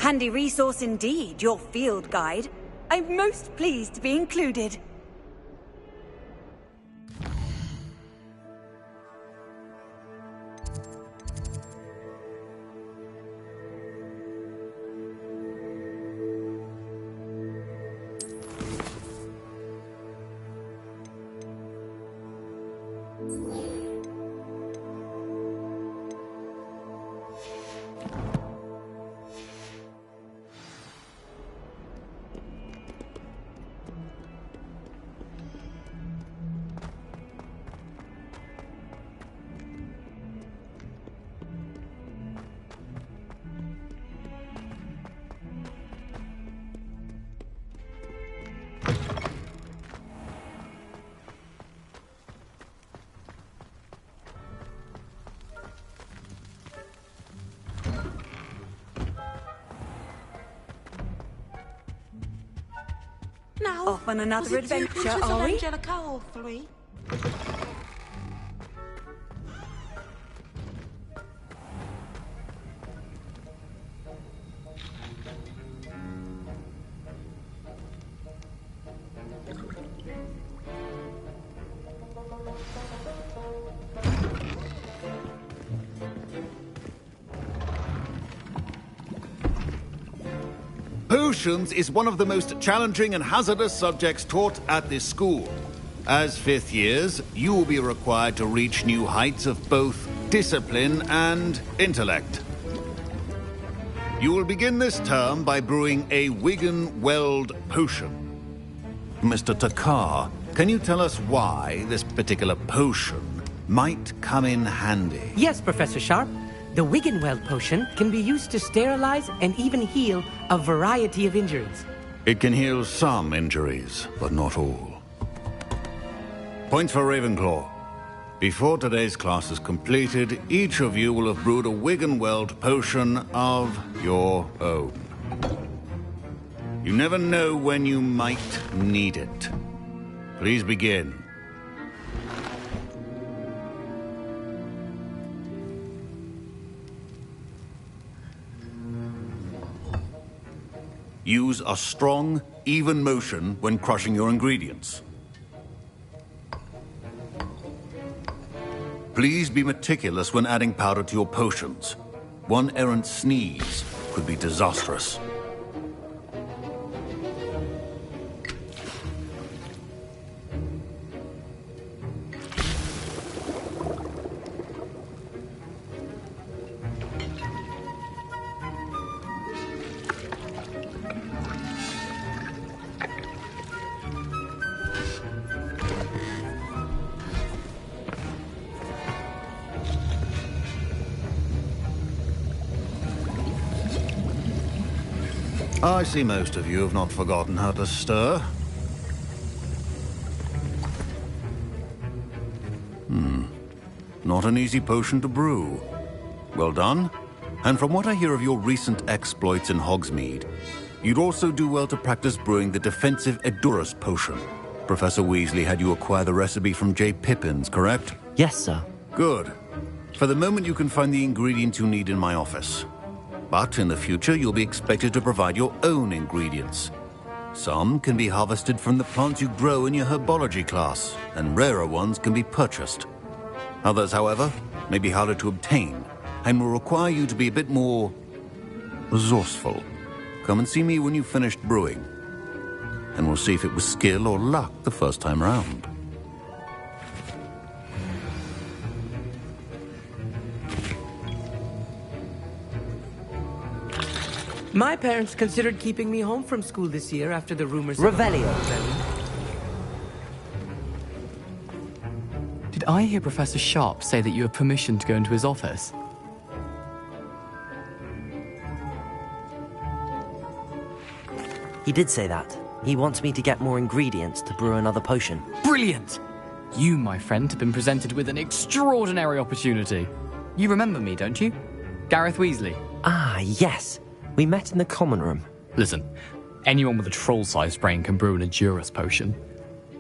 Handy resource indeed, your field guide. I'm most pleased to be included. Now, Off on another adventure, are we? Angelica or 3? Potions is one of the most challenging and hazardous subjects taught at this school. As fifth years, you will be required to reach new heights of both discipline and intellect. You will begin this term by brewing a Wigan-Weld potion. Mr. Takar, can you tell us why this particular potion might come in handy? Yes, Professor Sharp. The Wiggenweld potion can be used to sterilize and even heal a variety of injuries. It can heal some injuries, but not all. Points for Ravenclaw. Before today's class is completed, each of you will have brewed a Wiggenweld potion of your own. You never know when you might need it. Please begin. Use a strong, even motion when crushing your ingredients. Please be meticulous when adding powder to your potions. One errant sneeze could be disastrous. I see most of you have not forgotten how to stir. Not an easy potion to brew. Well done. And from what I hear of your recent exploits in Hogsmeade, you'd also do well to practice brewing the defensive Edurus potion. Professor Weasley had you acquire the recipe from J. Pippins, correct? Yes, sir. Good. For the moment, you can find the ingredients you need in my office. But in the future, you'll be expected to provide your own ingredients. Some can be harvested from the plants you grow in your herbology class, and rarer ones can be purchased. Others, however, may be harder to obtain, and will require you to be a bit more resourceful. Come and see me when you've finished brewing, and we'll see if it was skill or luck the first time round. My parents considered keeping me home from school this year after the rumors... Revelio. Did I hear Professor Sharp say that you have permission to go into his office? He did say that. He wants me to get more ingredients to brew another potion. Brilliant! You, my friend, have been presented with an extraordinary opportunity. You remember me, don't you? Gareth Weasley. Ah, yes. We met in the common room. Listen, anyone with a troll-sized brain can brew an Edurus potion.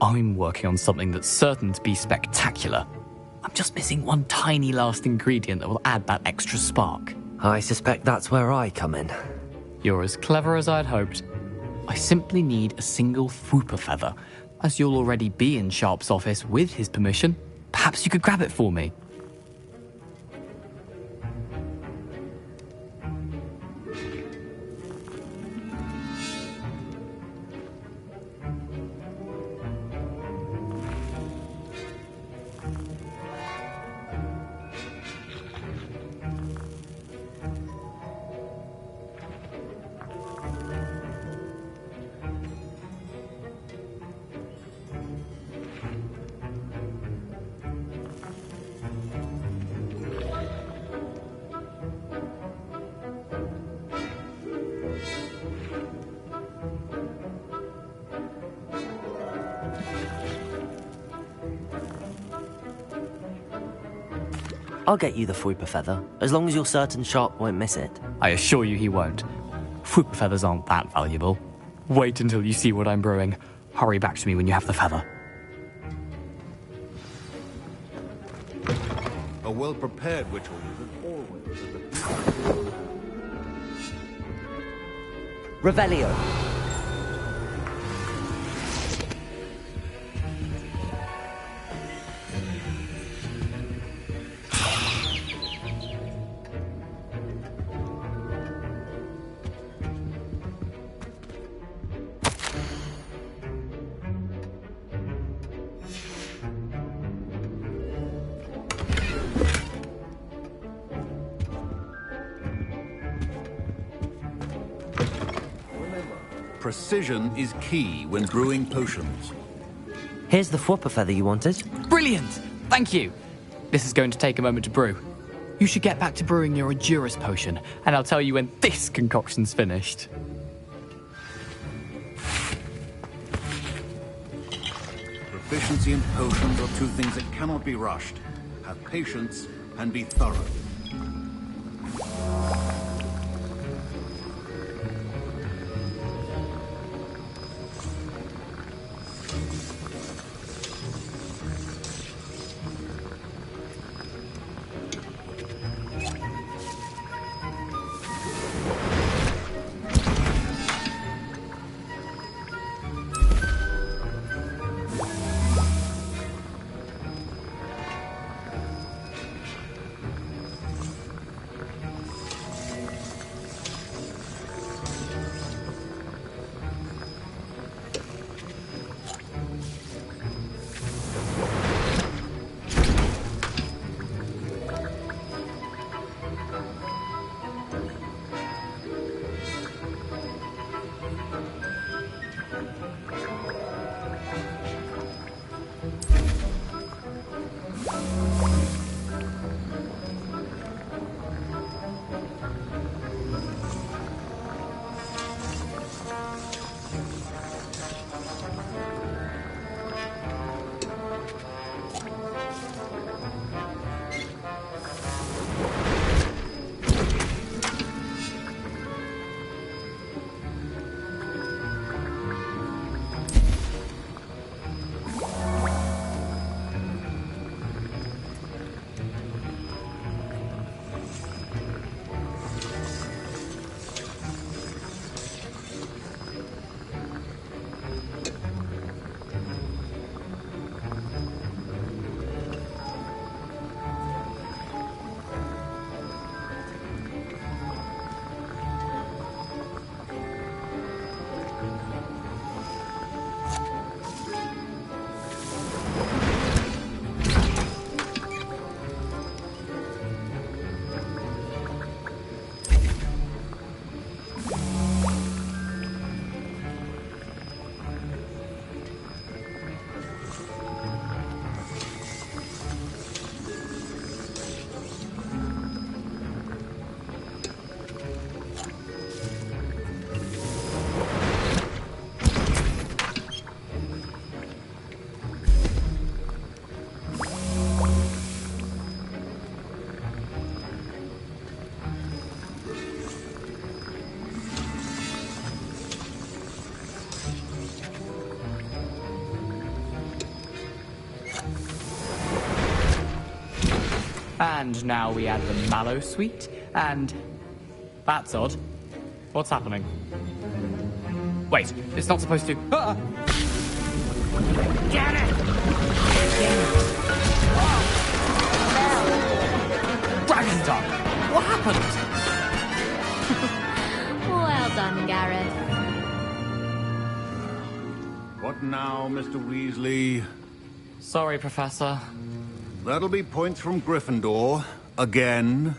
I'm working on something that's certain to be spectacular. I'm just missing one tiny last ingredient that will add that extra spark. I suspect that's where I come in. You're as clever as I'd hoped. I simply need a single Fwooper feather. As you'll already be in Sharp's office with his permission, perhaps you could grab it for me. I'll get you the Fwooper feather, as long as you're certain Sharp won't miss it. I assure you he won't. Fwooper feathers aren't that valuable. Wait until you see what I'm brewing. Hurry back to me when you have the feather. A well-prepared ritual is always at the... Revelio. Precision is key when brewing potions. Here's the Fwooper feather you wanted. Brilliant! Thank you! This is going to take a moment to brew. You should get back to brewing your Juris potion, and I'll tell you when this concoction's finished. Proficiency and potions are two things that cannot be rushed. Have patience and be thorough. And now we add the mallow sweet, and... that's odd. What's happening? Wait, it's not supposed to... Ah! Get it! Dragon Tongue! What happened? Well done, Gareth. What now, Mr. Weasley? Sorry, Professor. That'll be points from Gryffindor. Again.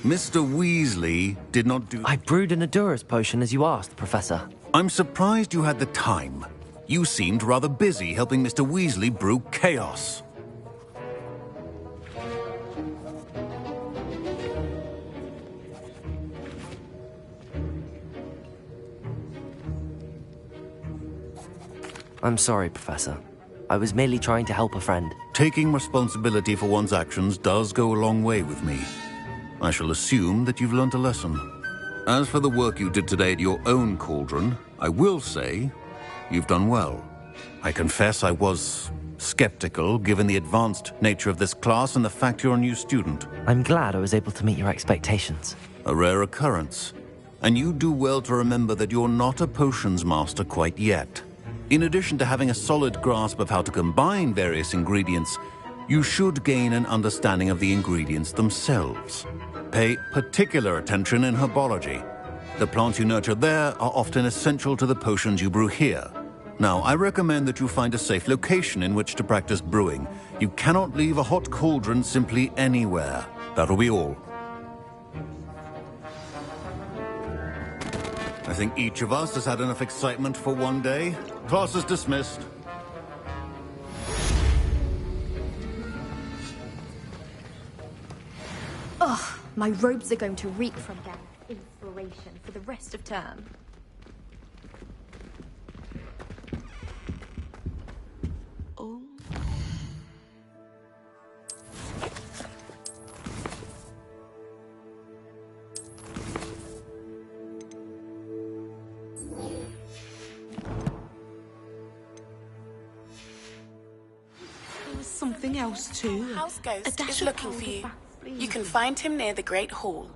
Mr. Weasley did not do... I brewed an Adurus potion as you asked, Professor. I'm surprised you had the time. You seemed rather busy helping Mr. Weasley brew chaos. I'm sorry, Professor. I was merely trying to help a friend. Taking responsibility for one's actions does go a long way with me. I shall assume that you've learnt a lesson. As for the work you did today at your own cauldron, I will say you've done well. I confess I was skeptical, given the advanced nature of this class and the fact you're a new student. I'm glad I was able to meet your expectations. A rare occurrence. And you do well to remember that you're not a potions master quite yet. In addition to having a solid grasp of how to combine various ingredients, you should gain an understanding of the ingredients themselves. Pay particular attention in herbology. The plants you nurture there are often essential to the potions you brew here. Now, I recommend that you find a safe location in which to practice brewing. You cannot leave a hot cauldron simply anywhere. That'll be all. I think each of us has had enough excitement for one day. Class is dismissed. Ugh, my robes are going to reek from Gareth's inspiration for the rest of term. Oh. There was something else too. House A Ghost dash is of looking for powdered you. bath You please. can find him near the Great Hall.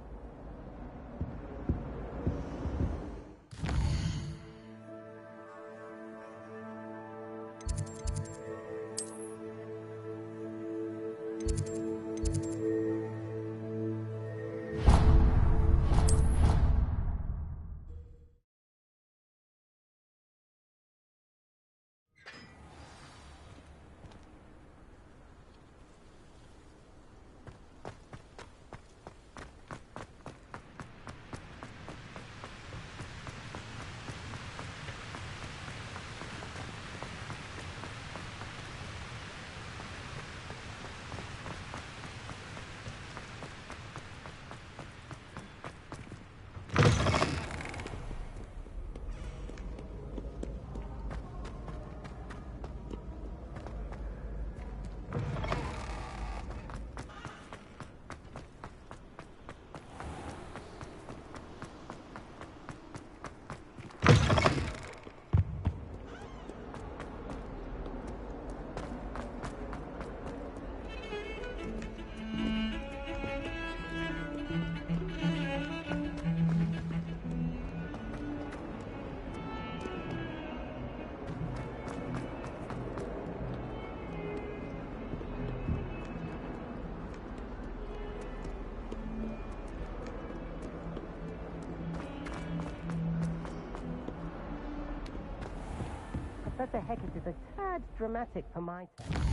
Professor Hecat is a tad dramatic for my taste.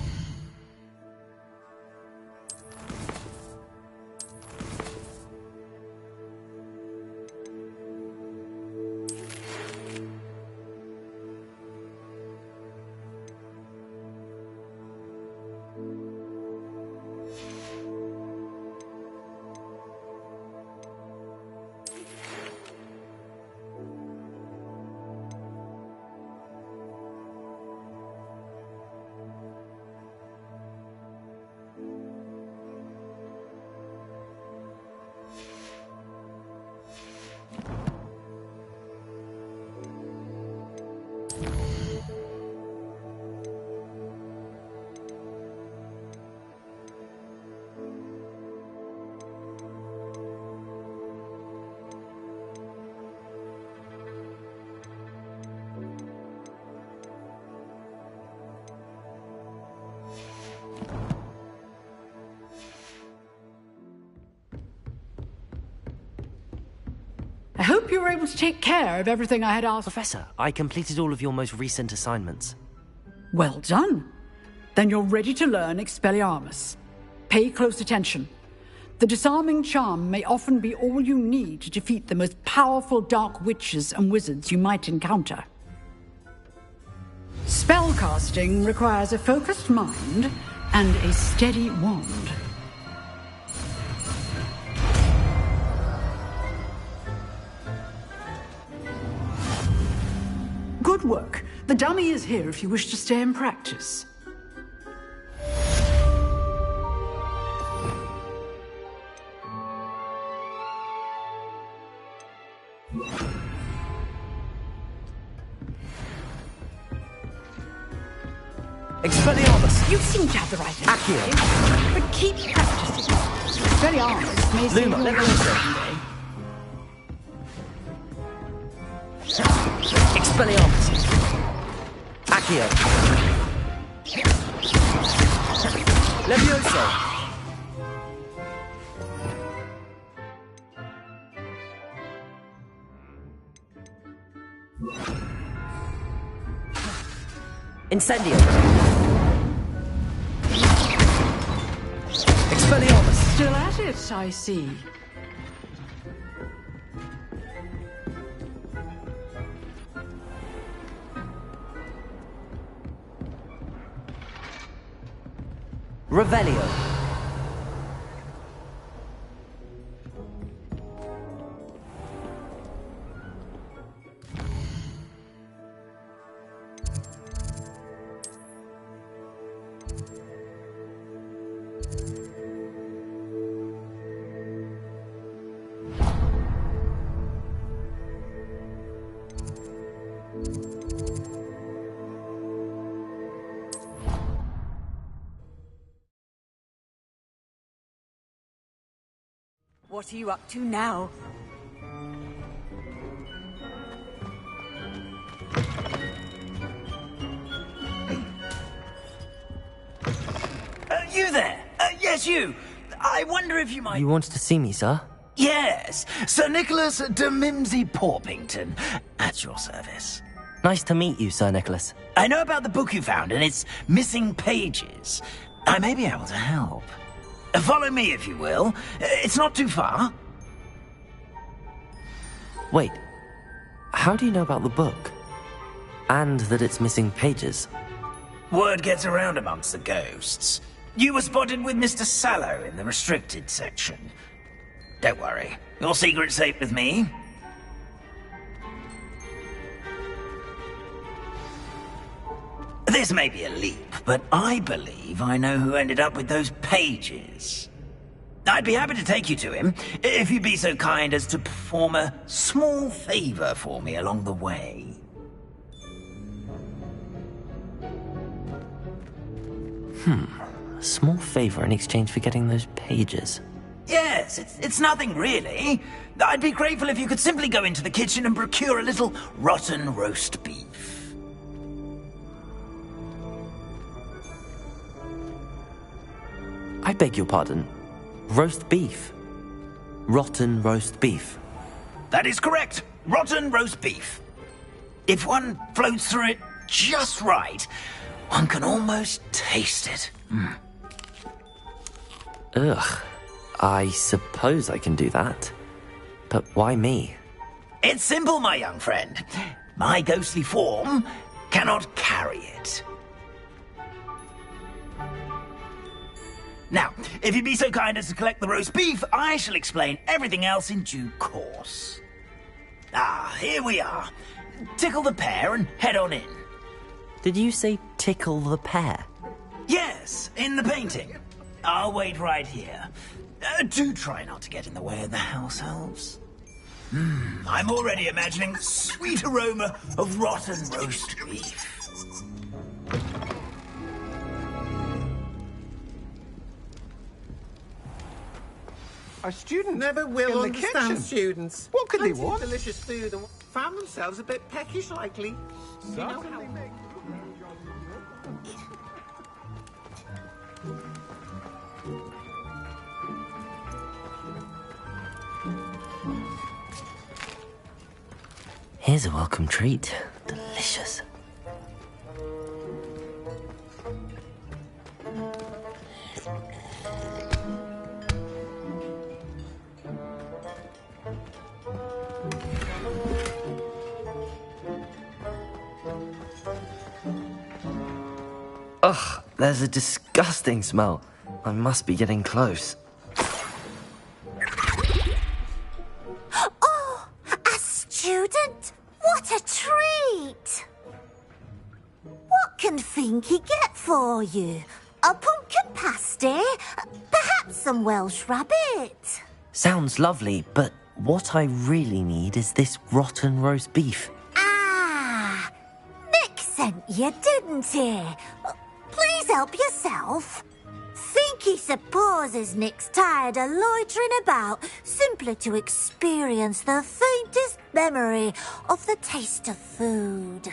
hope you were able to take care of everything I had asked. Professor, I completed all of your most recent assignments. Well done. Then you're ready to learn Expelliarmus. Pay close attention. The disarming charm may often be all you need to defeat the most powerful dark witches and wizards you might encounter. Spellcasting requires a focused mind and a steady wand. Good work. The dummy is here if you wish to stay and practice. Expelliarmus! You seem to have the right Accio! idea, but keep practicing. Expelliarmus may save Luma, your let me life listen. someday. Expelliarmus! Accio! Levioso! Incendio! Expelliarmus! Still at it, I see. Revelio! What are you up to now? You there? Yes, you. I wonder if you might... You wanted to see me, sir? Yes, Sir Nicholas de Mimsy Porpington, at your service. Nice to meet you, Sir Nicholas. I know about the book you found and its missing pages. I may be able to help. Follow me, if you will. It's not too far. Wait, how do you know about the book? And that it's missing pages? Word gets around amongst the ghosts. You were spotted with Mr. Sallow in the restricted section. Don't worry, your secret's safe with me. This may be a leap, but I believe I know who ended up with those pages. I'd be happy to take you to him, if you'd be so kind as to perform a small favor for me along the way. A small favor in exchange for getting those pages. Yes, it's nothing really. I'd be grateful if you could simply go into the kitchen and procure a little rotten roast beef. I beg your pardon. Roast beef. Rotten roast beef. That is correct. Rotten roast beef. If one floats through it just right, one can almost taste it. Ugh. I suppose I can do that. But why me? It's simple, my young friend. My ghostly form cannot carry it. Now, if you'd be so kind as to collect the roast beef, I shall explain everything else in due course. Ah, here we are. Tickle the pear and head on in. Did you say tickle the pear? Yes, in the painting. I'll wait right here. Do try not to get in the way of the house elves. I'm already imagining the sweet aroma of rotten roast beef. Our students never will understand students. What could they want? Delicious food and found themselves a bit peckish, likely. You know how... Here's a welcome treat. Delicious. Ugh, there's a disgusting smell. I must be getting close. Oh, a student? What a treat! What can Finky get for you? A pumpkin pasty? Perhaps some Welsh rabbit? Sounds lovely, but what I really need is this rotten roast beef. Ah, Nick sent you, didn't he? Please help yourself. Finky supposes Nick's tired of loitering about simply to experience the faintest memory of the taste of food.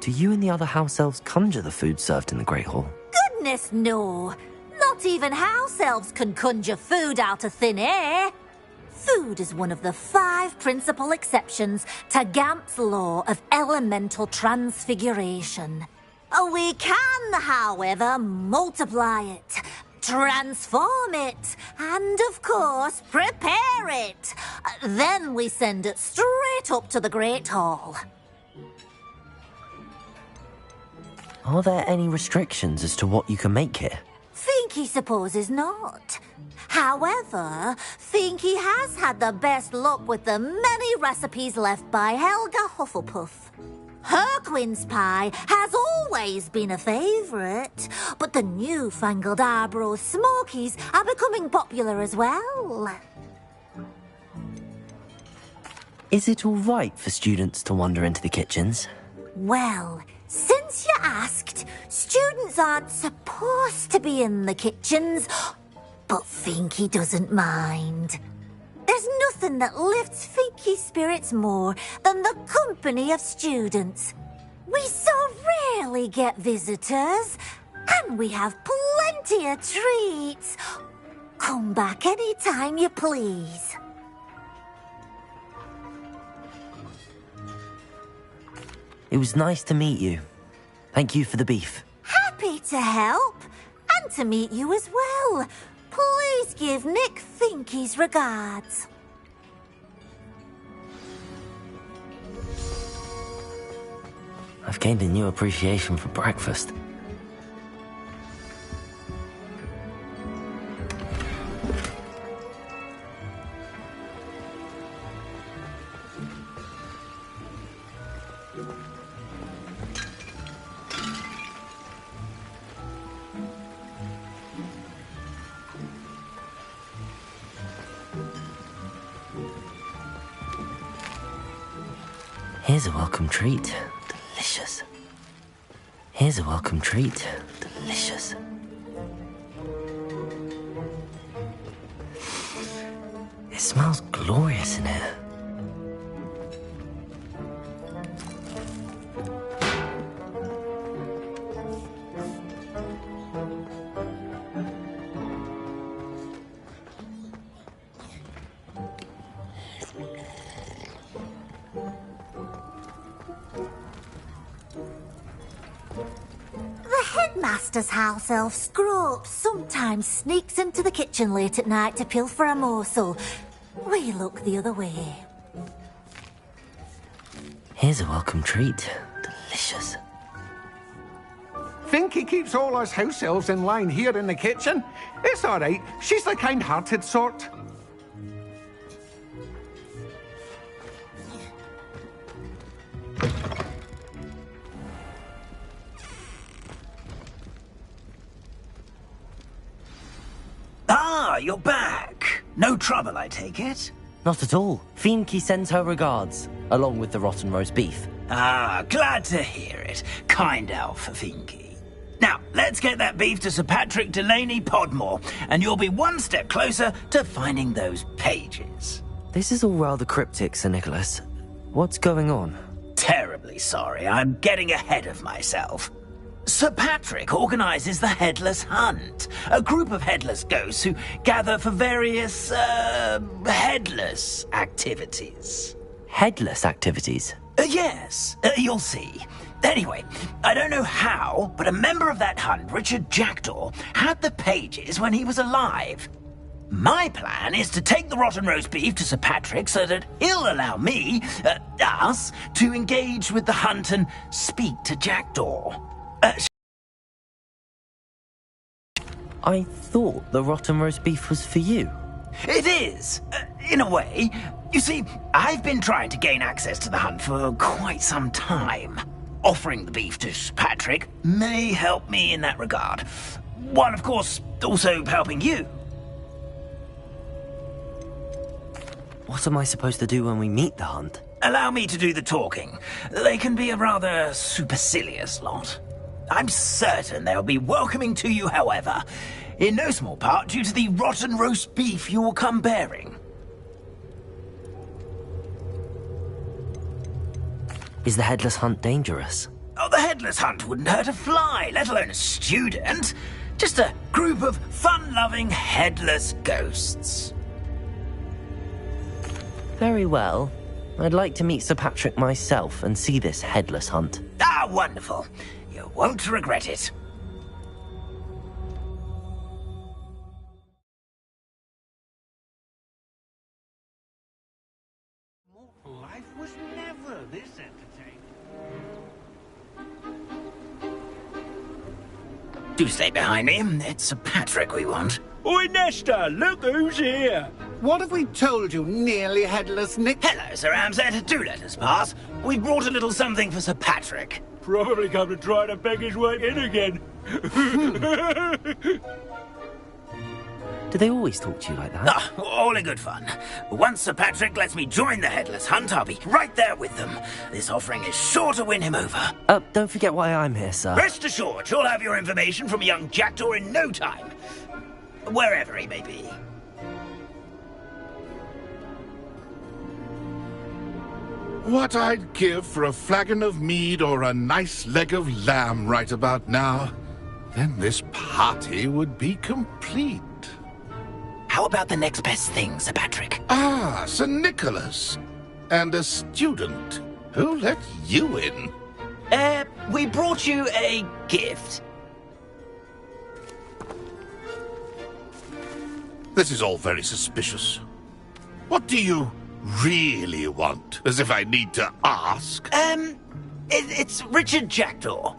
Do you and the other house elves conjure the food served in the Great Hall? Goodness, no. Not even house elves can conjure food out of thin air. Food is one of the 5 principal exceptions to Gamp's law of elemental transfiguration. We can, however, multiply it, transform it, and, of course, prepare it. Then we send it straight up to the Great Hall. Are there any restrictions as to what you can make here? Finky supposes not. However, Finky has had the best luck with the many recipes left by Helga Hufflepuff. Her quince pie has always been a favourite, but the newfangled Arbroath Smokies are becoming popular as well. Is it all right for students to wander into the kitchens? Well, since you asked, students aren't supposed to be in the kitchens, but Finky doesn't mind. There's nothing that lifts Finky's spirits more than the company of students. We so rarely get visitors, and we have plenty of treats. Come back any time you please. It was nice to meet you. Thank you for the beef. Happy to help, and to meet you as well. Please give Nick Finky's regards. I've gained a new appreciation for breakfast. Here's a welcome treat. Delicious. Here's a welcome treat. Delicious. It smells glorious in here. Headmaster's house elf Scrope sometimes sneaks into the kitchen late at night to pilfer a morsel. We look the other way. Here's a welcome treat. Delicious. Finky keeps all us house elves in line here in the kitchen. It's all right. She's the kind-hearted sort. Ah, you're back. No trouble, I take it? Not at all. Finky sends her regards, along with the rotten roast beef. Ah, glad to hear it. Kind elf, Finky. Now, let's get that beef to Sir Patrick Delaney Podmore, and you'll be one step closer to finding those pages. This is all rather cryptic, Sir Nicholas. What's going on? Terribly sorry. I'm getting ahead of myself. Sir Patrick organises the Headless Hunt, a group of headless ghosts who gather for various, headless activities. Headless activities? Yes, you'll see. Anyway, I don't know how, but a member of that hunt, Richard Jackdaw, had the pages when he was alive. My plan is to take the rotten roast beef to Sir Patrick so that he'll allow me, us, to engage with the hunt and speak to Jackdaw. I thought the rotten roast beef was for you. It is, in a way. You see, I've been trying to gain access to the hunt for quite some time. Offering the beef to Sir Patrick may help me in that regard. While, of course, also helping you. What am I supposed to do when we meet the hunt? Allow me to do the talking. They can be a rather supercilious lot. I'm certain they'll be welcoming to you, however, in no small part due to the rotten roast beef you will come bearing. Is the Headless Hunt dangerous? Oh, the Headless Hunt wouldn't hurt a fly, let alone a student. Just a group of fun-loving headless ghosts. Very well. I'd like to meet Sir Patrick myself and see this Headless Hunt. Ah, wonderful. You won't regret it. Life was never this entertaining. Do stay behind me. It's Sir Patrick we want. Oi, Nesta, look who's here. What have we told you, nearly headless Nick? Hello, Sir Ramsed. Do let us pass. We brought a little something for Sir Patrick. Probably come to try to beg his way in again. Do they always talk to you like that? Ah, all in good fun. Once Sir Patrick lets me join the Headless Hunt, I'll be right there with them. This offering is sure to win him over. Don't forget why I'm here, sir. Rest assured, you'll have your information from young Jackdaw in no time. Wherever he may be. What I'd give for a flagon of mead or a nice leg of lamb right about now. Then this party would be complete. How about the next best thing, Sir Patrick? Ah, Sir Nicholas. And a student. Who let you in? We brought you a gift. This is all very suspicious. What do you really want? As if I need to ask. It's Richard Jackdaw.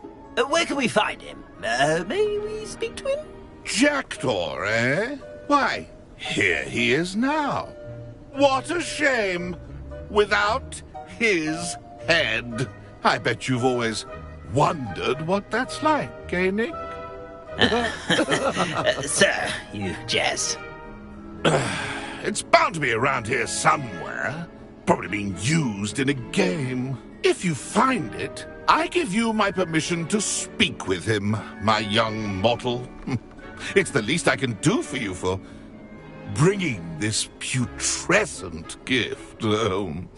Where can we find him? May we speak to him? Jackdaw, eh? Why, here he is now. What a shame. Without his head. I bet you've always wondered what that's like, eh, Nick? Sir, you jest. It's bound to be around here somewhere. Probably being used in a game. If you find it, I give you my permission to speak with him, my young mortal. It's the least I can do for you for bringing this putrescent gift home.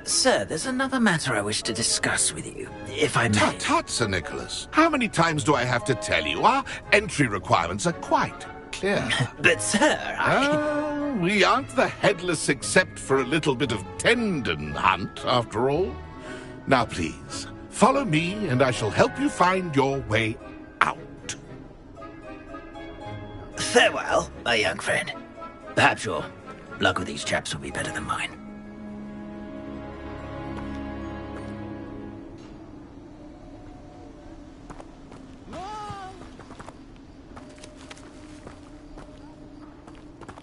Sir, there's another matter I wish to discuss with you, if I may. Tut, tut, Sir Nicholas. How many times do I have to tell you? Our entry requirements are quite clear. But, sir, we aren't the headless except for a little bit of tendon hunt, after all. Now, please, follow me, and I shall help you find your way out. Farewell, my young friend. Perhaps your luck with these chaps will be better than mine.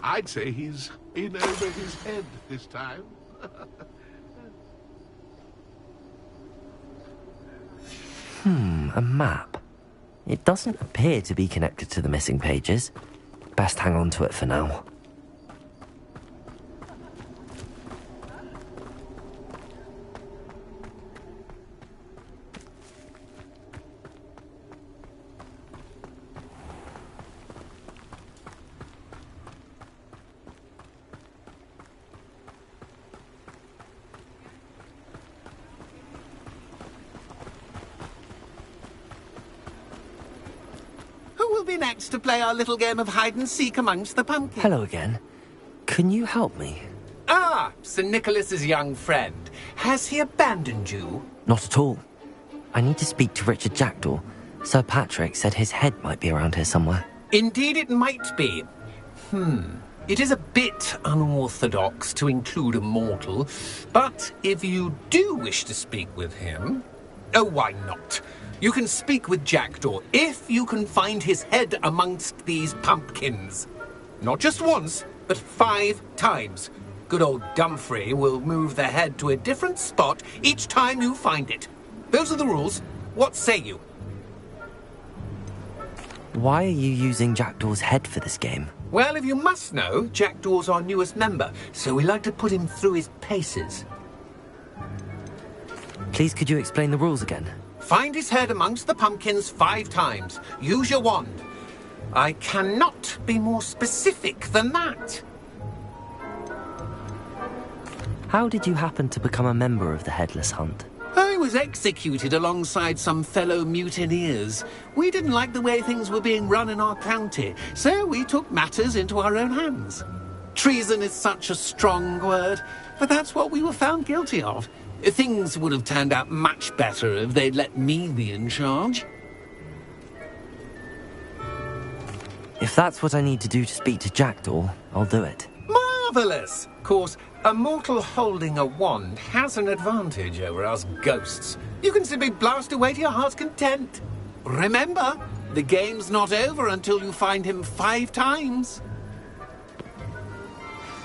I'd say he's in over his head this time. A map. It doesn't appear to be connected to the missing pages. Best hang on to it for now. will be next to play our little game of hide-and-seek amongst the pumpkins? Hello again. Can you help me? Ah, Sir Nicholas's young friend. Has he abandoned you? Not at all. I need to speak to Richard Jackdaw. Sir Patrick said his head might be around here somewhere. Indeed it might be. It is a bit unorthodox to include a mortal, but if you do wish to speak with him... Oh, why not? You can speak with Jackdaw if you can find his head amongst these pumpkins. Not just once, but 5 times. Good old Dumfrey will move the head to a different spot each time you find it. Those are the rules. What say you? Why are you using Jackdaw's head for this game? Well, if you must know, Jackdaw's our newest member, so we like to put him through his paces. Please, could you explain the rules again? Find his head amongst the pumpkins 5 times. Use your wand. I cannot be more specific than that. How did you happen to become a member of the Headless Hunt? I was executed alongside some fellow mutineers. We didn't like the way things were being run in our county, so we took matters into our own hands. Treason is such a strong word, but that's what we were found guilty of. Things would have turned out much better if they'd let me be in charge. If that's what I need to do to speak to Jackdaw, I'll do it. Marvellous! Of course, a mortal holding a wand has an advantage over us ghosts. You can simply blast away to your heart's content. Remember, the game's not over until you find him 5 times.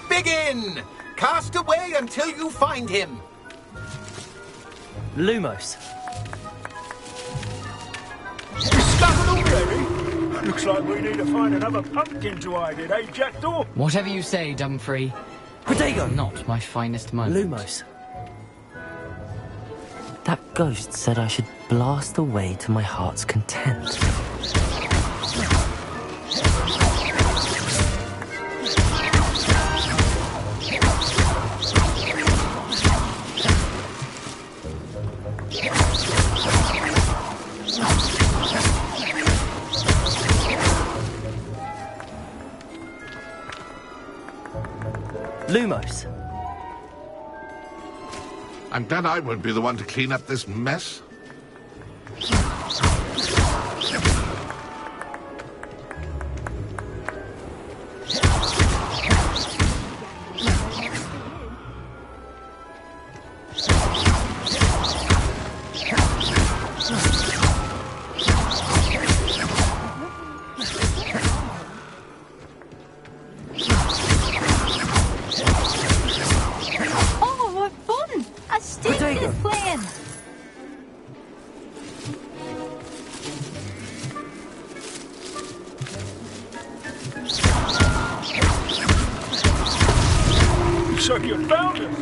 Begin! Cast away until you find him. Lumos. Stuff already? Looks like we need to find another pumpkin to hide in, eh, Jackdaw? Whatever you say, Dumfrey. Protego! Not my finest moment. Lumos. That ghost said I should blast away to my heart's content. Lumos. I'm glad I won't be the one to clean up this mess. So you found us.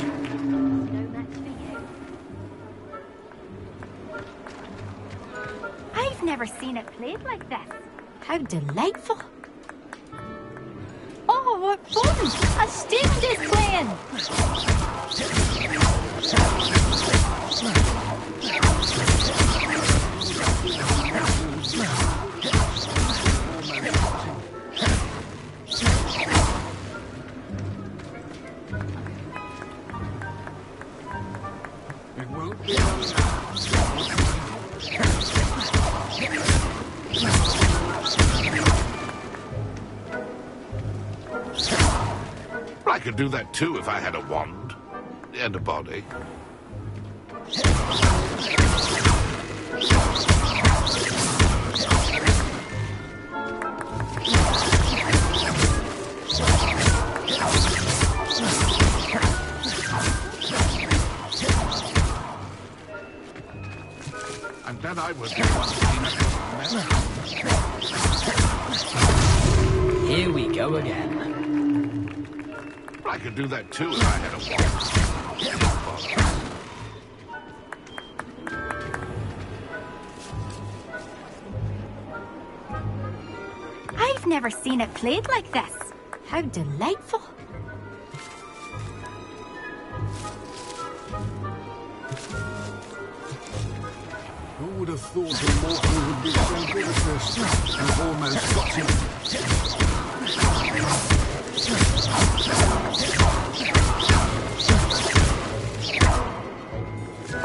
I've never seen it played like this. How delightful. Oh, what fun! A student is playing! I could do that too if I had a wand and a body. I'm glad I was the one to clean up this mess. Here we go again. I could do that too if I had a wand. I've never seen it played like this. How delightful. Who would have thought a mortal would be so good at this. I've almost got him.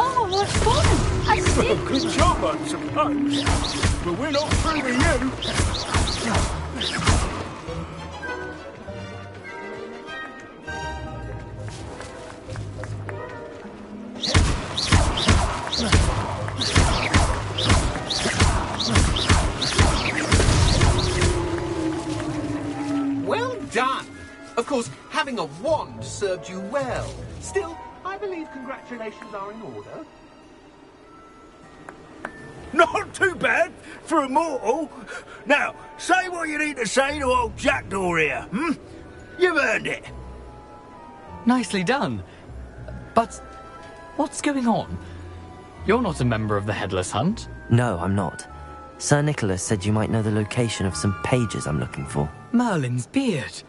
Oh, what fun! Well, good job, I suppose. But we're not through with you. Well done. Of course, having a wand served you well. Still, I believe congratulations are in order. Not too bad for a mortal. Now, say what you need to say to old Jackdaw here, hmm? You've earned it. Nicely done. But what's going on? You're not a member of the Headless Hunt. No, I'm not. Sir Nicholas said you might know the location of some pages I'm looking for. Merlin's beard.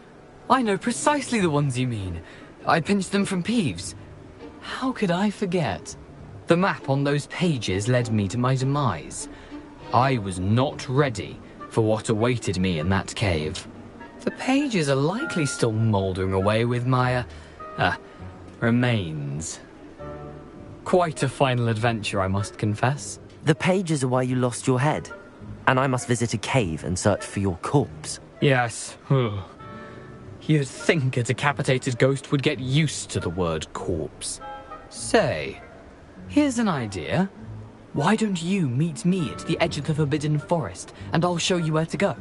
I know precisely the ones you mean. I pinched them from Peeves. How could I forget? The map on those pages led me to my demise. I was not ready for what awaited me in that cave. The pages are likely still mouldering away with my, remains. Quite a final adventure, I must confess. The pages are why you lost your head, and I must visit a cave and search for your corpse. Yes. You'd think a decapitated ghost would get used to the word corpse. Say, here's an idea. Why don't you meet me at the edge of the Forbidden Forest, and I'll show you where to go?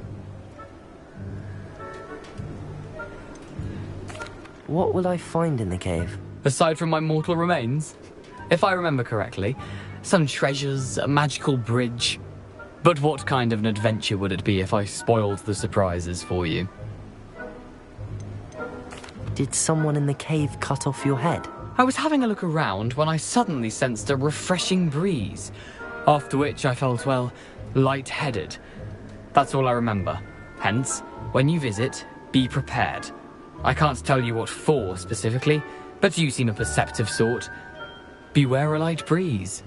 What will I find in the cave? Aside from my mortal remains? If I remember correctly, some treasures, a magical bridge. But what kind of an adventure would it be if I spoiled the surprises for you? Did someone in the cave cut off your head? I was having a look around when I suddenly sensed a refreshing breeze, after which I felt, well, lightheaded. That's all I remember. Hence, when you visit, be prepared. I can't tell you what for specifically, but you seem a perceptive sort. Beware a light breeze.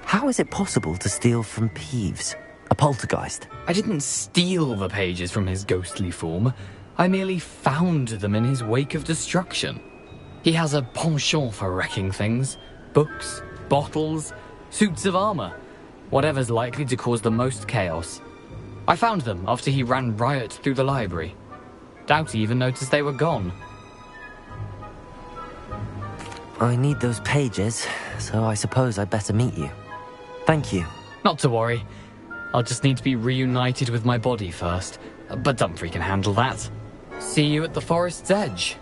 How is it possible to steal from Peeves, a poltergeist? I didn't steal the pages from his ghostly form. I merely found them in his wake of destruction. He has a penchant for wrecking things. Books, bottles, suits of armor. Whatever's likely to cause the most chaos. I found them after he ran riot through the library. Doubt he even noticed they were gone. I need those pages, so I suppose I'd better meet you. Thank you. Not to worry. I'll just need to be reunited with my body first. But Dumfries can handle that. See you at the forest's edge.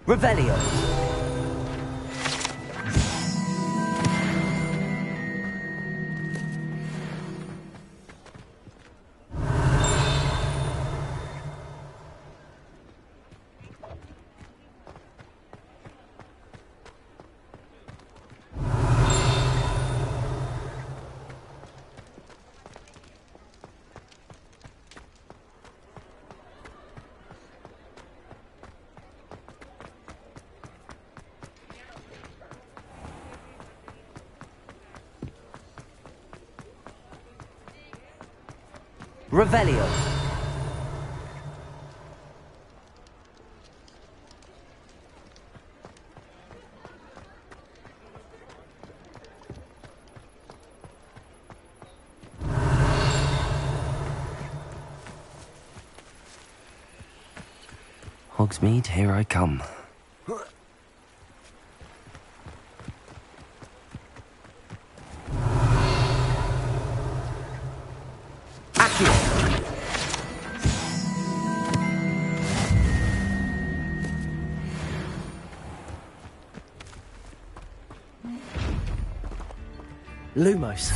Revelio. Revelio. Hogsmeade, here I come. Accio! Lumos.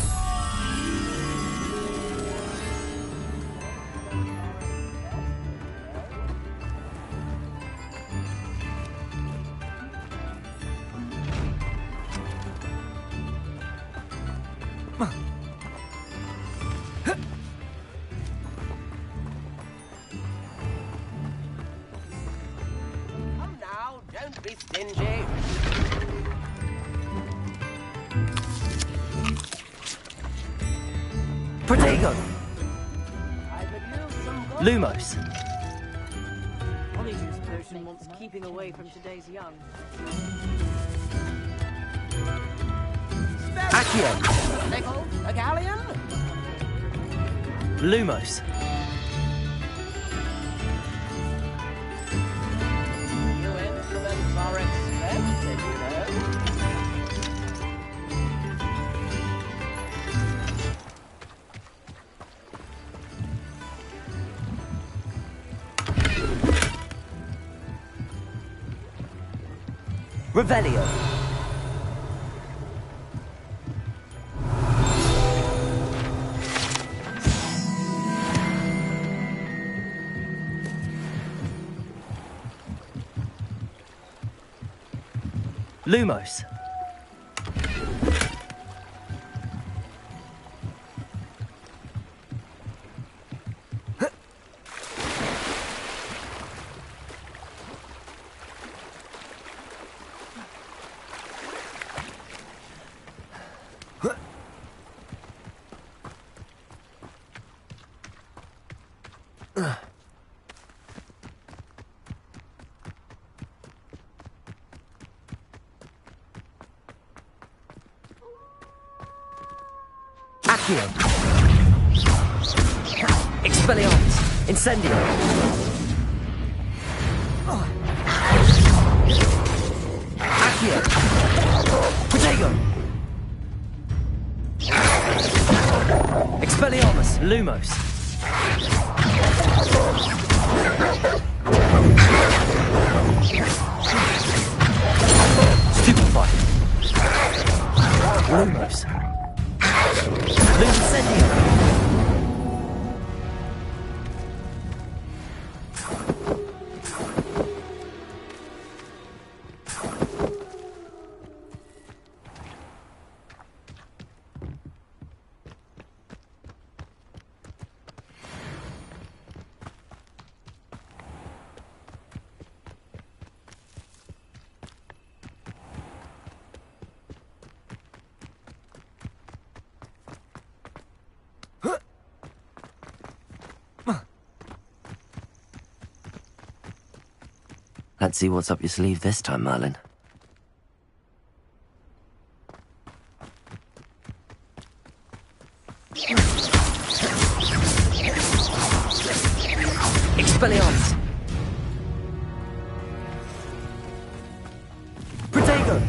Come now, don't be stingy. Protego! I could use some gold. Lumos. Honeydew potion wants keeping away from today's young. Accio. Nickel, a galleon? Lumos. You instruments are expensive, you know. Revelio. Lumos. Accio. Expelliarmus. Incendio. Accio. Protego. Expelliarmus. Lumos. Stupefy. Lumos. Incendio. Let's see what's up your sleeve this time, Merlin. Expelliarmus. Protego.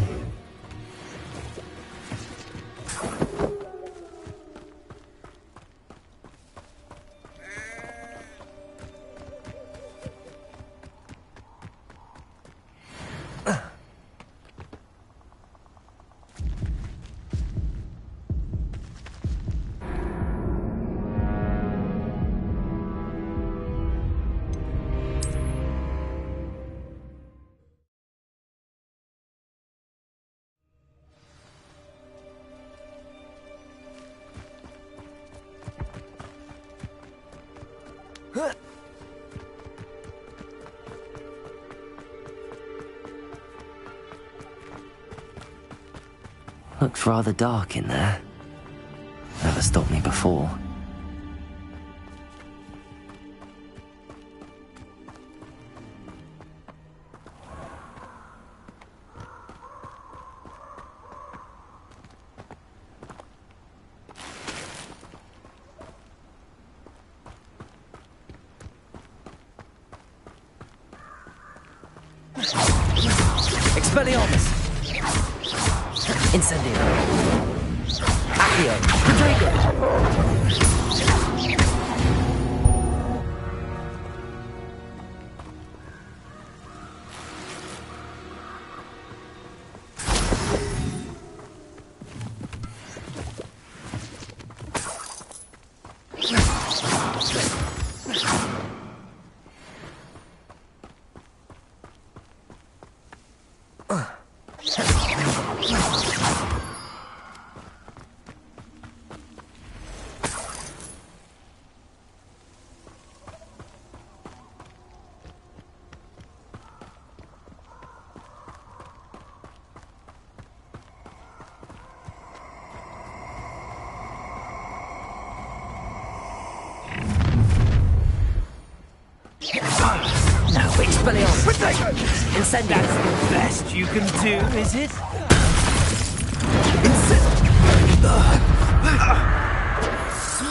Looks rather dark in there. Never stopped me before. Expelliarmus. Incendio. Accio. Protego. Expelliarmus! Potato! Incendio! That's the best you can do, is it?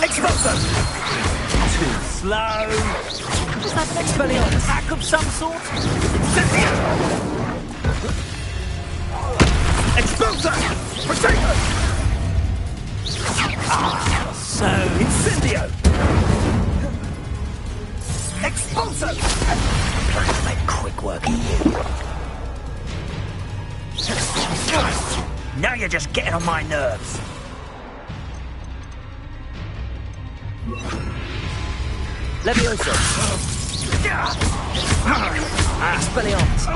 Exploso! Too slow. Was that an Expelliarmus? Attack of some sort? Incendio! Exploso! Potato! So Incendio! Expulso! Let's make quick work of you. Now you're just getting on my nerves. Levioso! Expelliarmus!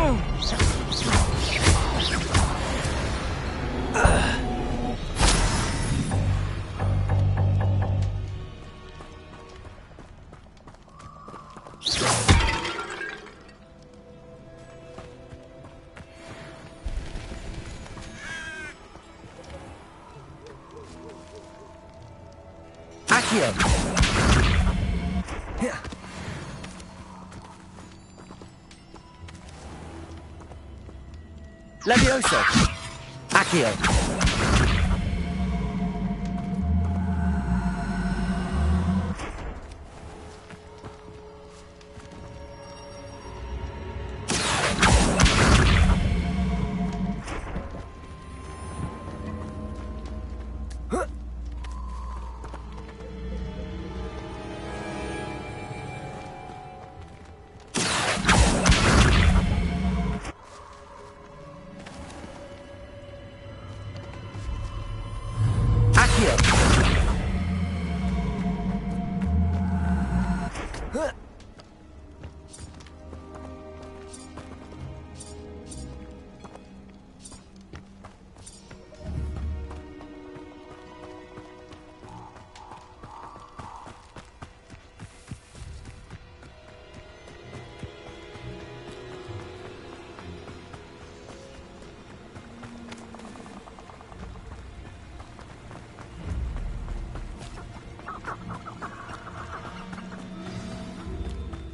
Accio! Levioso! Accio!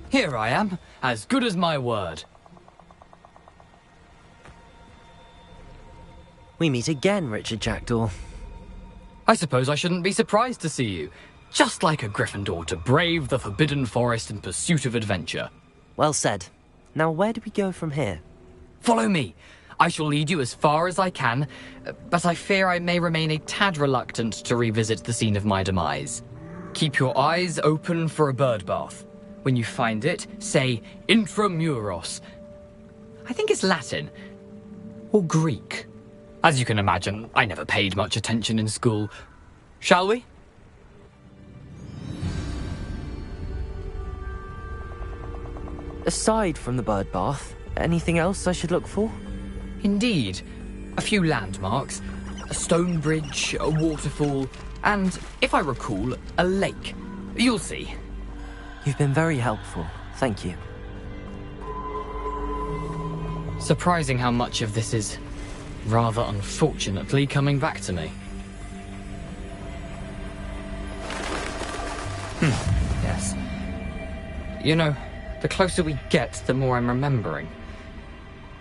Here I am, as good as my word. We meet again, Richard Jackdaw. I suppose I shouldn't be surprised to see you. Just like a Gryffindor to brave the Forbidden Forest in pursuit of adventure. Well said. Now where do we go from here? Follow me. I shall lead you as far as I can, but I fear I may remain a tad reluctant to revisit the scene of my demise. Keep your eyes open for a bird bath. When you find it, say Intramuros. I think it's Latin. Or Greek. As you can imagine, I never paid much attention in school. Shall we? Aside from the bird bath, anything else I should look for? Indeed. A few landmarks. A stone bridge, a waterfall, and, if I recall, a lake. You'll see. You've been very helpful. Thank you. Surprising how much of this is, rather unfortunately, coming back to me. Yes. You know, the closer we get, the more I'm remembering.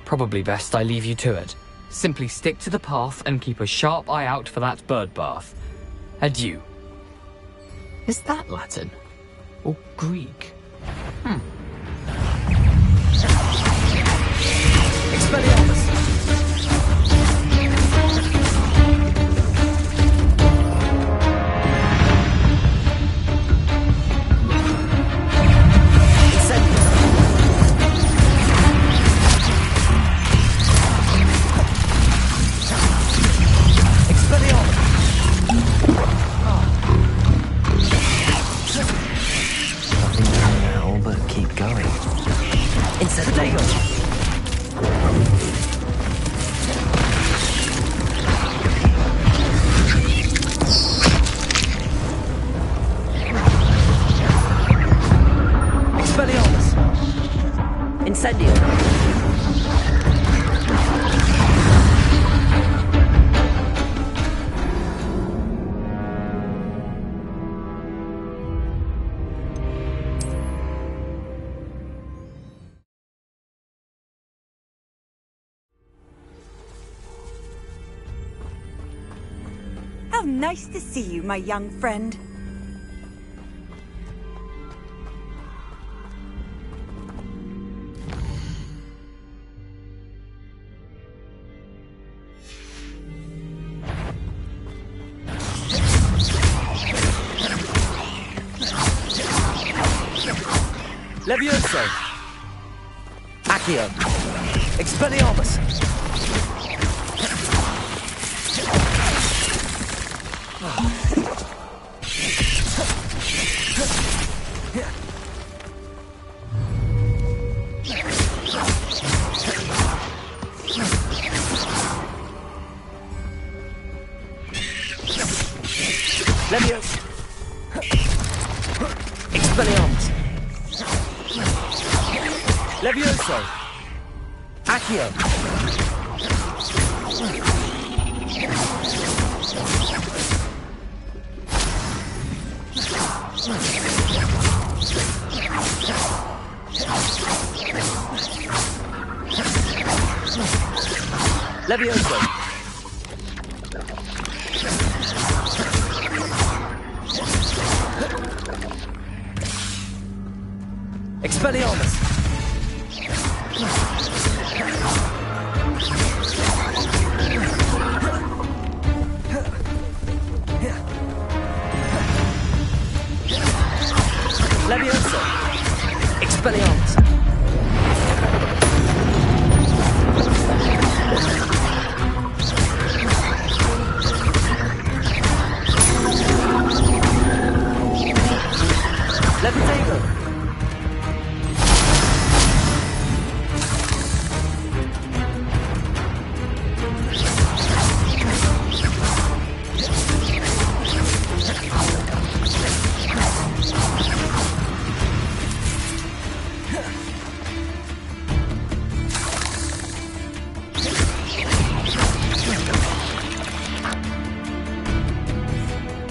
Probably best I leave you to it. Simply stick to the path and keep a sharp eye out for that bird bath. Adieu. Is that Latin? Or Greek? Expelliarmus! How nice to see you, my young friend. Levioso! Accio! Expelliarmus! Levioso! Expelliarmus! Levioso! Accio! Levioso! Expelliarmus! Levioso! Expelliarmus! Levitator!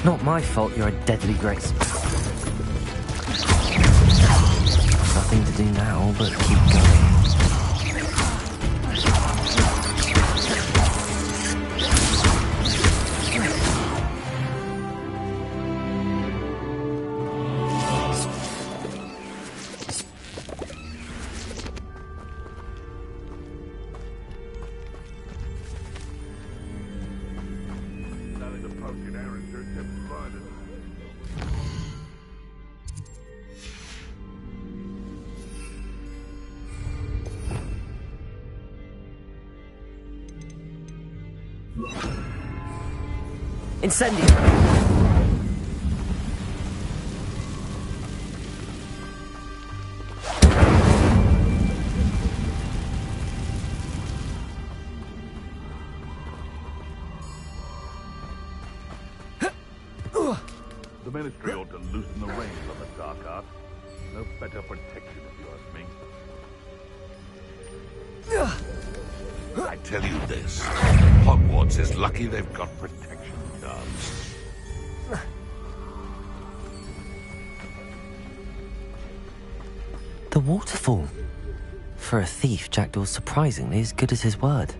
Not my fault you're a deadly grace. Nothing to do now but keep going. Incendio! The Ministry ought to loosen the reins on the dark arts. No better protection, if you ask me. I tell you this, Hogwarts is lucky they've got protection guards. The waterfall. For a thief, Jackdaw's surprisingly as good as his word.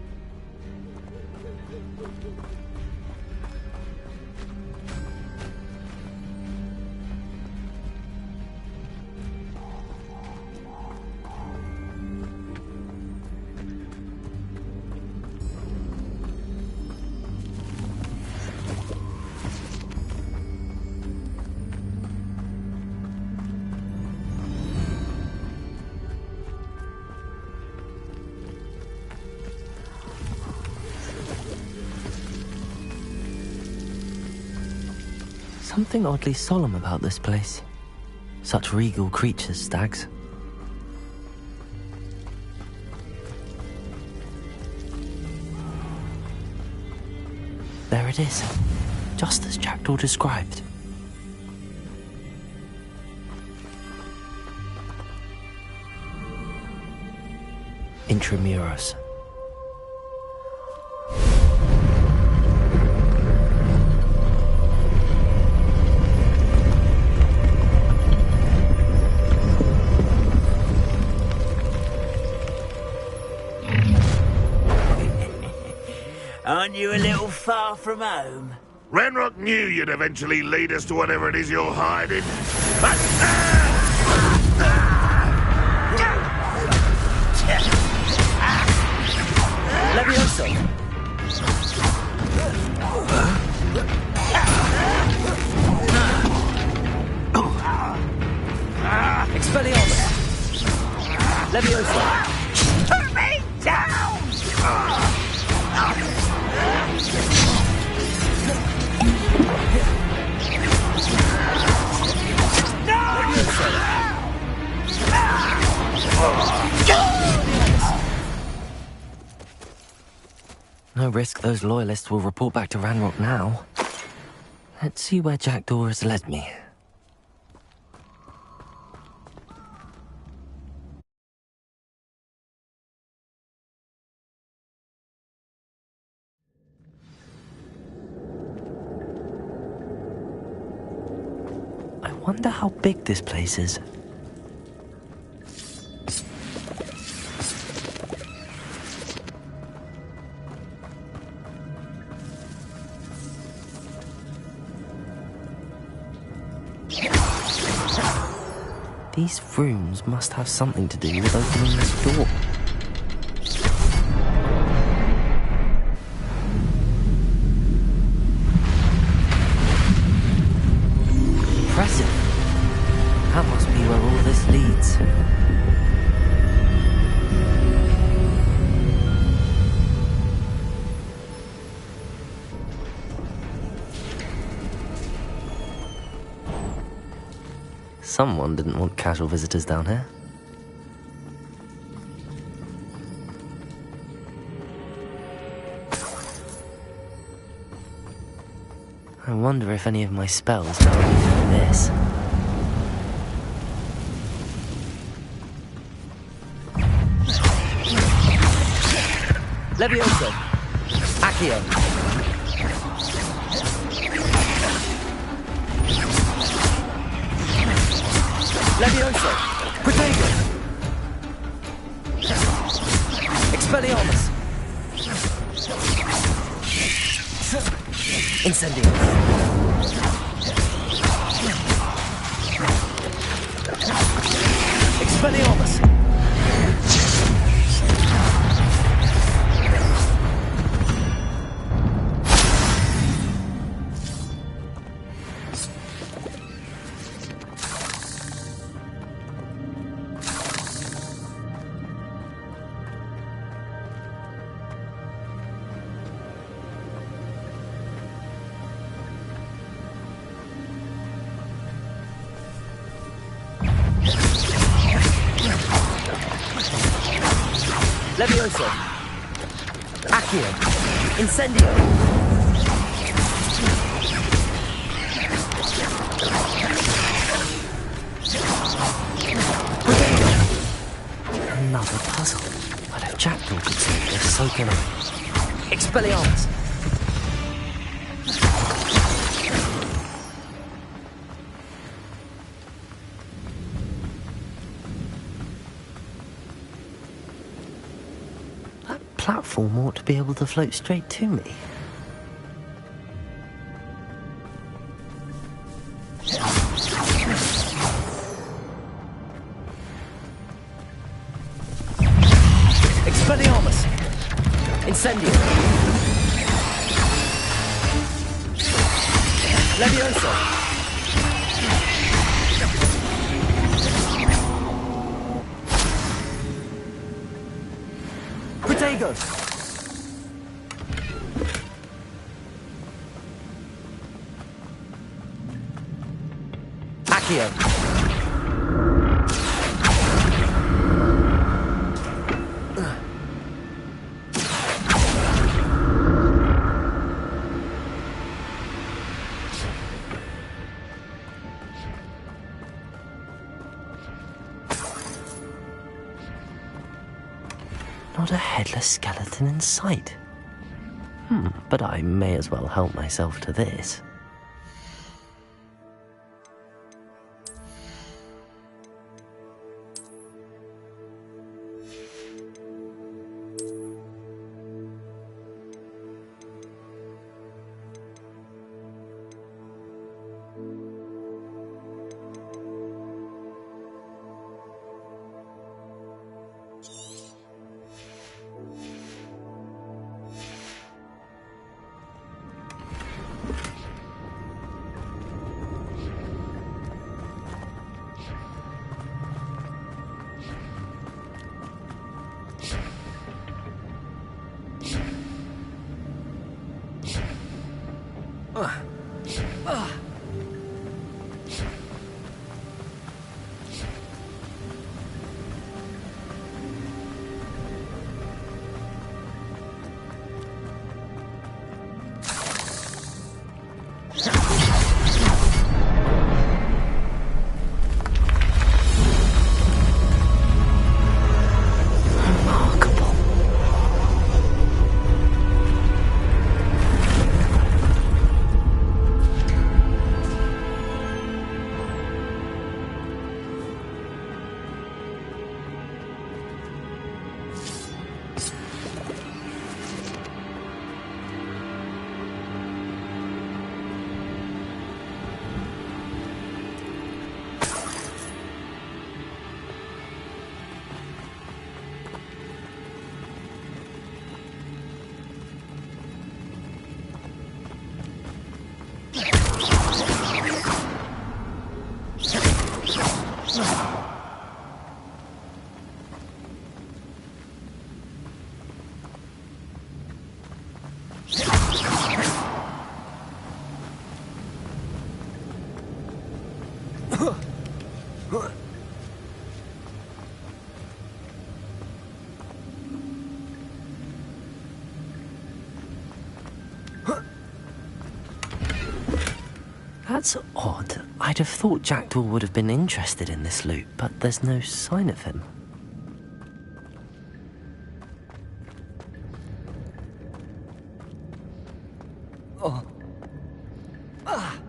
Something oddly solemn about this place. Such regal creatures, stags. There it is, just as Jackdaw described. Intramuros. Aren't you a little far from home? Ranrock knew you'd eventually lead us to whatever it is you're hiding. Levioso! Expelliarmus! Levioso! Put me down! No risk those loyalists will report back to Ranrock now. Let's see where Jackdaw has led me. I wonder how big this place is. These rooms must have something to do with opening this door. Impressive. That must be where all this leads. Someone didn't want casual visitors down here. I wonder if any of my spells go like this. Levioso! Accio! Levioso! Protego! Expelliarmus! Incendio! Expelliarmus! Levioso! Accio! Incendio! Another puzzle. But if Jackdaw could solve this, so can I. Expelliarmus! Platform ought to be able to float straight to me. Expelliarmus! Incendio! Levioso! Protego! Accio! Not a headless skeleton in sight. But I may as well help myself to this. That's odd. I'd have thought Jackdaw would have been interested in this loot, but there's no sign of him. Oh. Ah.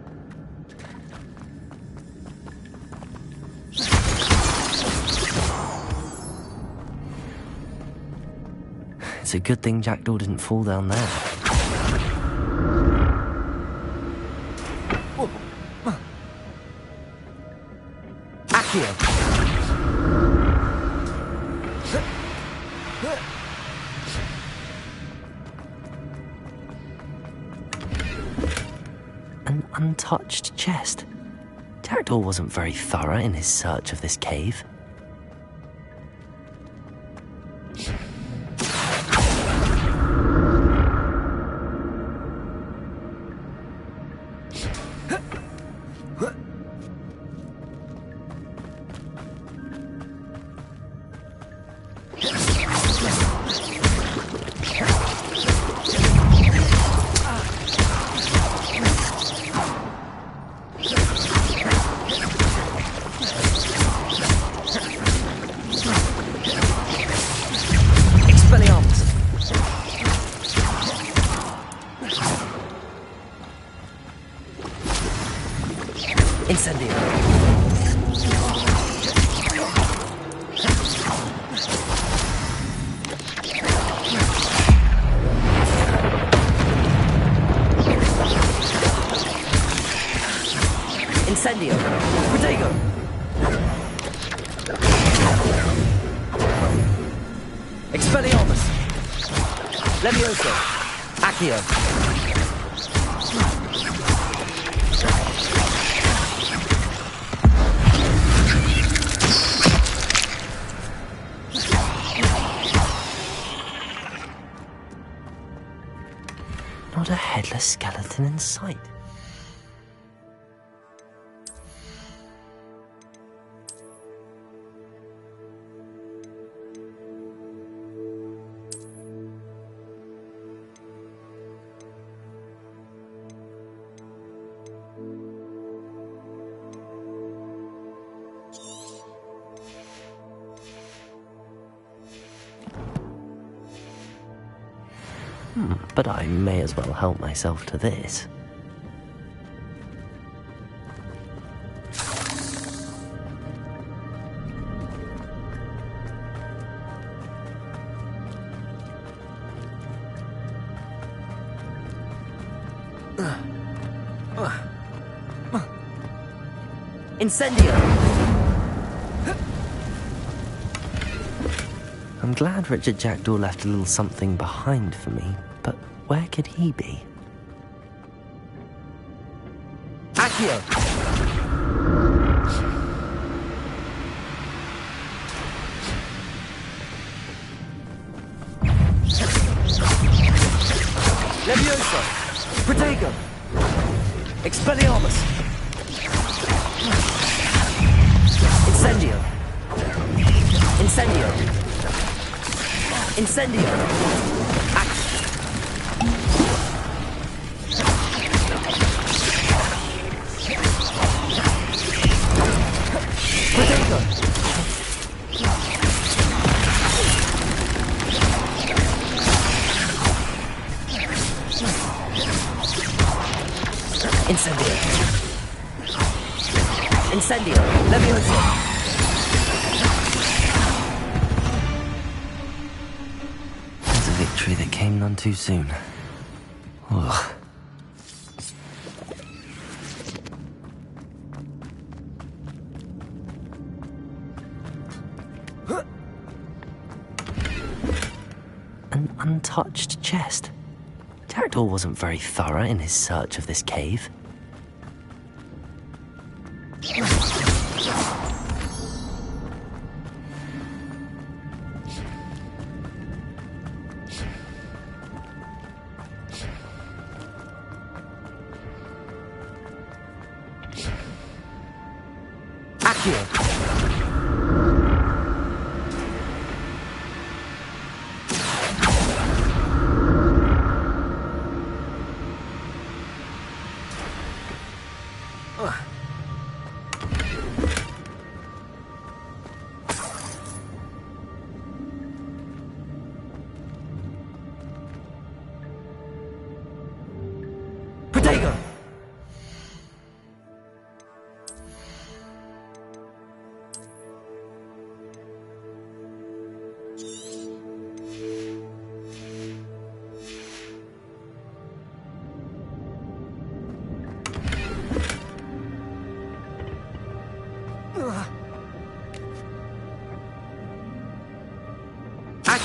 It's a good thing Jackdaw didn't fall down there. Accio! An untouched chest. Jackdaw wasn't very thorough in his search of this cave. Incendio! Protego! Expelliarmus! Levioso! Accio! Not a headless skeleton in sight. But I may as well help myself to this. Incendio! I'm glad Richard Jackdaw left a little something behind for me, but where could he be? Accio! Levioso! Protego! Expelliarmus! Incendio! Incendio! Incendio! Protego! Incendio! Incendio! Levioso! Victory that came none too soon. Ugh. An untouched chest. Jackdaw wasn't very thorough in his search of this cave.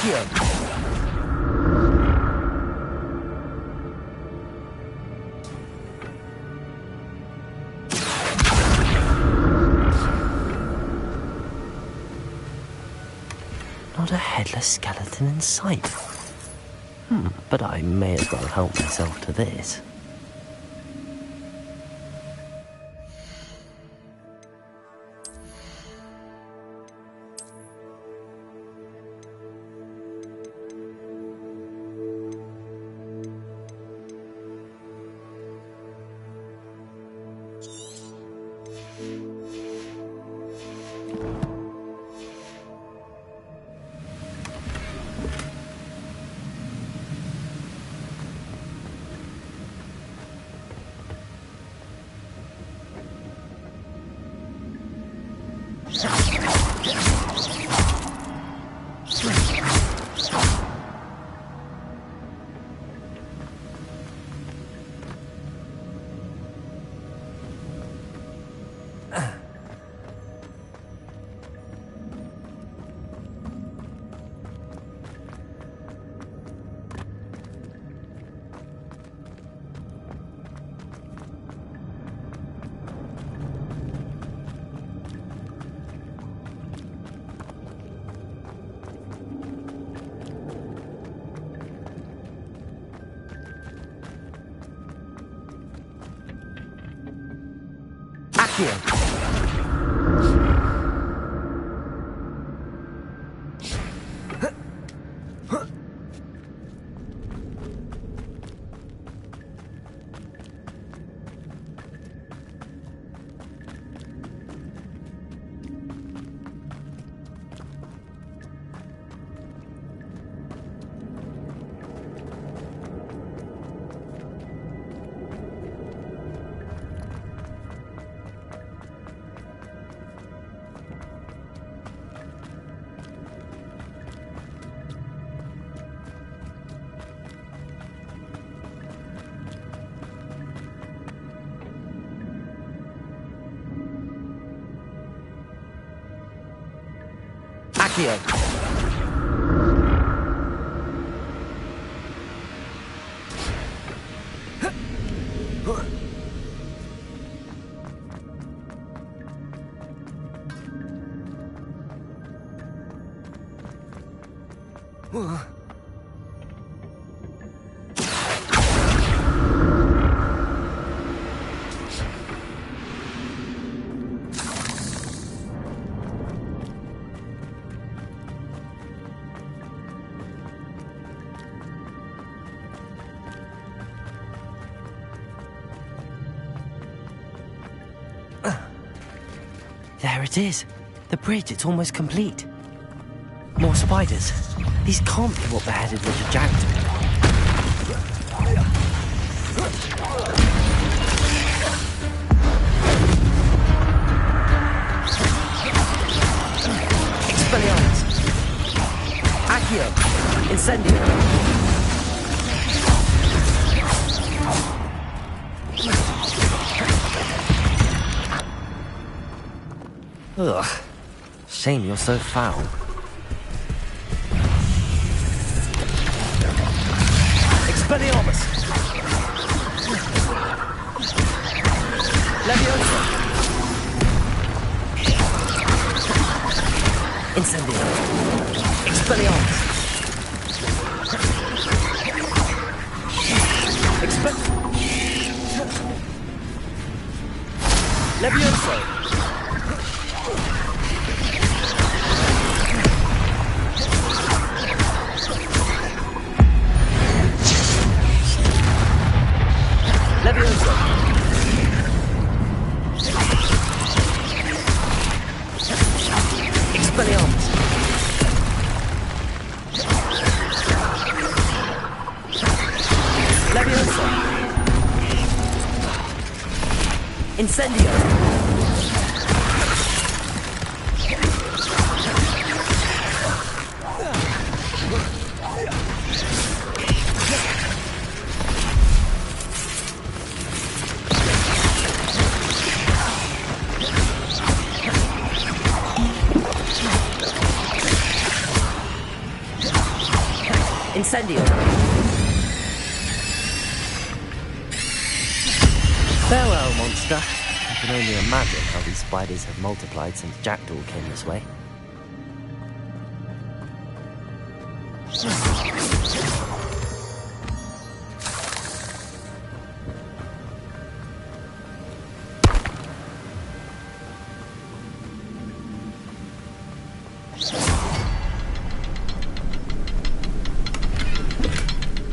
Accio! Not a headless skeleton in sight. But I may as well help myself to this. Accio! Accio! There it is. The bridge, it's almost complete. More spiders. These can't be what beheaded Richard Jackson. Expelliarmus. Accio. Incendio. Ugh. Shame you're so foul. Expelliarmus! Leviosa! Incendio! Expelliarmus! Leviosa! Leviosa! Expelliarmus! Leviosa! Incendio! Incendio. Farewell, monster. I can only imagine how these spiders have multiplied since Jackdaw came this way.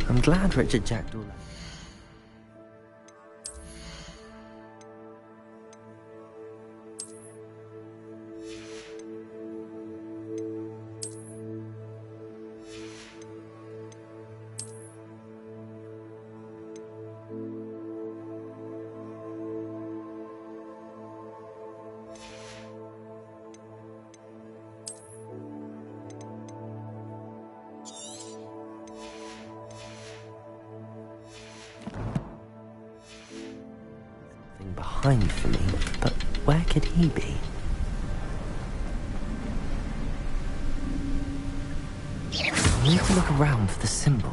I'm glad Richard Jackdaw left. Behind for me, but where could he be? I need to look around for the symbol.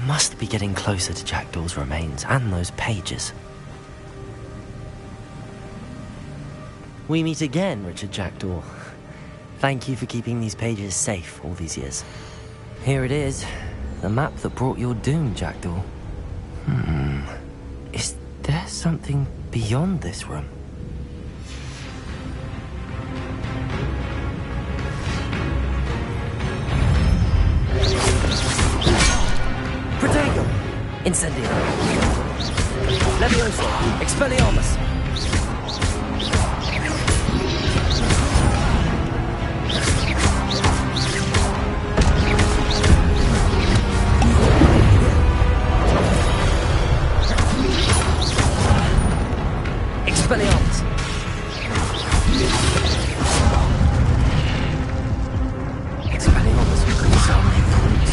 Must be getting closer to Jackdaw's remains and those pages. We meet again, Richard Jackdaw. Thank you for keeping these pages safe all these years. Here it is, the map that brought your doom, Jackdaw. Is there something beyond this room? Incendio. Levioso. Expelliarmus. Expelliarmus. Expelliarmus will cause so many problems.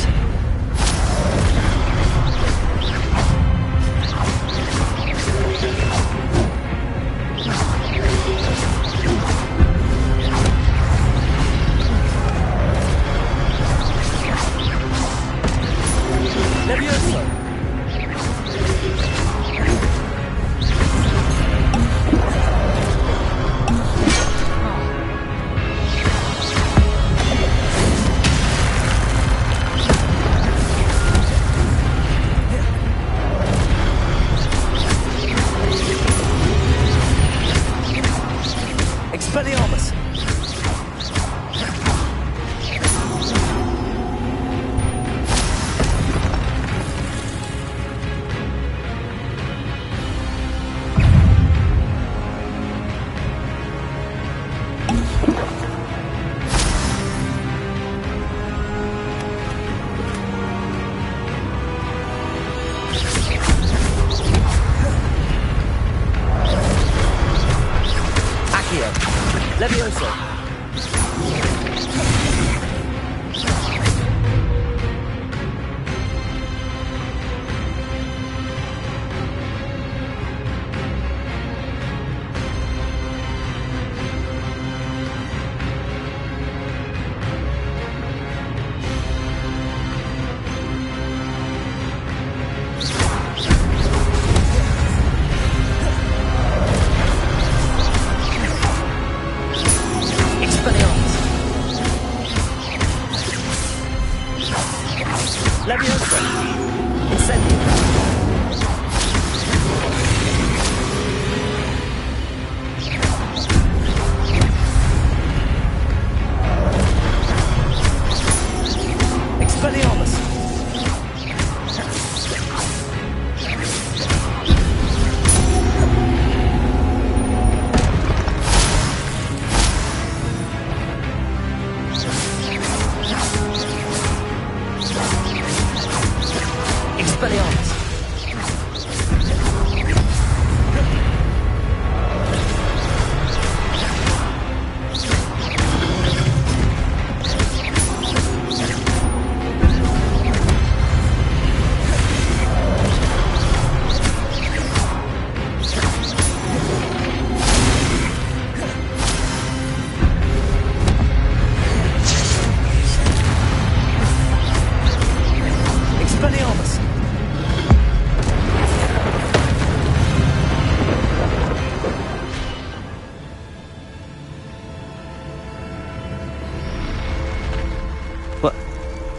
Expelliarmus! Levioso. Levioso. Incendio. Expelliarmus!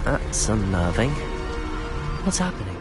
That's unnerving. What's happening?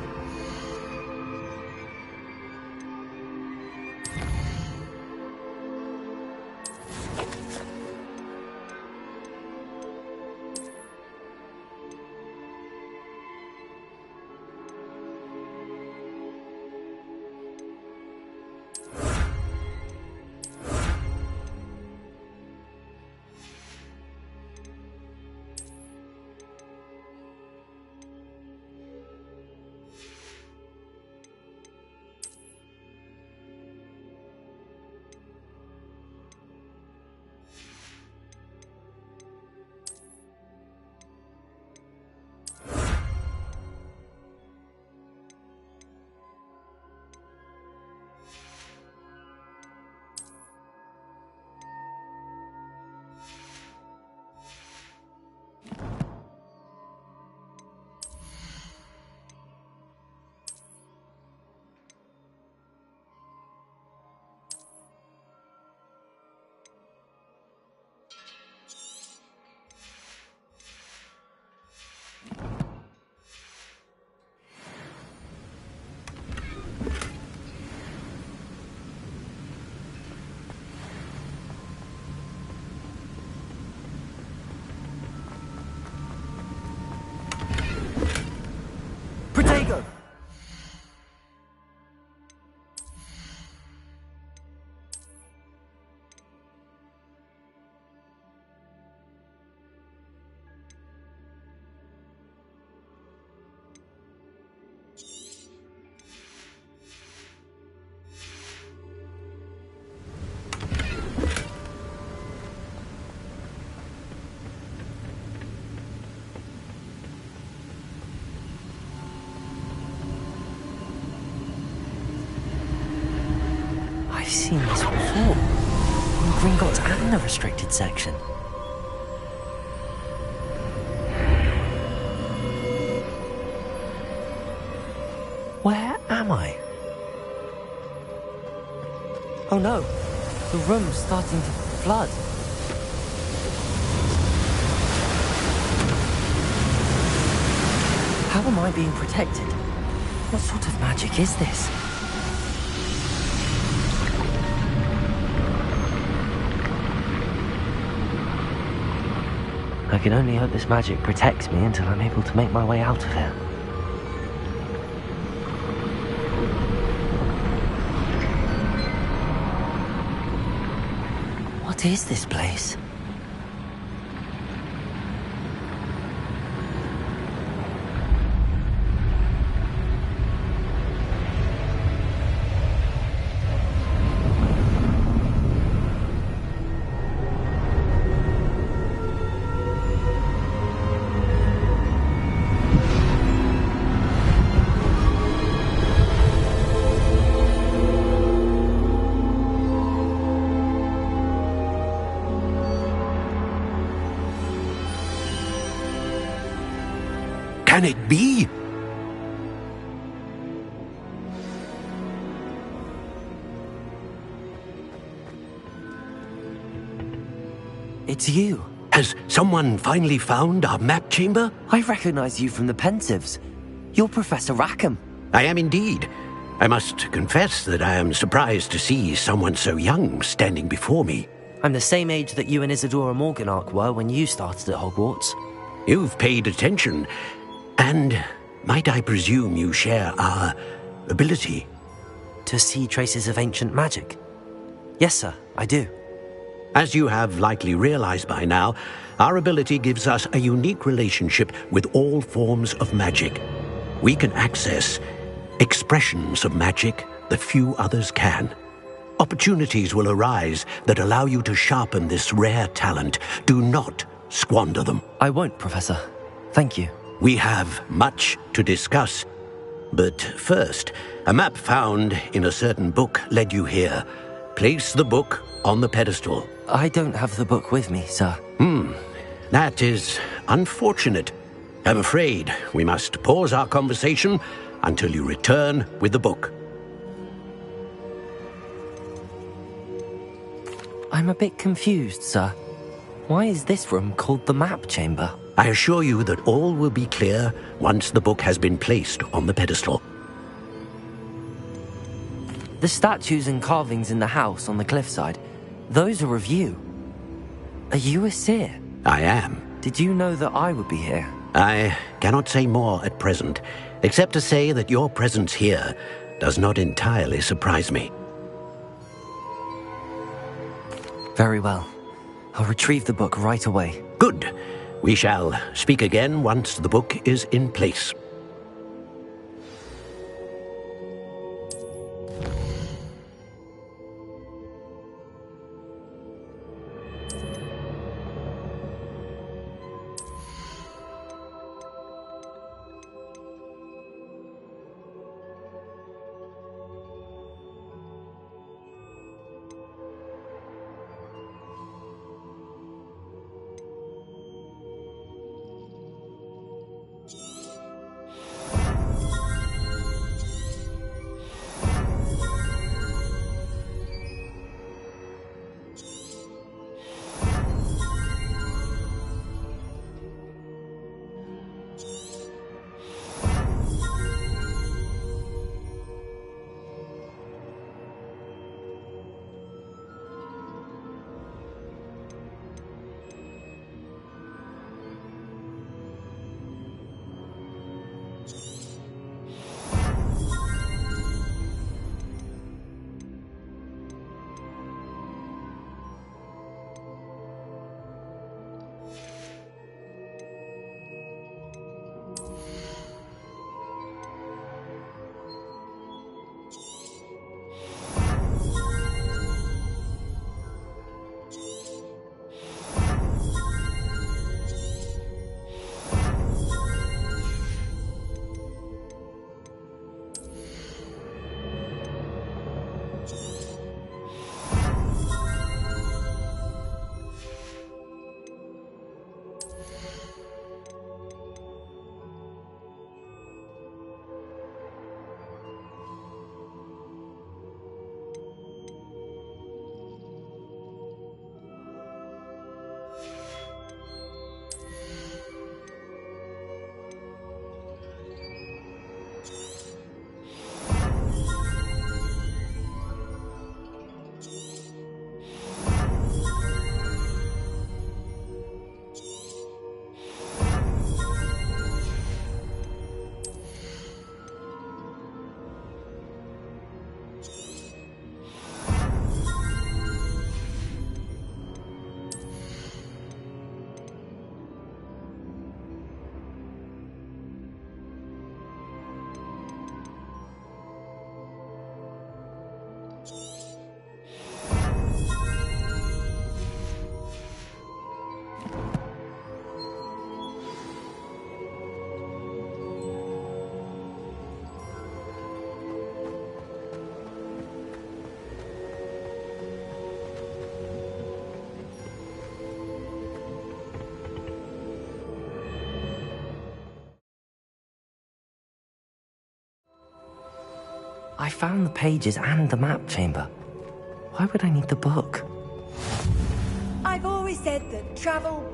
Protego! I've seen this before. In Gringotts and the restricted section. Where am I? Oh no, the room's starting to flood. How am I being protected? What sort of magic is this? I can only hope this magic protects me until I'm able to make my way out of here. What is this place? Can it be? It's you. Has someone finally found our map chamber? I recognize you from the Pensives. You're Professor Rackham. I am indeed. I must confess that I am surprised to see someone so young standing before me. I'm the same age that you and Isadora Morganach were when you started at Hogwarts. You've paid attention. And might I presume you share our ability? To see traces of ancient magic? Yes, sir, I do. As you have likely realized by now, our ability gives us a unique relationship with all forms of magic. we can access expressions of magic that few others can. Opportunities will arise that allow you to sharpen this rare talent. Do not squander them. I won't, Professor. Thank you. We have much to discuss. But first, a map found in a certain book led you here. Place the book on the pedestal. I don't have the book with me, sir. That is unfortunate. I'm afraid we must pause our conversation until you return with the book. I'm a bit confused, sir. Why is this room called the map chamber? I assure you that all will be clear once the book has been placed on the pedestal. The statues and carvings in the house on the cliffside, those are of you. Are you a seer? I am. Did you know that I would be here? I cannot say more at present, except to say that your presence here does not entirely surprise me. Very well. I'll retrieve the book right away. Good. We shall speak again once the book is in place. I found the pages and the map chamber. Why would I need the book? I've always said that travel...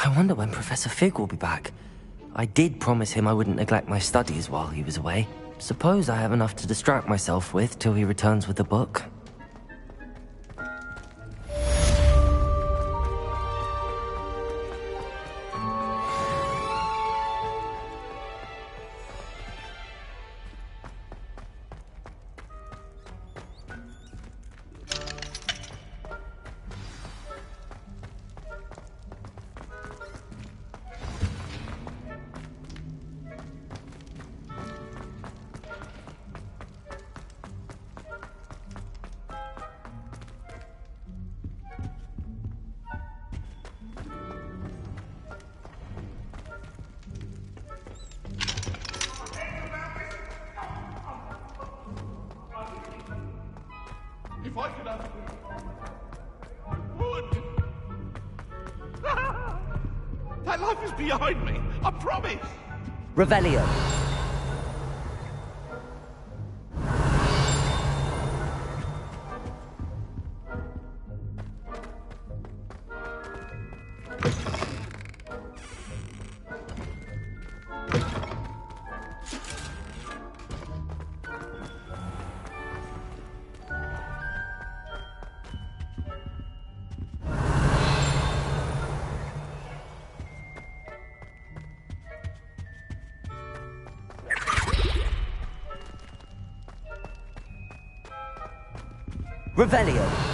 I wonder when Professor Fig will be back. I did promise him I wouldn't neglect my studies while he was away. Suppose I have enough to distract myself with till he returns with the book. If I could have... I would. That life is behind me, I promise. Revelio. Revelio.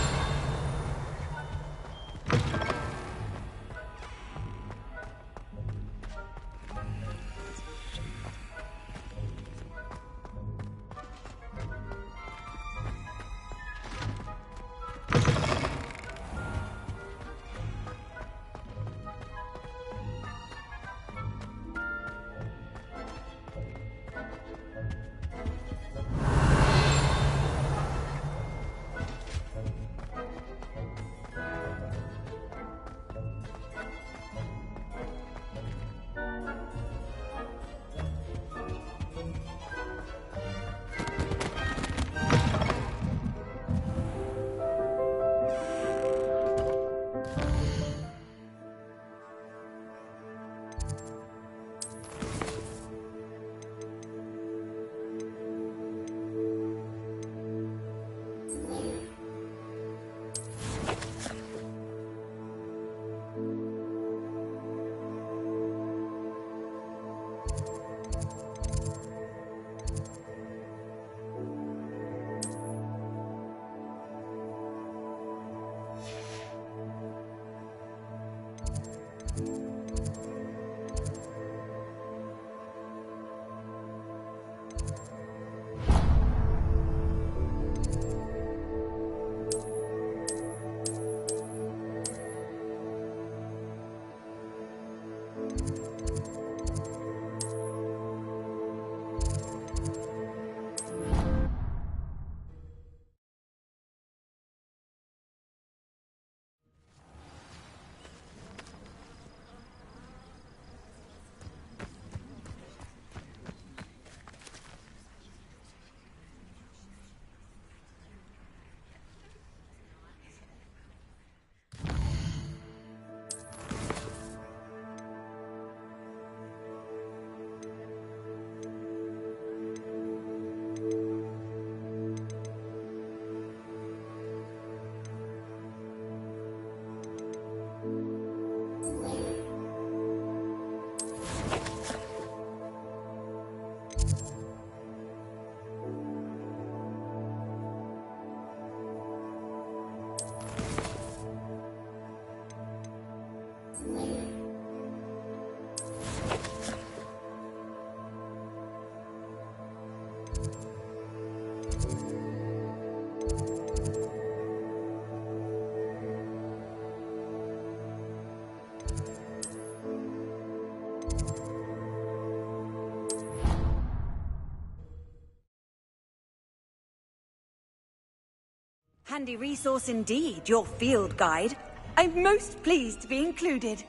Handy resource indeed, your field guide. I'm most pleased to be included.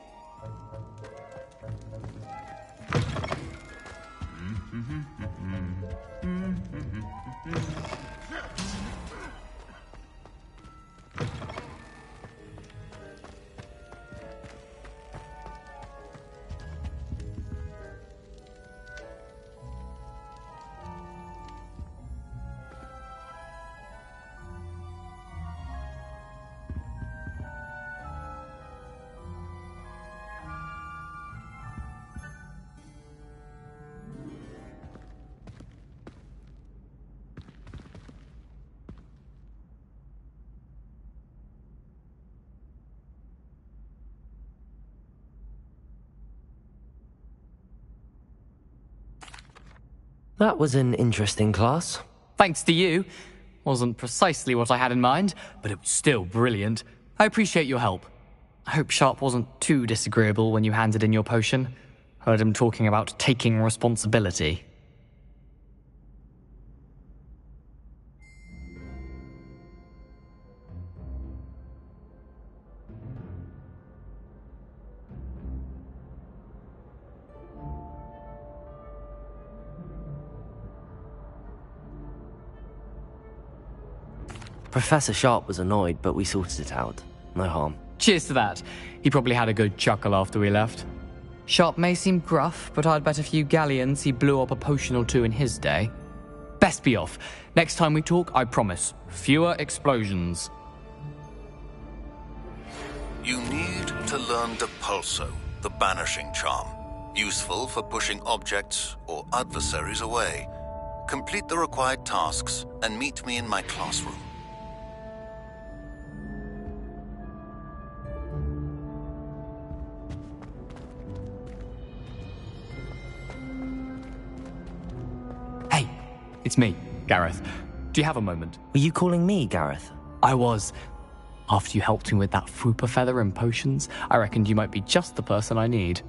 That was an interesting class. Thanks to you. Wasn't precisely what I had in mind, but it was still brilliant. I appreciate your help. I hope Sharp wasn't too disagreeable when you handed in your potion. Heard him talking about taking responsibility. Professor Sharp was annoyed, but we sorted it out. No harm. Cheers to that. He probably had a good chuckle after we left. Sharp may seem gruff, but I'd bet a few galleons he blew up a potion or two in his day. Best be off. Next time we talk, I promise, fewer explosions. You need to learn the Pulso, the banishing charm. Useful for pushing objects or adversaries away. Complete the required tasks and meet me in my classroom. It's me, Gareth. Do you have a moment? Were you calling me Gareth? I was. After you helped me with that Frupa feather and potions, I reckoned you might be just the person I need.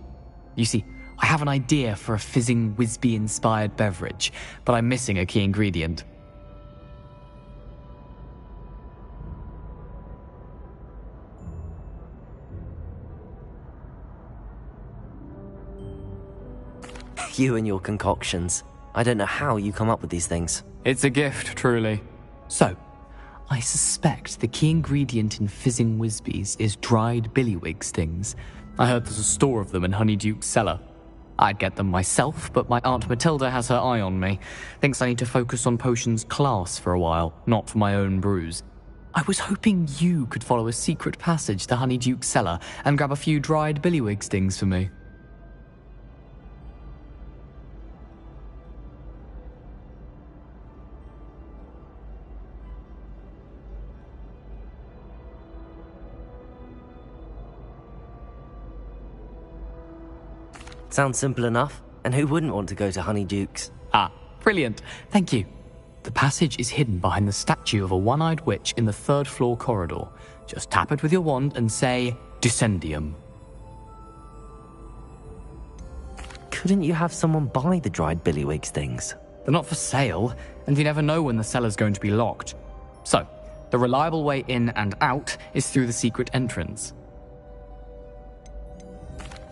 You see, I have an idea for a fizzing Whizbee-inspired beverage, but I'm missing a key ingredient. You and your concoctions. I don't know how you come up with these things. It's a gift, truly. So, I suspect the key ingredient in fizzing Whizbees is dried billywig stings. I heard there's a store of them in Honeyduke's cellar. I'd get them myself, but my Aunt Matilda has her eye on me. Thinks I need to focus on potions class for a while, not for my own brews. I was hoping you could follow a secret passage to Honeyduke's cellar and grab a few dried billywig stings for me. Sounds simple enough. And who wouldn't want to go to Honeyduke's? Ah, brilliant. Thank you. The passage is hidden behind the statue of a one-eyed witch in the third floor corridor. Just tap it with your wand and say, Descendium. Couldn't you have someone buy the dried billywig stings? They're not for sale, and you never know when the cellar's going to be locked. So, the reliable way in and out is through the secret entrance.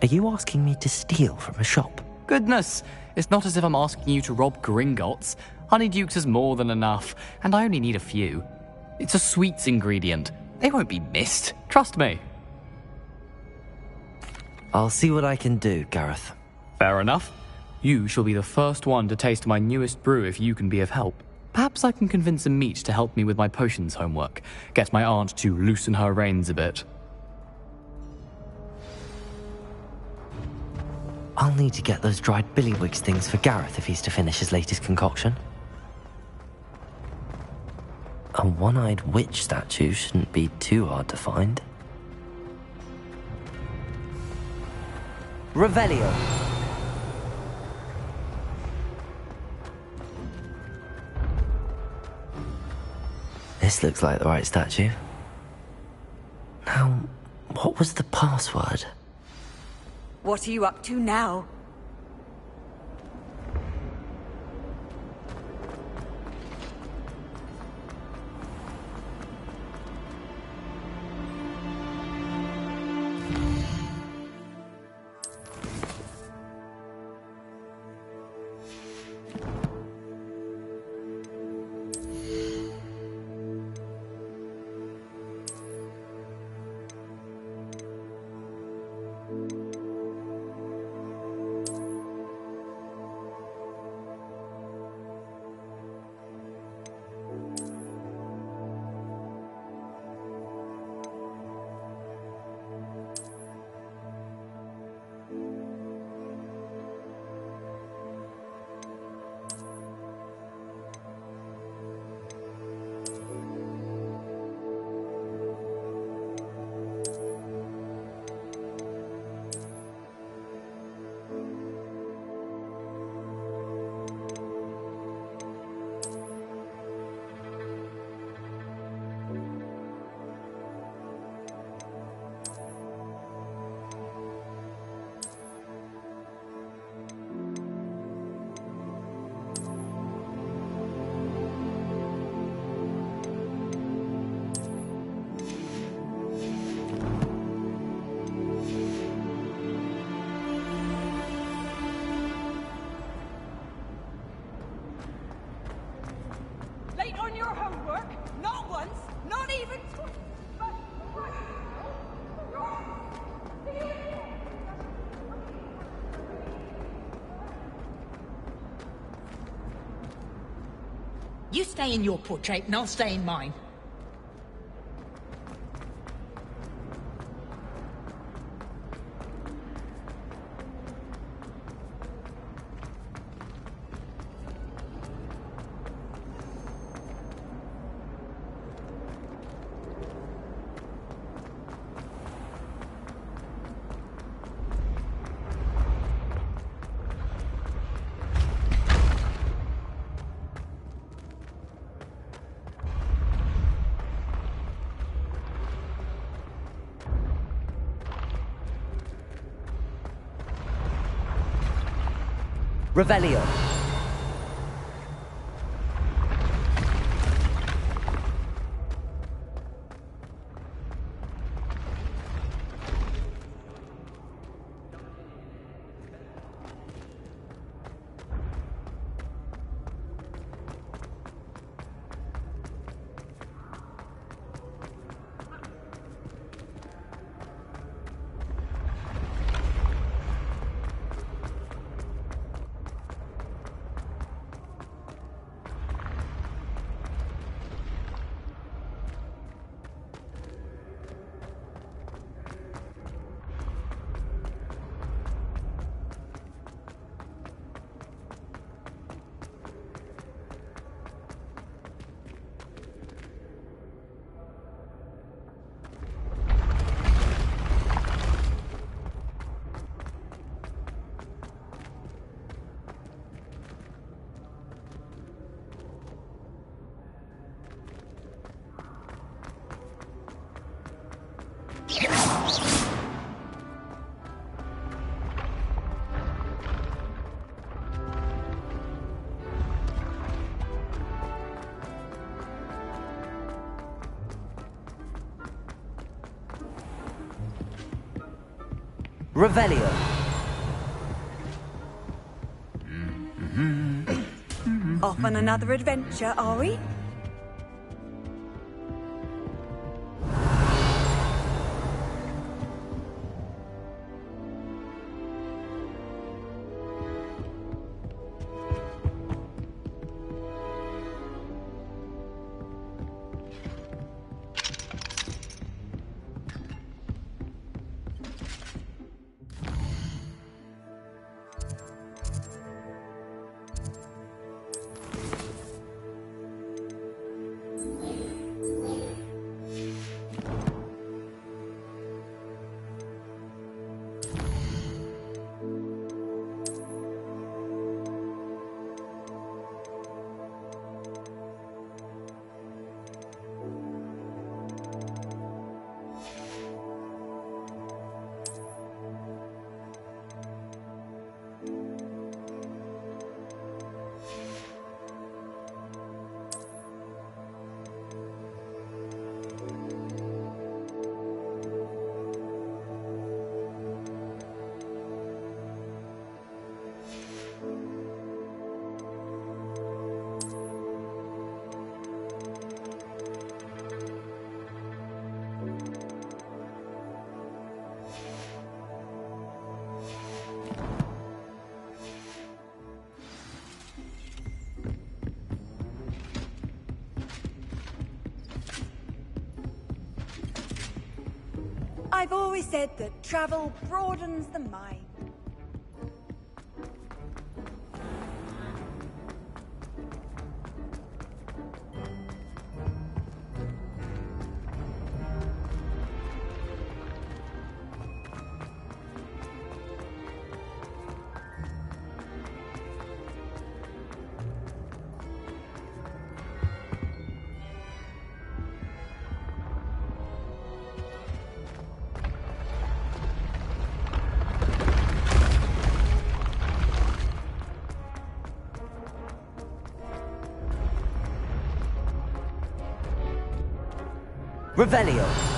Are you asking me to steal from a shop? Goodness, it's not as if I'm asking you to rob Gringotts. Honeyduke's is more than enough, and I only need a few. It's a sweets ingredient. They won't be missed, trust me. I'll see what I can do, Gareth. Fair enough. You shall be the first one to taste my newest brew if you can be of help. Perhaps I can convince a meat to help me with my potions homework. Get my aunt to loosen her reins a bit. I'll need to get those dried billywig stings for Gareth if he's to finish his latest concoction. A one-eyed witch statue shouldn't be too hard to find. Revelio. This looks like the right statue. Now, what was the password? What are you up to now? You stay in your portrait and I'll stay in mine. Revelio. Revelio. Off on another adventure, are we? I've always said that travel broadens the mind. Revelio.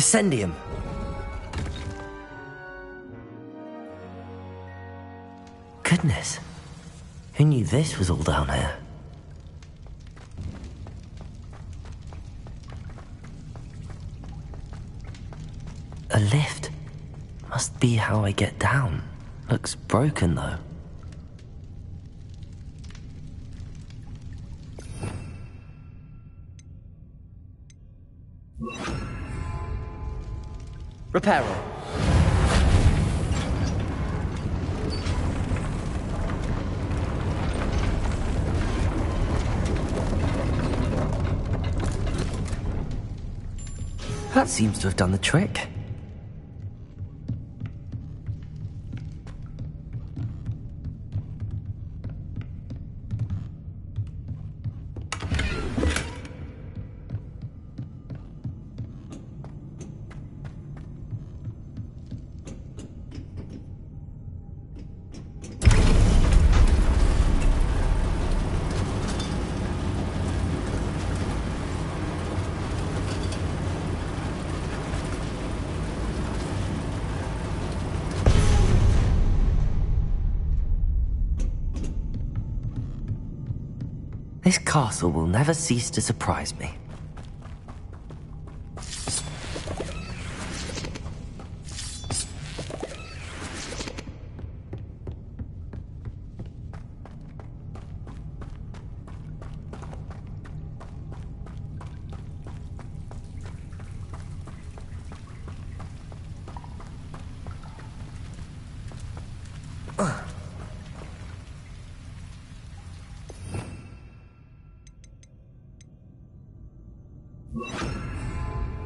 Ascendium. Goodness. Who knew this was all down here? A lift. Must be how I get down. Looks broken, though. Reparo. That seems to have done the trick. This castle will never cease to surprise me.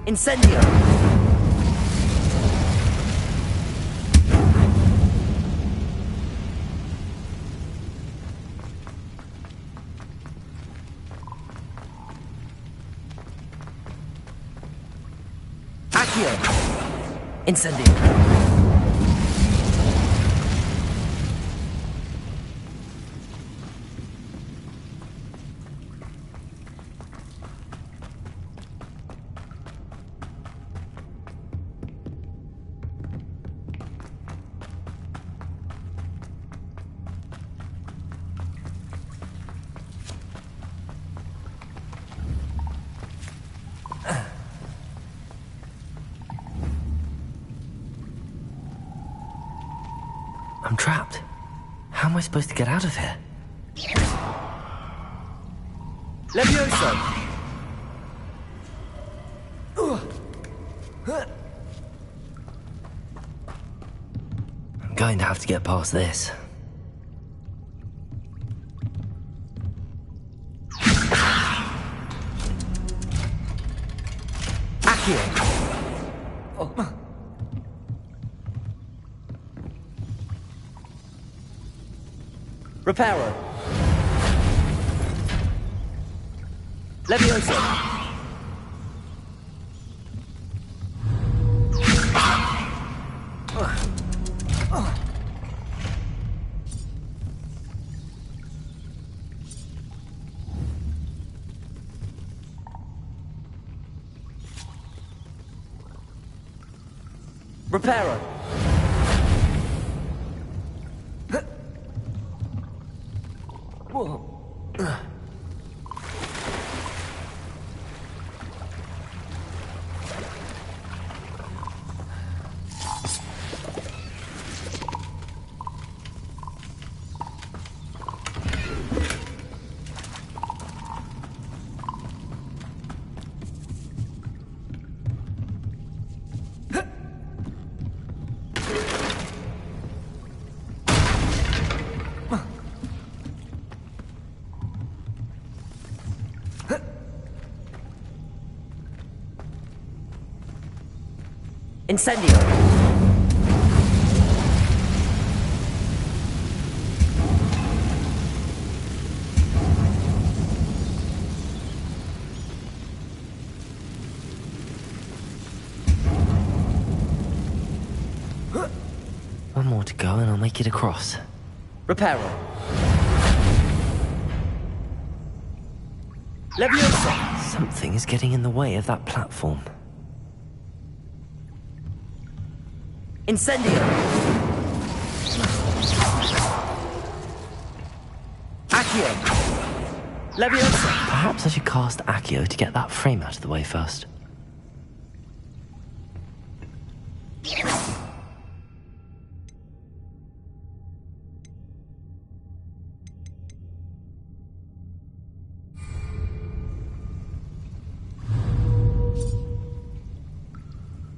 Incendio! Accio! Incendio! I'm trapped. How am I supposed to get out of here? Levioso! I'm going to have to get past this. Accio! Reparo. Levioso. Reparo. Incendio! One more to go and I'll make it across. Reparo. Leviosa! Something is getting in the way of that platform. Incendio! Accio! Leviosa! Perhaps I should cast Accio to get that frame out of the way first.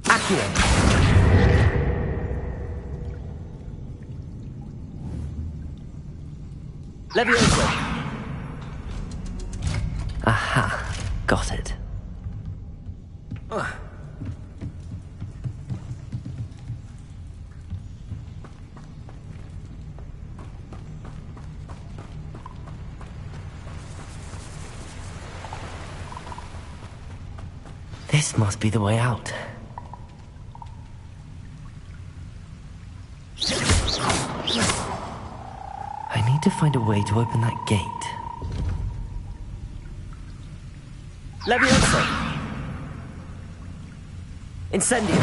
Accio! Leviosa! Aha, got it. This must be the way out. I need to find a way to open that gate. Leviosa! Incendio!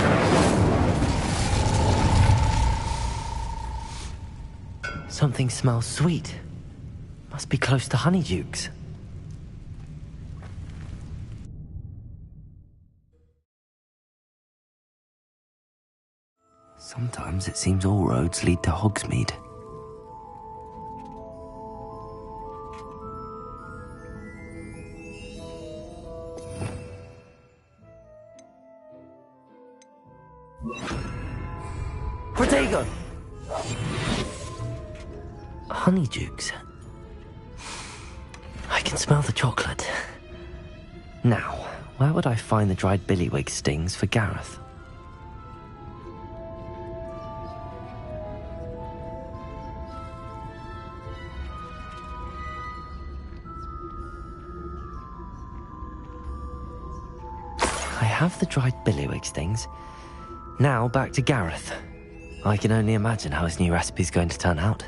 Something smells sweet. Must be close to Honeydukes. Sometimes it seems all roads lead to Hogsmeade. Protego! Honeydukes. I can smell the chocolate. Now, where would I find the dried billywig stings for Gareth? I have the dried billywig stings. Now back to Gareth. I can only imagine how his new recipe's going to turn out.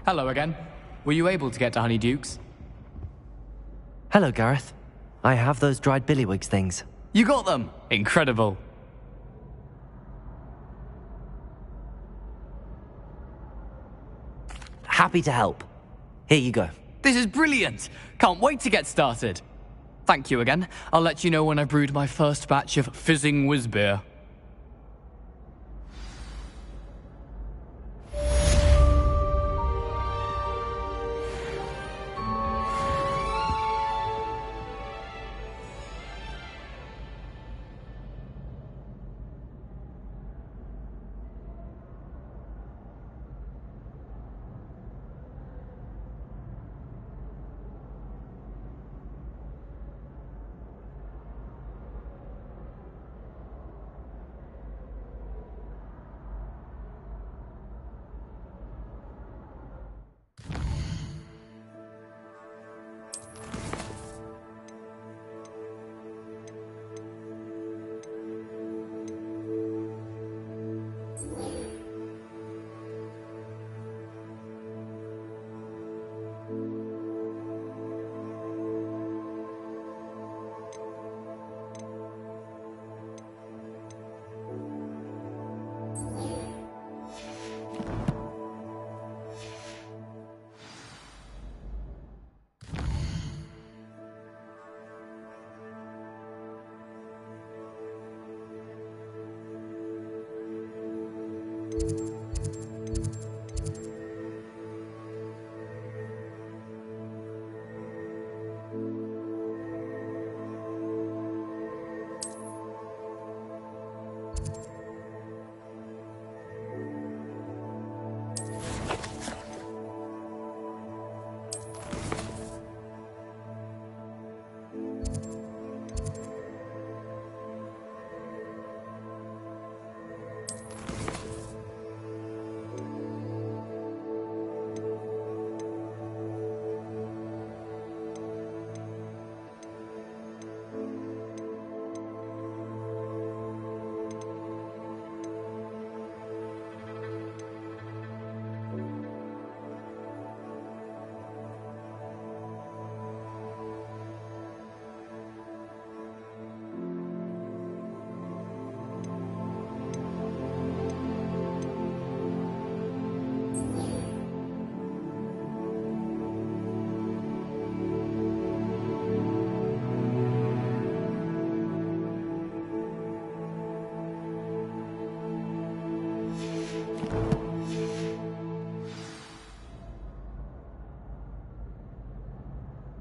Hello again. Were you able to get to Honeydukes? Hello, Gareth. I have those dried billywigs things. You got them! Incredible. Happy to help. Here you go. This is brilliant! Can't wait to get started. Thank you again. I'll let you know when I've brewed my first batch of fizzing whiz beer.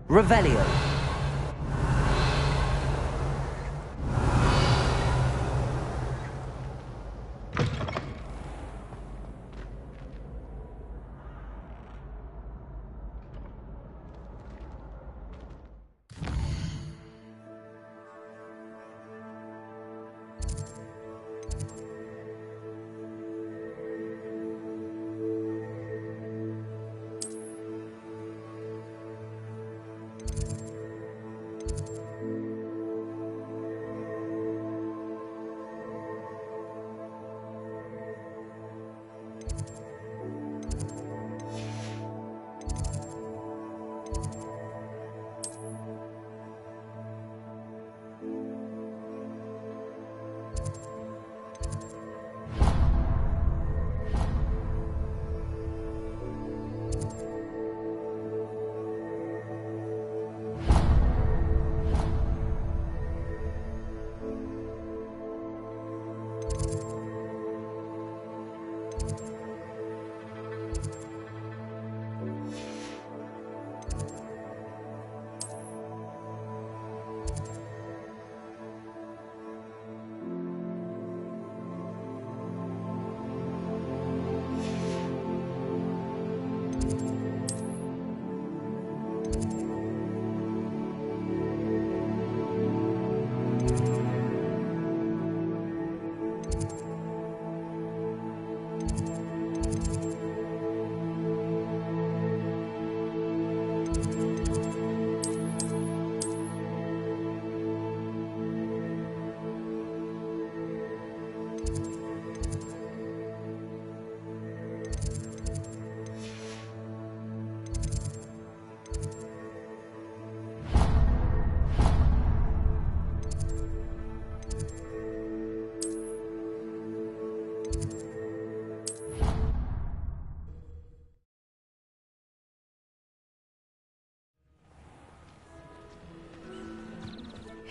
Revelio.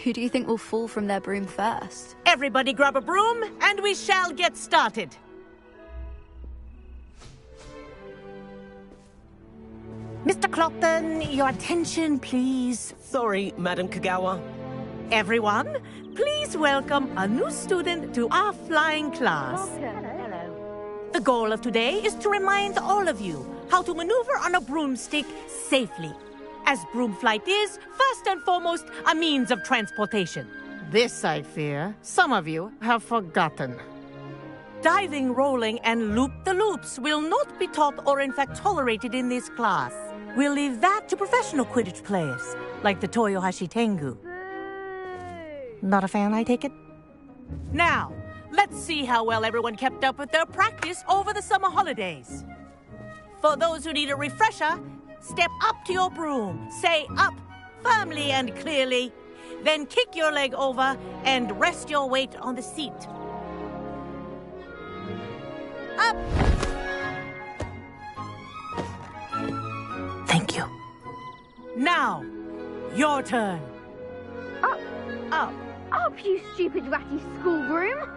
Who do you think will fall from their broom first? Everybody grab a broom, and we shall get started. Mr. Clopton, your attention, please. Sorry, Madam Kagawa. Everyone, please welcome a new student to our flying class. Hello. The goal of today is to remind all of you how to maneuver on a broomstick safely, as broom flight is, first and foremost, a means of transportation. This, I fear, some of you have forgotten. Diving, rolling, and loop-the-loops will not be taught or in fact tolerated in this class. We'll leave that to professional Quidditch players, like the Toyohashi Tengu. Not a fan, I take it? Now, let's see how well everyone kept up with their practice over the summer holidays. For those who need a refresher, step up to your broom, say up firmly and clearly, then kick your leg over and rest your weight on the seat. Up! Thank you. Now, your turn. Up, up, up, you stupid ratty schoolroom!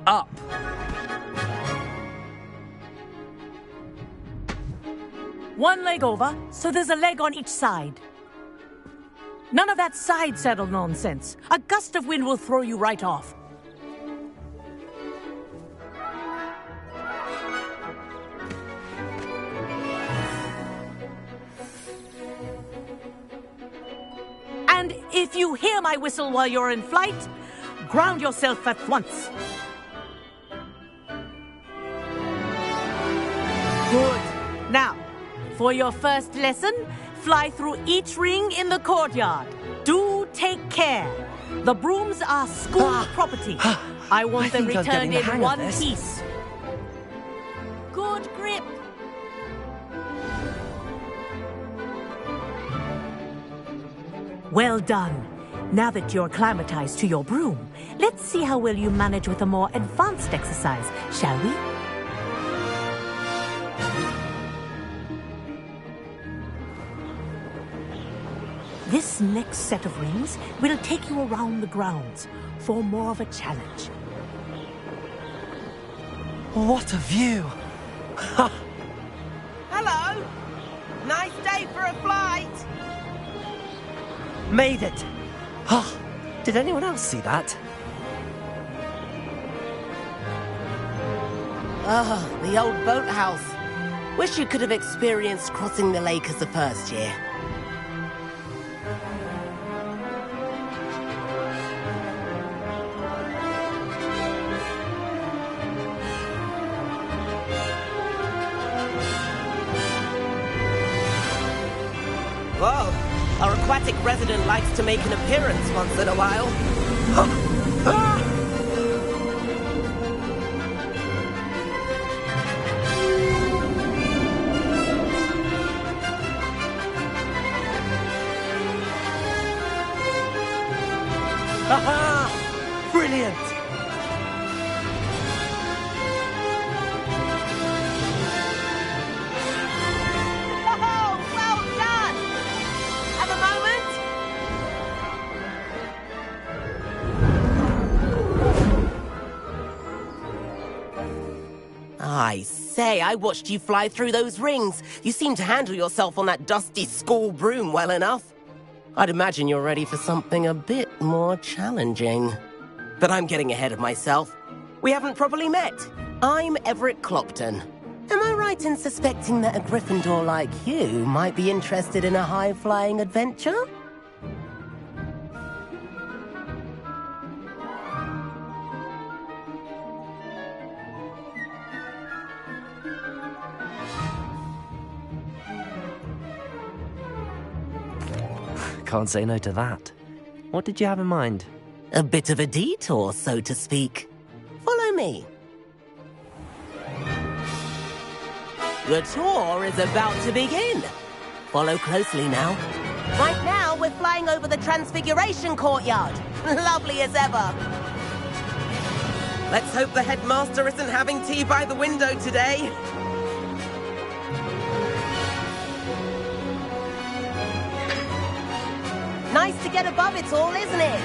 Up. One leg over, so there's a leg on each side. None of that side saddle nonsense. A gust of wind will throw you right off. And if you hear my whistle while you're in flight, ground yourself at once. Good. Now, for your first lesson, fly through each ring in the courtyard. Do take care. The brooms are school property. I want them returned in one piece. Good grip. Well done. Now that you're acclimatized to your broom, let's see how well you manage with a more advanced exercise, shall we? This next set of rings will take you around the grounds for more of a challenge. What a view! Hello! Nice day for a flight! Made it! Oh, did anyone else see that? Ah, the old boathouse. Wish you could have experienced crossing the lake as a first year. Whoa, our aquatic resident likes to make an appearance once in a while. Aha! Brilliant! I say, I watched you fly through those rings. You seem to handle yourself on that dusty school broom well enough. I'd imagine you're ready for something a bit more challenging. But I'm getting ahead of myself. We haven't properly met. I'm Everett Clopton. Am I right in suspecting that a Gryffindor like you might be interested in a high-flying adventure? Can't say no to that. What did you have in mind? A bit of a detour, so to speak. Follow me. The tour is about to begin. Follow closely now. Right now, we're flying over the Transfiguration Courtyard. Lovely as ever. Let's hope the headmaster isn't having tea by the window today. Nice to get above it all, isn't it?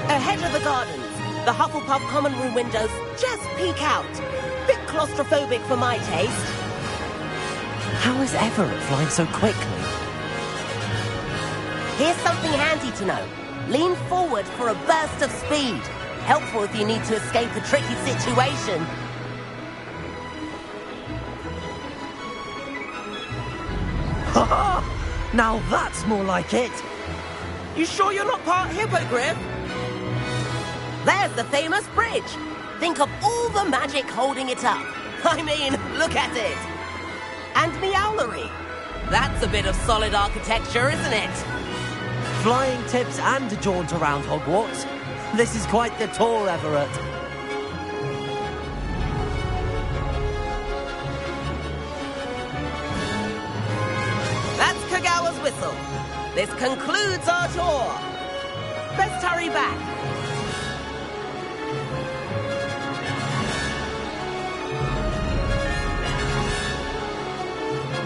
Ahead of the gardens, the Hufflepuff common room windows just peek out. Bit claustrophobic for my taste. How is Everett flying so quickly? Here's something handy to know. Lean forward for a burst of speed. Helpful if you need to escape a tricky situation. Ha! Now that's more like it. You sure you're not part hippogriff? There's the famous bridge. Think of all the magic holding it up. I mean, look at it. And Meowlery. That's a bit of solid architecture, isn't it? Flying tips and a jaunt around Hogwarts. This is quite the tour, Everett. That's Kagawa's whistle. This concludes our tour. Best hurry back.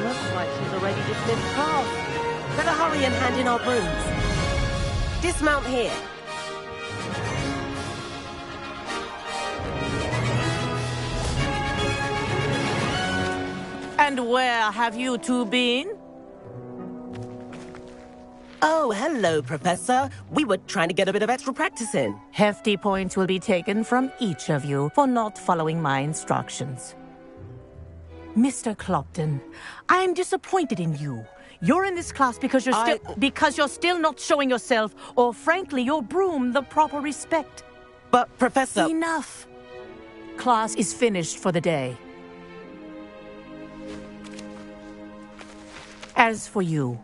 Looks like she's already dismissed class. Better hurry and hand in our brooms. Dismount here. And where have you two been? Oh, hello, Professor. We were trying to get a bit of extra practice in. Hefty points will be taken from each of you for not following my instructions. Mr. Clopton, I'm disappointed in you. You're in this class because you're still not showing yourself, or frankly, your broom, the proper respect. But, Professor... Enough. Class is finished for the day. As for you,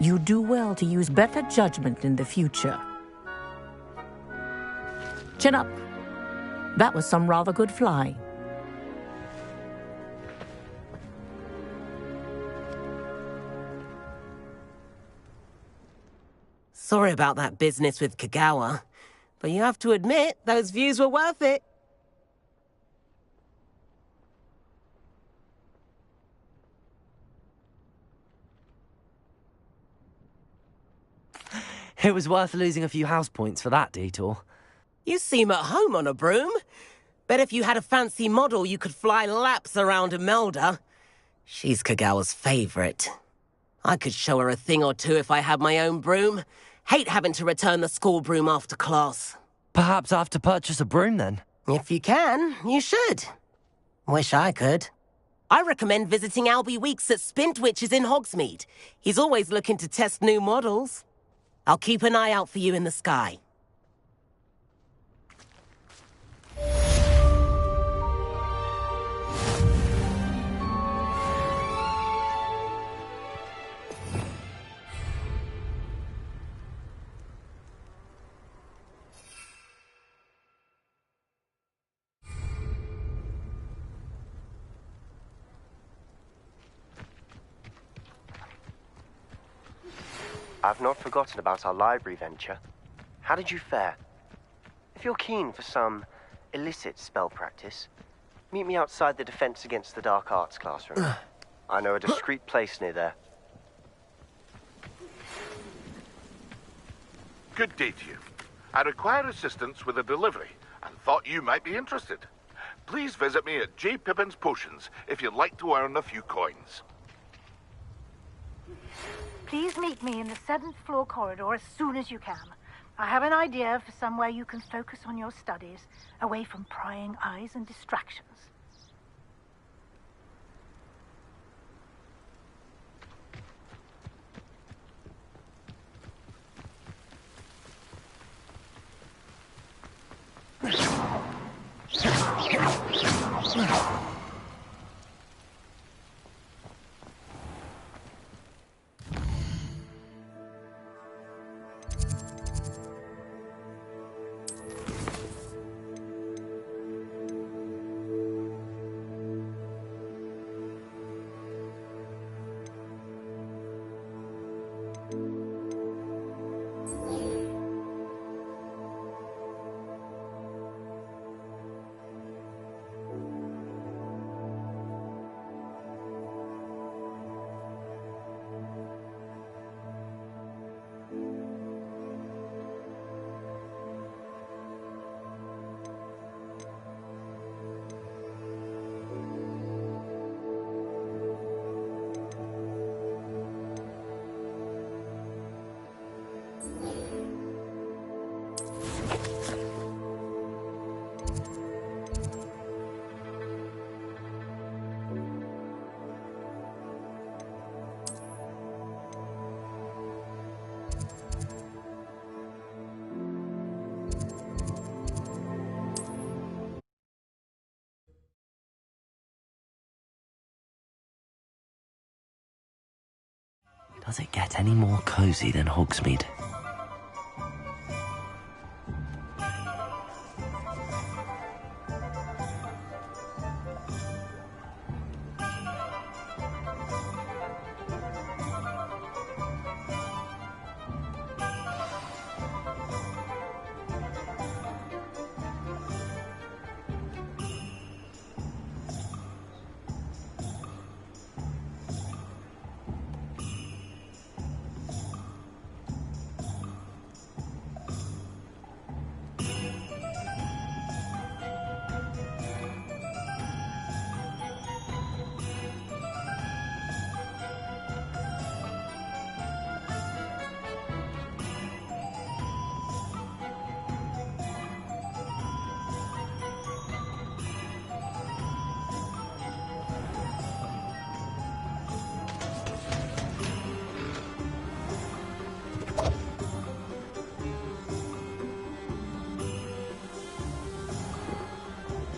you do well to use better judgment in the future. Chin up. That was some rather good flying. Sorry about that business with Kagawa, but you have to admit, those views were worth it. It was worth losing a few house points for that detour. You seem at home on a broom. Bet if you had a fancy model, you could fly laps around Imelda. She's Kagawa's favorite. I could show her a thing or two if I had my own broom. Hate having to return the school broom after class. Perhaps I have to purchase a broom then? If you can, you should. Wish I could. I recommend visiting Albie Weeks at Spintwitches in Hogsmeade. He's always looking to test new models. I'll keep an eye out for you in the sky. I've not forgotten about our library venture. How did you fare? If you're keen for some illicit spell practice, meet me outside the Defense Against the Dark Arts classroom. I know a discreet place near there. Good day to you. I require assistance with a delivery and thought you might be interested. Please visit me at J. Pippin's Potions if you'd like to earn a few coins. Please meet me in the 7th floor corridor as soon as you can. I have an idea for somewhere you can focus on your studies, away from prying eyes and distractions. Does it get any more cozy than Hogsmeade?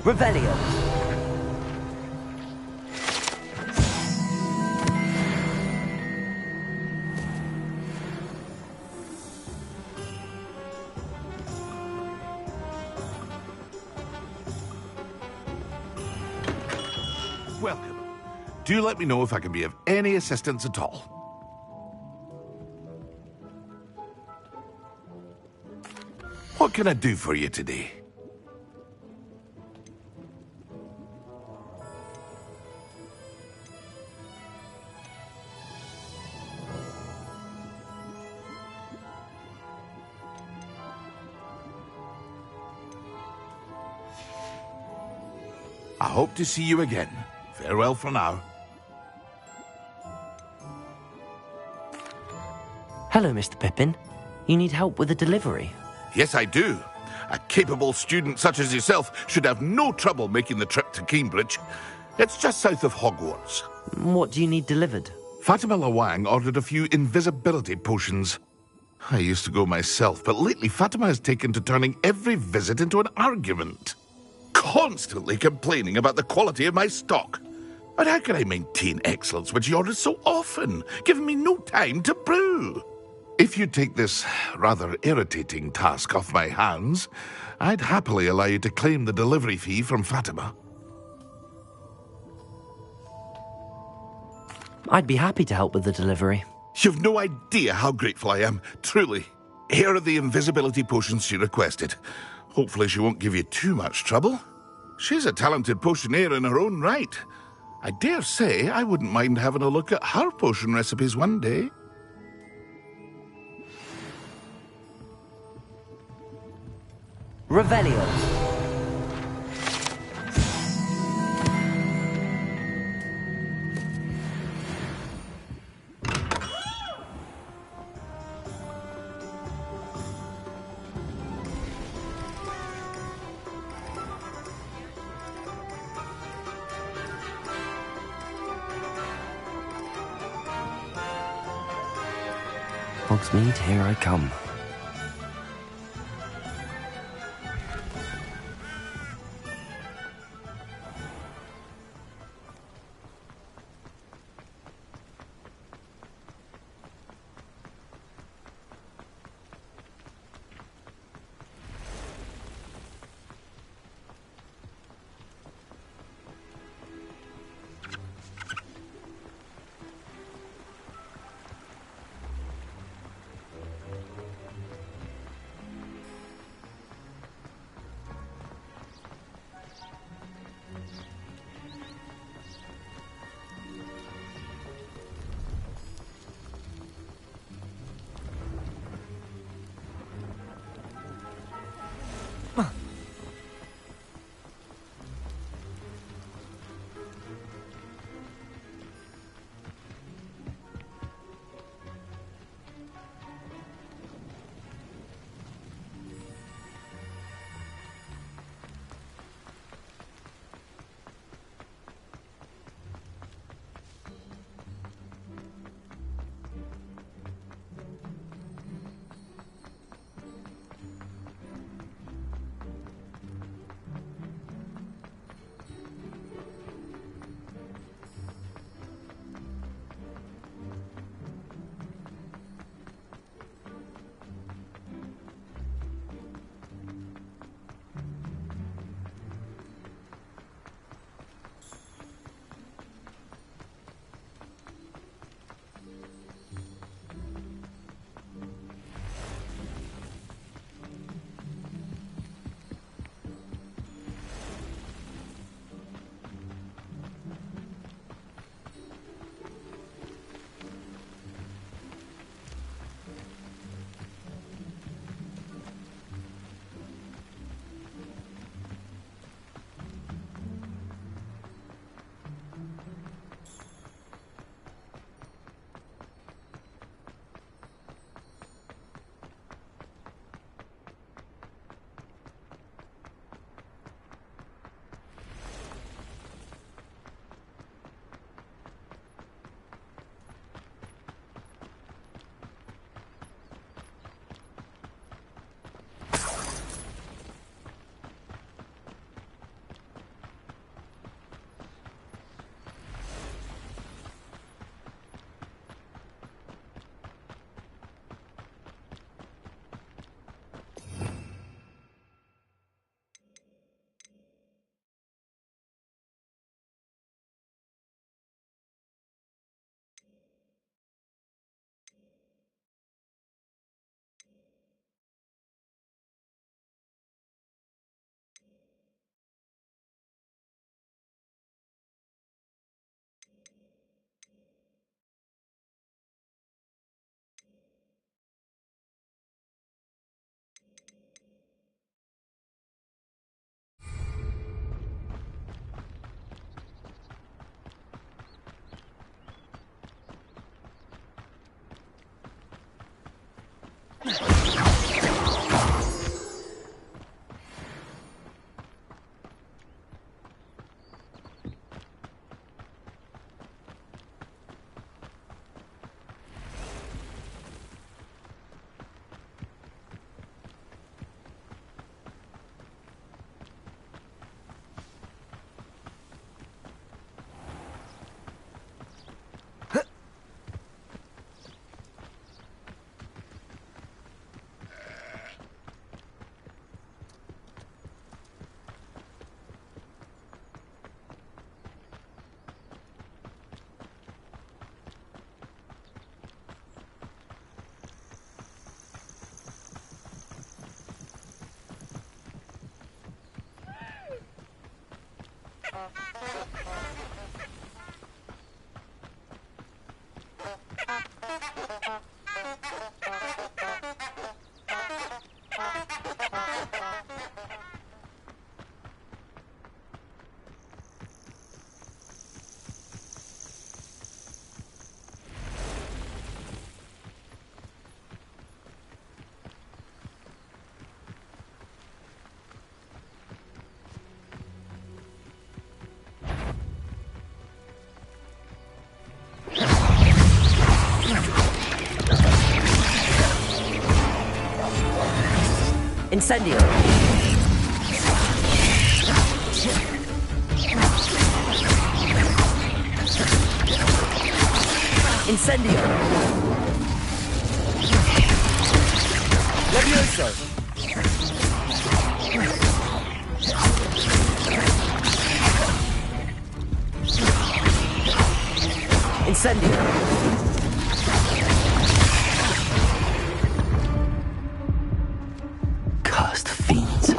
Revelio. Welcome. Do let me know if I can be of any assistance at all. What can I do for you today? I hope to see you again. Farewell for now. Hello, Mr. Pippin. You need help with a delivery? Yes, I do. A capable student such as yourself should have no trouble making the trip to Cambridge. It's just south of Hogwarts. What do you need delivered? Fatima Lawang ordered a few invisibility potions. I used to go myself, but lately Fatima has taken to turning every visit into an argument. Constantly complaining about the quality of my stock. But how can I maintain excellence when she orders so often, giving me no time to brew? If you take this rather irritating task off my hands, I'd happily allow you to claim the delivery fee from Fatima. I'd be happy to help with the delivery. You've no idea how grateful I am, truly. Here are the invisibility potions she requested. Hopefully she won't give you too much trouble. She's a talented potioneer in her own right. I dare say I wouldn't mind having a look at her potion recipes one day. Revelio. Hogsmeade, here I come. Incendio! Incendio! Levioso! Incendio! Cursed fiends.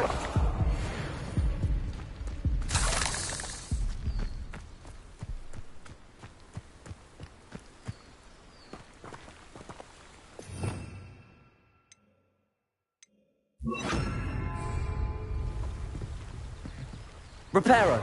Reparo.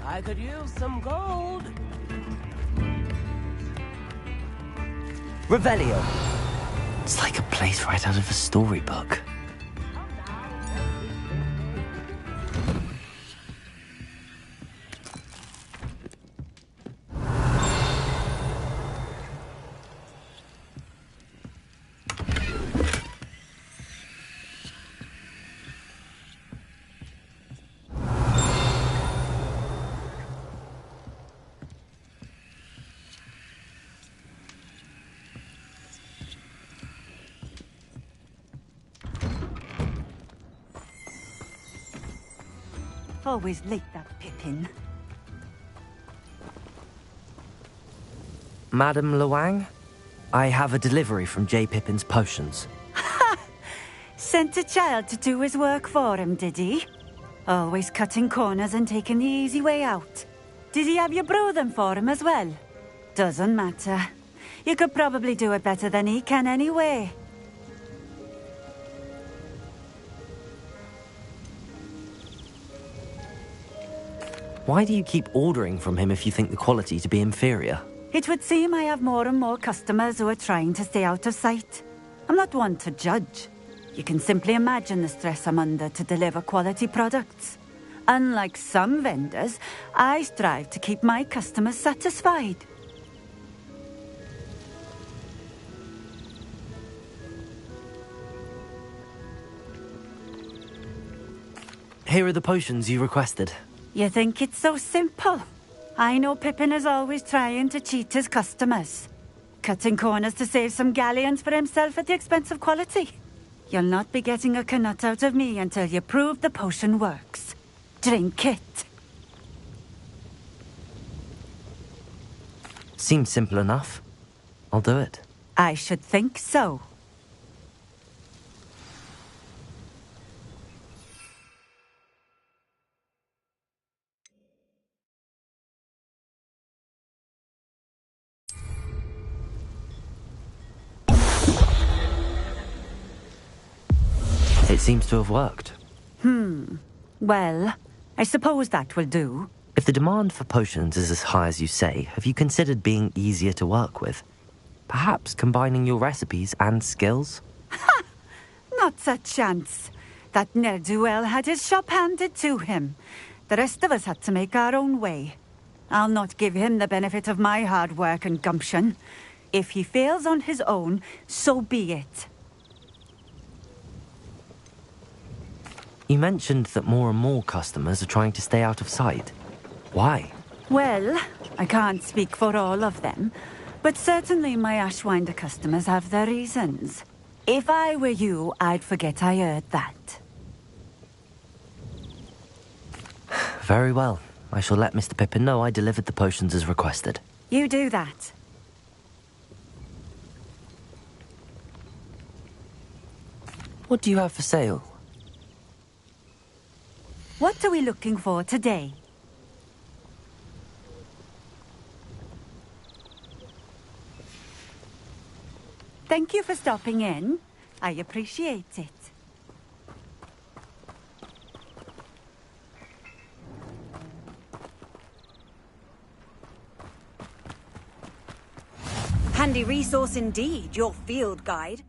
I could use some gold. Revelio. It's like a place right out of a storybook. Always late, that Pippin. Madam Luang, I have a delivery from J. Pippin's potions. Sent a child to do his work for him, did he? Always cutting corners and taking the easy way out. Did he have you brew them for him as well? Doesn't matter. You could probably do it better than he can anyway. Why do you keep ordering from him if you think the quality to be inferior? It would seem I have more and more customers who are trying to stay out of sight. I'm not one to judge. You can simply imagine the stress I'm under to deliver quality products. Unlike some vendors, I strive to keep my customers satisfied. Here are the potions you requested. You think it's so simple? I know Pippin is always trying to cheat his customers. Cutting corners to save some galleons for himself at the expense of quality. You'll not be getting a canut out of me until you prove the potion works. Drink it. Seems simple enough. I'll do it. I should think so. It seems to have worked. Well, I suppose that will do. If the demand for potions is as high as you say, have you considered being easier to work with? Perhaps combining your recipes and skills? Not a chance. That ne'er-do-well had his shop handed to him. The rest of us had to make our own way. I'll not give him the benefit of my hard work and gumption. If he fails on his own, so be it. You mentioned that more and more customers are trying to stay out of sight. Why? Well, I can't speak for all of them, but certainly my Ashwinder customers have their reasons. If I were you, I'd forget I heard that. Very well. I shall let Mr. Pippin know I delivered the potions as requested. You do that. What do you have for sale? What are we looking for today? Thank you for stopping in. I appreciate it. Handy resource indeed, your field guide.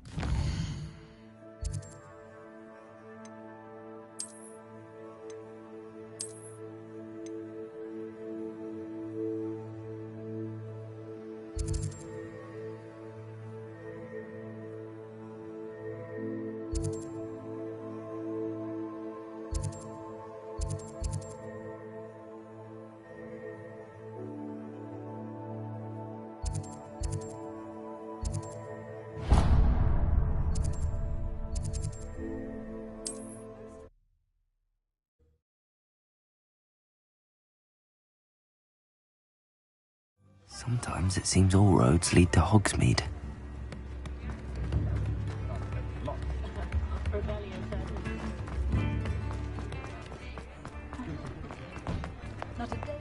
Sometimes it seems all roads lead to Hogsmeade.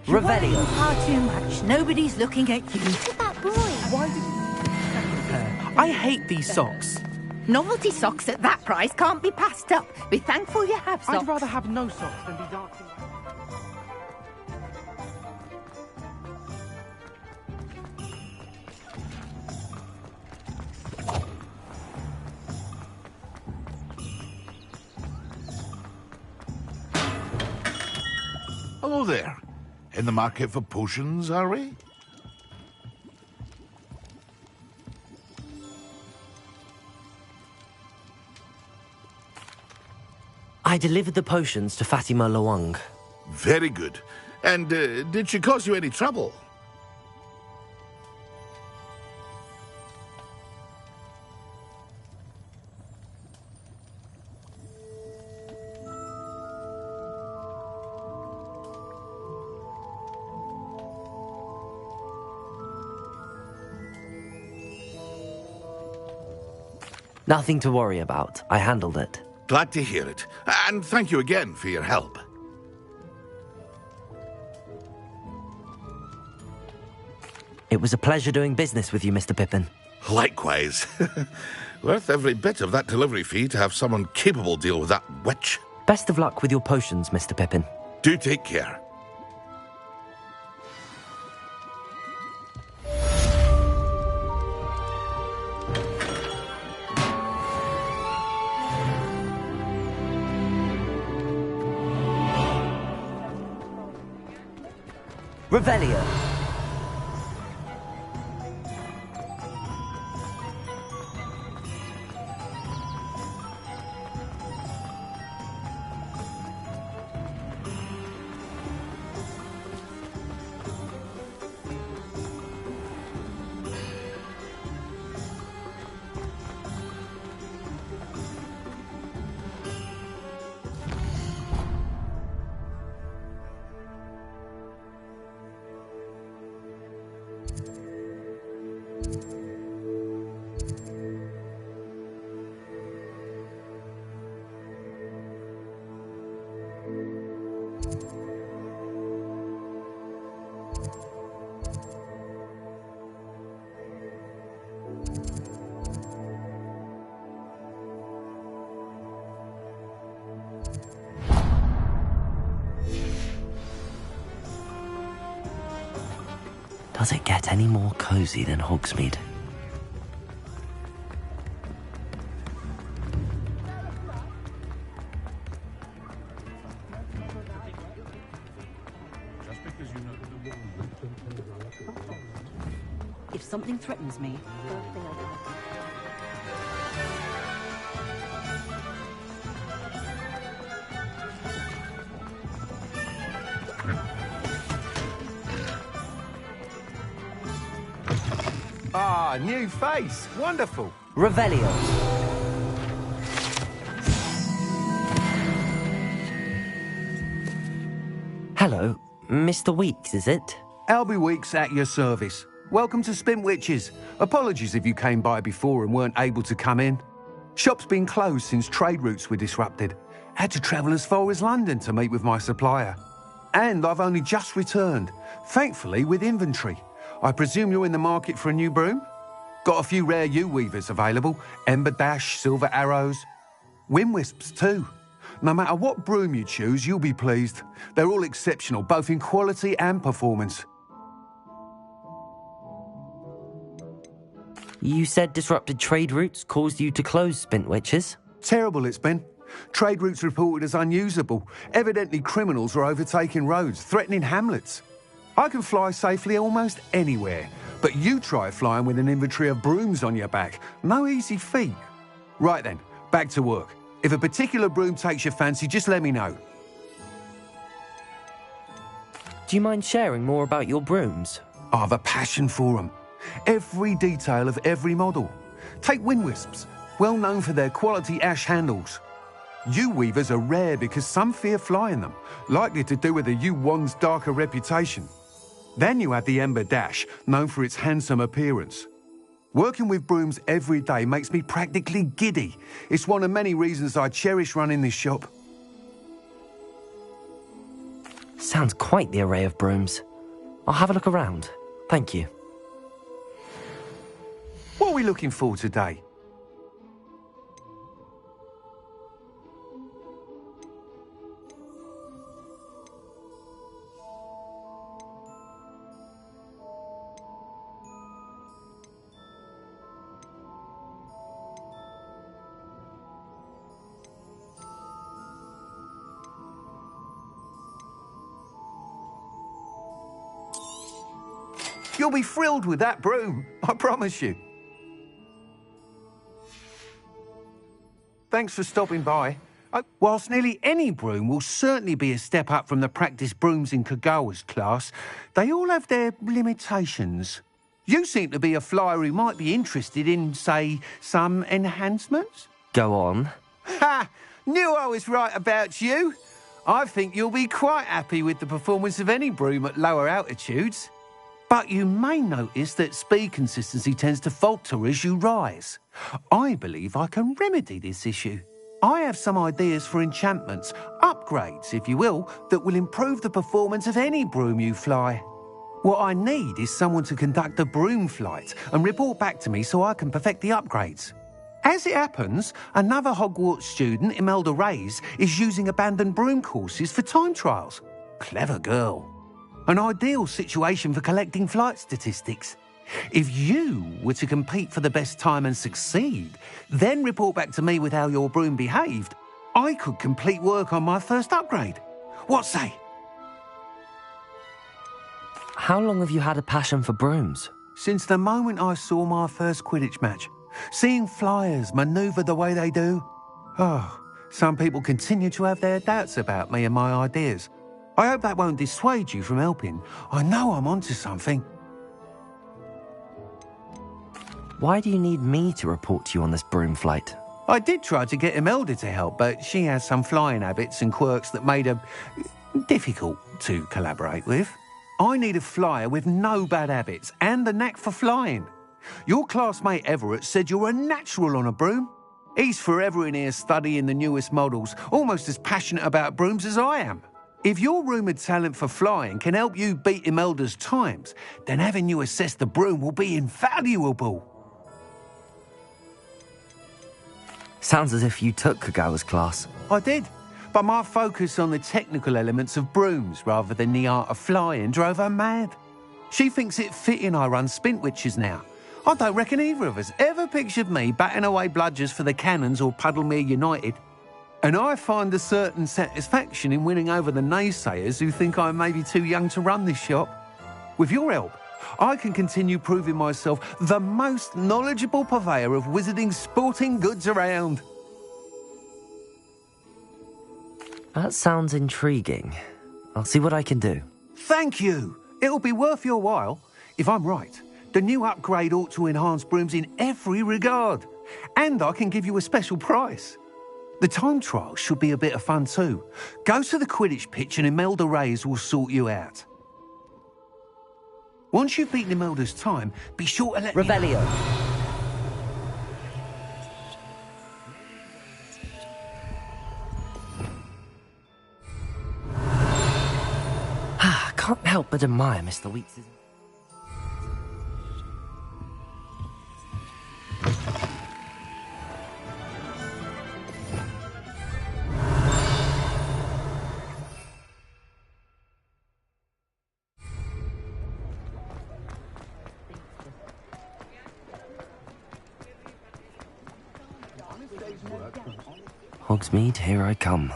Revelio. Far too much. Nobody's looking at you. Look at that boy. Why did I hate these socks. Novelty socks at that price can't be passed up. Be thankful you have socks. I'd rather have no socks than be dancing. Hello there. In the market for potions, are we? I delivered the potions to Fatima Lawang. Very good. And did she cause you any trouble? Nothing to worry about. I handled it. Glad to hear it. And thank you again for your help. It was a pleasure doing business with you, Mr. Pippin. Likewise. Worth every bit of that delivery fee to have someone capable deal with that witch. Best of luck with your potions, Mr. Pippin. Do take care. Revelio. Does it get any more cozy than Hogsmeade? something threatens me, first thing I do. Ah, new face. Wonderful. Revelio. Hello, Mr. Weeks, is it? Albie Weeks at your service. Welcome to Spintwitches. Apologies if you came by before and weren't able to come in. Shop's been closed since trade routes were disrupted. Had to travel as far as London to meet with my supplier. And I've only just returned, thankfully with inventory. I presume you're in the market for a new broom? Got a few rare U-weavers available. Ember Dash, Silver Arrows. Wind Wisps too. No matter what broom you choose, you'll be pleased. They're all exceptional, both in quality and performance. You said disrupted trade routes caused you to close Spintwitches? Terrible it's been. Trade routes reported as unusable. Evidently criminals are overtaking roads, threatening hamlets. I can fly safely almost anywhere, but you try flying with an inventory of brooms on your back. No easy feat. Right then, back to work. If a particular broom takes your fancy, just let me know. Do you mind sharing more about your brooms? I have a passion for them. Every detail of every model. Take Wind Wisps, well known for their quality ash handles. U-weavers are rare because some fear flying them, likely to do with the U-wand's darker reputation. Then you have the Ember Dash, known for its handsome appearance. Working with brooms every day makes me practically giddy. It's one of many reasons I cherish running this shop. Sounds quite the array of brooms. I'll have a look around. Thank you. What are we looking for today? You'll be thrilled with that broom, I promise you. Thanks for stopping by. Whilst nearly any broom will certainly be a step up from the practice brooms in Kagawa's class, they all have their limitations. You seem to be a flyer who might be interested in, say, some enhancements? Go on. Ha! Knew I was right about you. I think you'll be quite happy with the performance of any broom at lower altitudes. But you may notice that speed consistency tends to falter as you rise. I believe I can remedy this issue. I have some ideas for enchantments, upgrades, if you will, that will improve the performance of any broom you fly. What I need is someone to conduct a broom flight and report back to me so I can perfect the upgrades. As it happens, another Hogwarts student, Imelda Reyes, is using abandoned broom courses for time trials. Clever girl. An ideal situation for collecting flight statistics. If you were to compete for the best time and succeed, then report back to me with how your broom behaved, I could complete work on my first upgrade. What say? How long have you had a passion for brooms? Since the moment I saw my first Quidditch match. Seeing flyers manoeuvre the way they do. Oh, some people continue to have their doubts about me and my ideas. I hope that won't dissuade you from helping. I know I'm onto something. Why do you need me to report to you on this broom flight? I did try to get Imelda to help, but she has some flying habits and quirks that made her difficult to collaborate with. I need a flyer with no bad habits and the knack for flying. Your classmate Everett said you're a natural on a broom. He's forever in here studying the newest models, almost as passionate about brooms as I am. If your rumoured talent for flying can help you beat Imelda's times, then having you assess the broom will be invaluable. Sounds as if you took Kagawa's class. I did, but my focus on the technical elements of brooms rather than the art of flying drove her mad. She thinks it fitting I run Spintwitches now. I don't reckon either of us ever pictured me batting away bludgers for the Cannons or Puddlemere United. And I find a certain satisfaction in winning over the naysayers who think I may be too young to run this shop. With your help, I can continue proving myself the most knowledgeable purveyor of wizarding sporting goods around. That sounds intriguing. I'll see what I can do. Thank you. It'll be worth your while. If I'm right, the new upgrade ought to enhance brooms in every regard. And I can give you a special price. The time trial should be a bit of fun too. Go to the Quidditch pitch and Imelda Reyes will sort you out. Once you've beaten Imelda's time, be sure to let me know. Revelio. Can't help but admire Mr. Weeks'. Hogsmeade, here I come.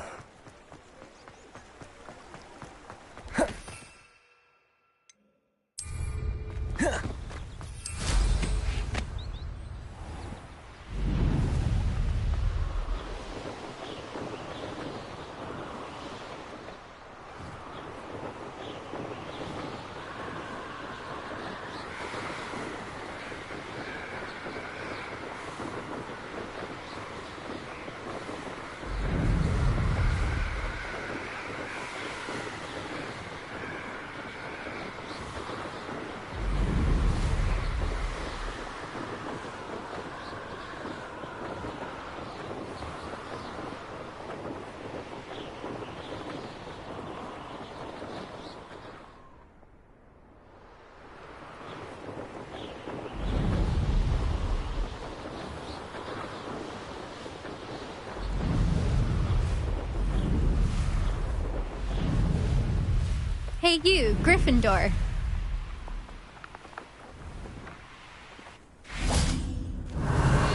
Hey you, Gryffindor.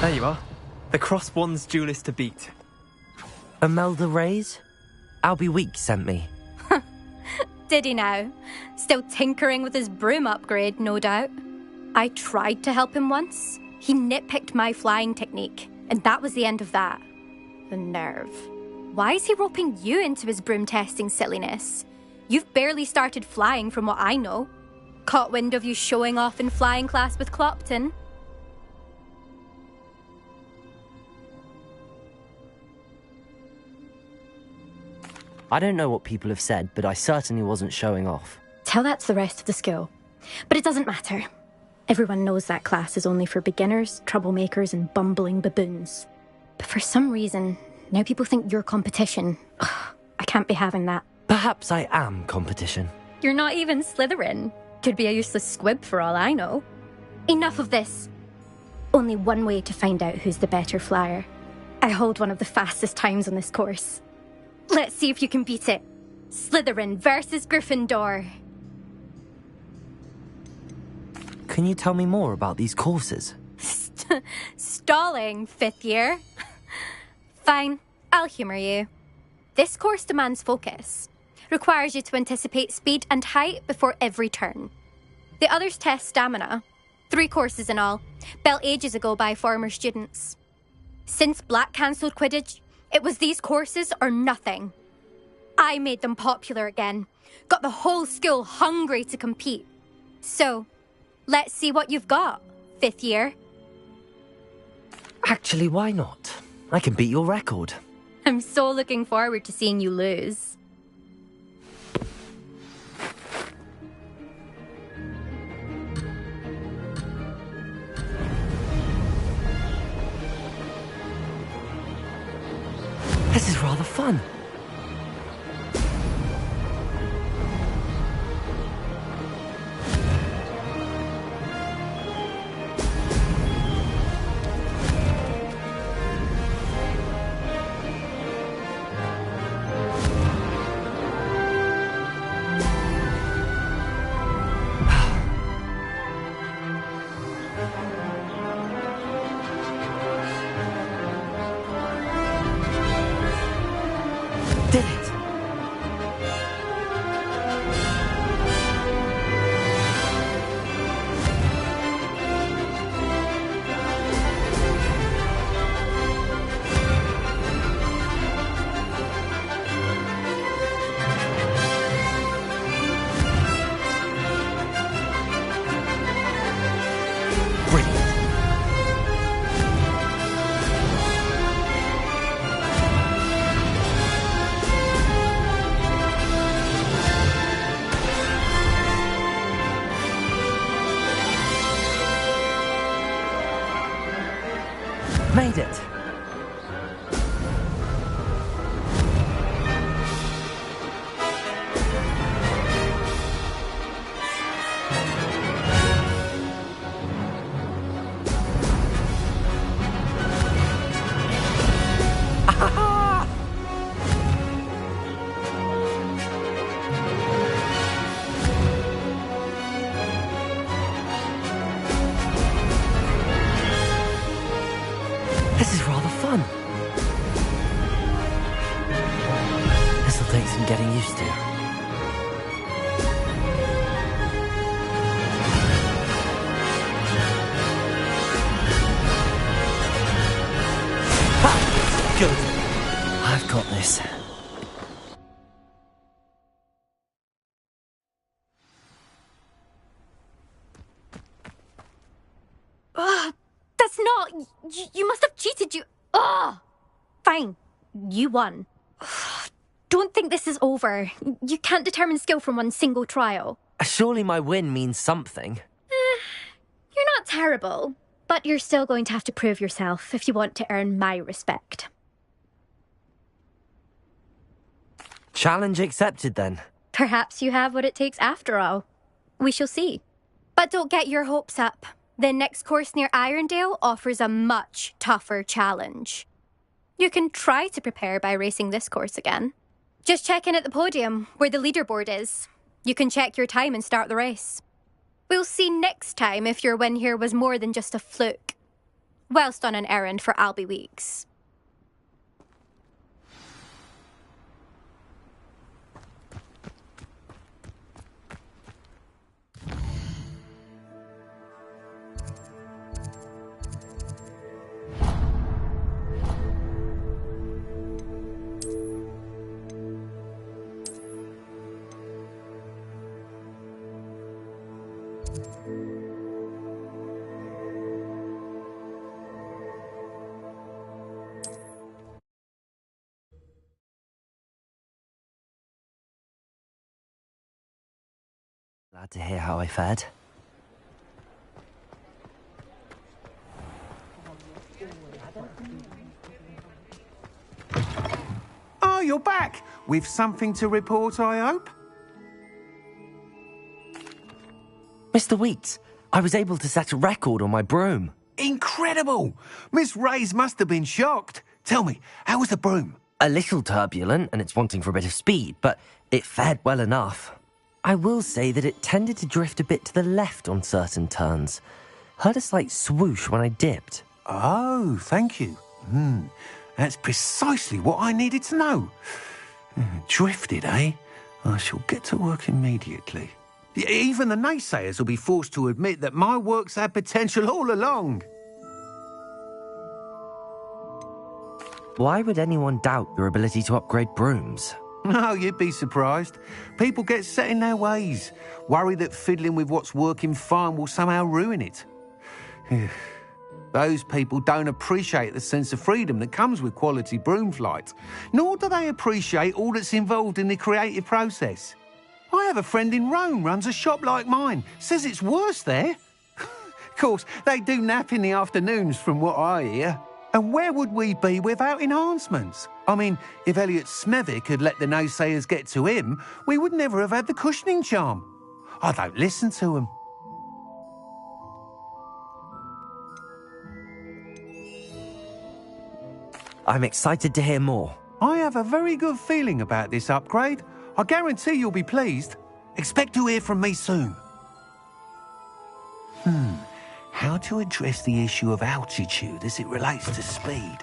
There you are. The Crosswands duelist to beat. Imelda Reyes? Albie Weeks sent me. Did he now? Still tinkering with his broom upgrade, no doubt. I tried to help him once. He nitpicked my flying technique, and that was the end of that. The nerve. Why is he roping you into his broom testing silliness? You've barely started flying from what I know. Caught wind of you showing off in flying class with Clopton. I don't know what people have said, but I certainly wasn't showing off. Tell that to the rest of the school. But it doesn't matter. Everyone knows that class is only for beginners, troublemakers, and bumbling baboons. But for some reason, now people think you're competition. Ugh, I can't be having that. Perhaps I am competition. You're not even Slytherin. Could be a useless squib for all I know. Enough of this. Only one way to find out who's the better flyer. I hold one of the fastest times on this course. Let's see if you can beat it. Slytherin versus Gryffindor. Can you tell me more about these courses? Stalling, fifth year. Fine, I'll humour you. This course demands focus. Requires you to anticipate speed and height before every turn. The others test stamina. 3 courses in all, built ages ago by former students. Since Black cancelled Quidditch, it was these courses or nothing. I made them popular again. Got the whole school hungry to compete. So, let's see what you've got, fifth year. Actually, why not? I can beat your record. I'm so looking forward to seeing you lose. This is rather fun. made it. This is rather fun. This'll take some getting used to. Ha! Good. I've got this. That's not... You must have cheated, you... Ugh! Fine. You won. Don't think this is over. You can't determine skill from one single trial. Surely my win means something. You're not terrible, but you're still going to have to prove yourself if you want to earn my respect. Challenge accepted, then. Perhaps you have what it takes after all. We shall see. But don't get your hopes up. The next course near Irondale offers a much tougher challenge. You can try to prepare by racing this course again. Just check in at the podium, where the leaderboard is. You can check your time and start the race. We'll see next time if your win here was more than just a fluke. Whilst on an errand for Albie Weeks. Glad to hear how I fared. Oh, you're back! With something to report, I hope? Mr. Weeks, I was able to set a record on my broom. Incredible! Miss Reyes must have been shocked. Tell me, how was the broom? A little turbulent, and it's wanting for a bit of speed, but it fared well enough. I will say that it tended to drift a bit to the left on certain turns. Heard a slight swoosh when I dipped. Oh, thank you. That's precisely what I needed to know. Drifted, eh? I shall get to work immediately. Even the naysayers will be forced to admit that my work's had potential all along. Why would anyone doubt your ability to upgrade brooms? Oh, you'd be surprised. People get set in their ways, worry that fiddling with what's working fine will somehow ruin it. Those people don't appreciate the sense of freedom that comes with quality broom flight, nor do they appreciate all that's involved in the creative process. I have a friend in Rome runs a shop like mine, says it's worse there. Of course, they do nap in the afternoons from what I hear. And where would we be without enhancements? I mean, if Elliot Smethwick had let the naysayers get to him, we would never have had the cushioning charm. I don't listen to them. I'm excited to hear more. I have a very good feeling about this upgrade. I guarantee you'll be pleased. Expect to hear from me soon. How to address the issue of altitude as it relates to speed?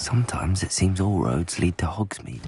Sometimes it seems all roads lead to Hogsmeade.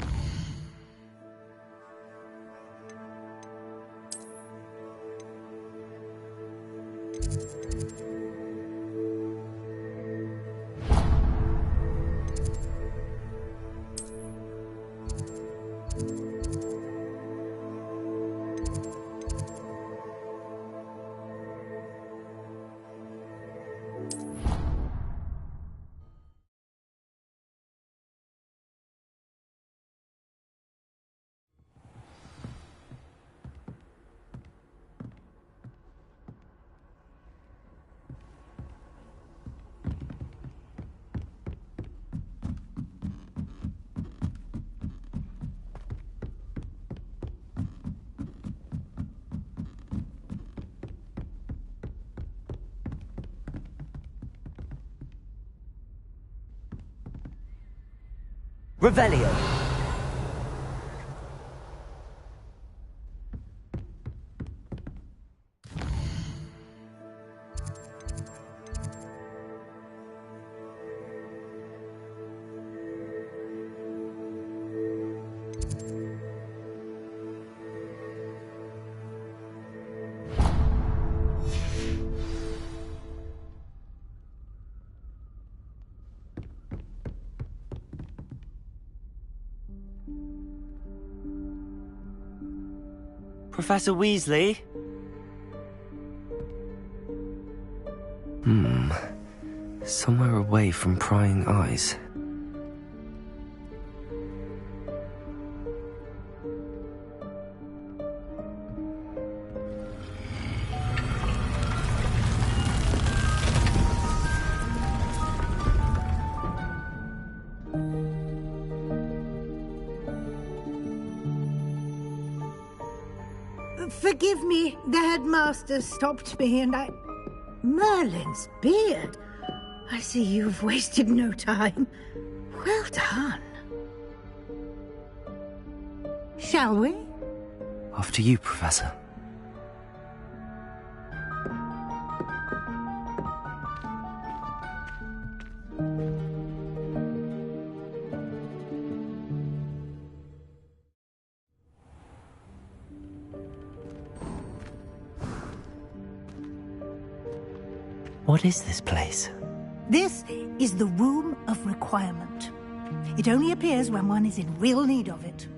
Revelio. Professor Weasley? Somewhere away from prying eyes. Forgive me, the headmaster stopped me and I... Merlin's beard. I see you've wasted no time. Well done. Shall we? After you, Professor. What is this place? This is the Room of Requirement. It only appears when one is in real need of it.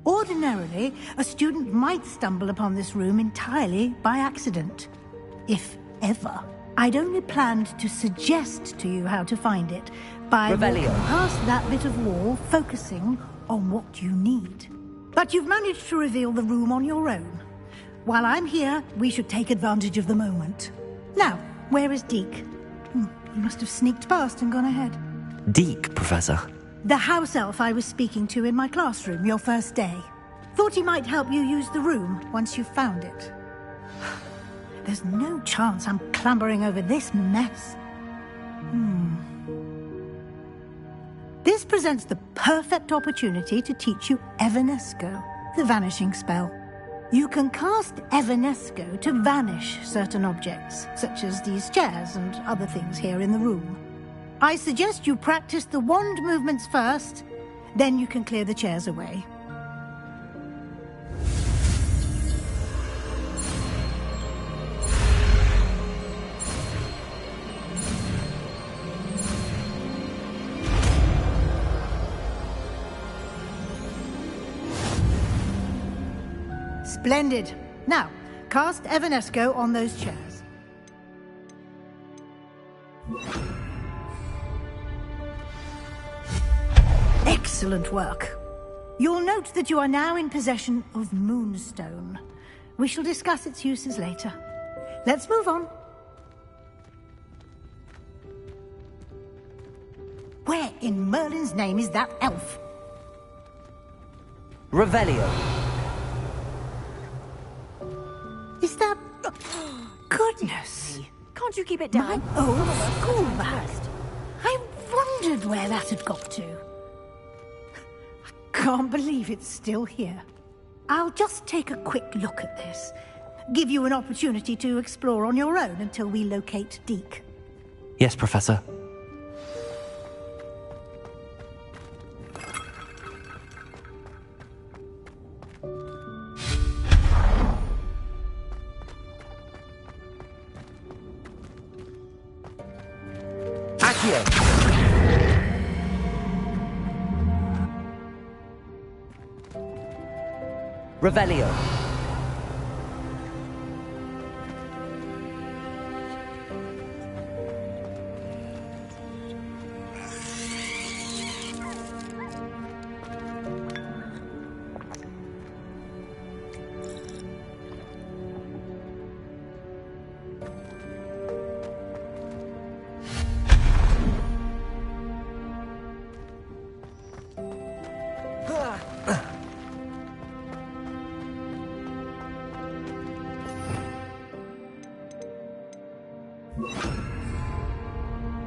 Ordinarily, a student might stumble upon this room entirely by accident. If ever. I'd only planned to suggest to you how to find it by walking past that bit of wall, focusing on what you need. But you've managed to reveal the room on your own. While I'm here, we should take advantage of the moment. Now, where is Deke? He must have sneaked past and gone ahead. Deke, Professor. The house elf I was speaking to in my classroom your first day. Thought he might help you use the room once you found it. There's no chance I'm clambering over this mess. This presents the perfect opportunity to teach you Evanesco, the vanishing spell. You can cast Evanesco to vanish certain objects, such as these chairs and other things here in the room. I suggest you practice the wand movements first, then you can clear the chairs away. Splendid. Now, cast Evanesco on those chairs. Excellent work. You'll note that you are now in possession of Moonstone. We shall discuss its uses later. Let's move on. Where in Merlin's name is that elf? Revelio. Is that... Goodness! Can't you keep it down? My old school bag. I wondered where that had got to. I can't believe it's still here. I'll just take a quick look at this. Give you an opportunity to explore on your own until we locate Deke. Yes, Professor. Revelio.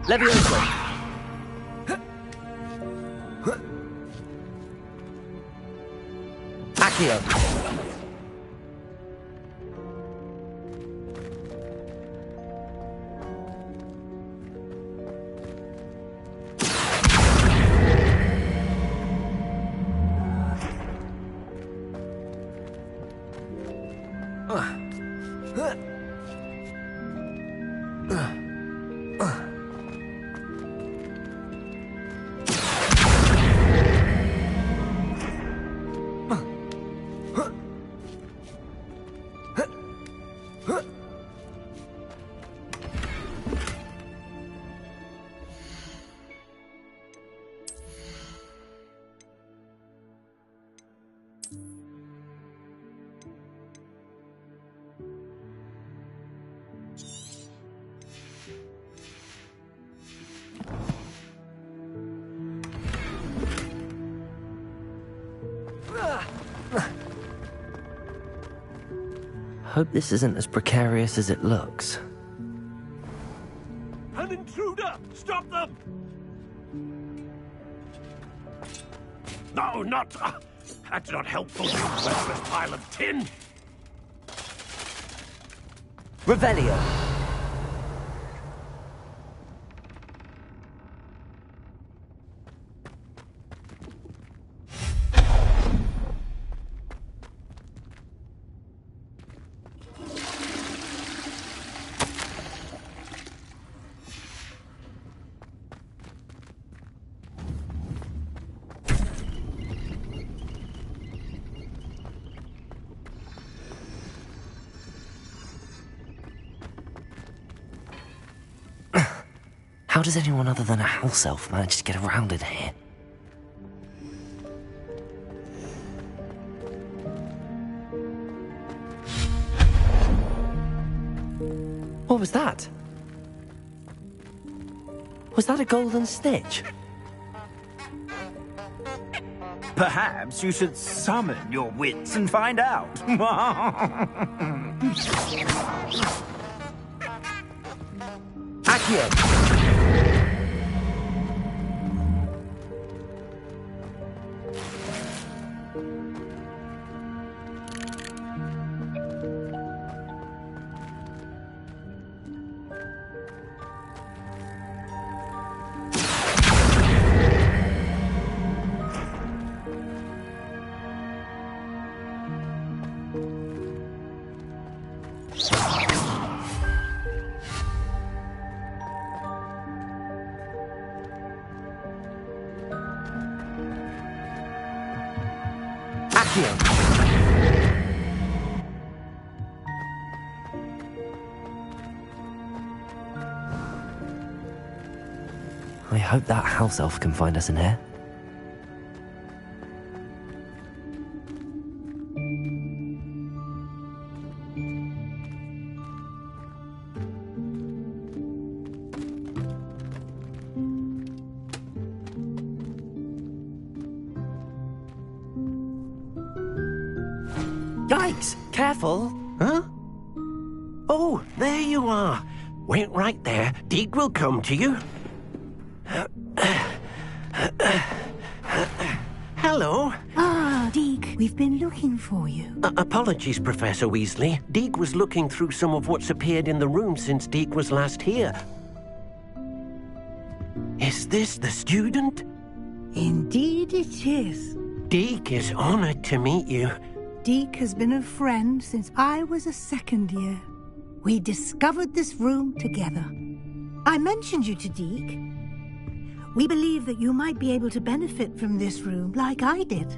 Levioso. Accio. Hope this isn't as precarious as it looks. An intruder! Stop them! No, not... that's not helpful, you worthless pile of tin! Revelio. How does anyone other than a house elf manage to get around in here? What was that? Was that a golden snitch? Perhaps you should summon your wits and find out. Accio. I hope that house elf can find us in here. Yikes! Careful! Huh? Oh, there you are. Wait right there. Deek will come to you. Hello. Ah, Deek, we've been looking for you. Apologies, Professor Weasley. Deek was looking through some of what's appeared in the room since Deek was last here. Is this the student? Indeed it is. Deek is honored to meet you. Deek has been a friend since I was a second year. We discovered this room together. I mentioned you to Deek. We believe that you might be able to benefit from this room like I did.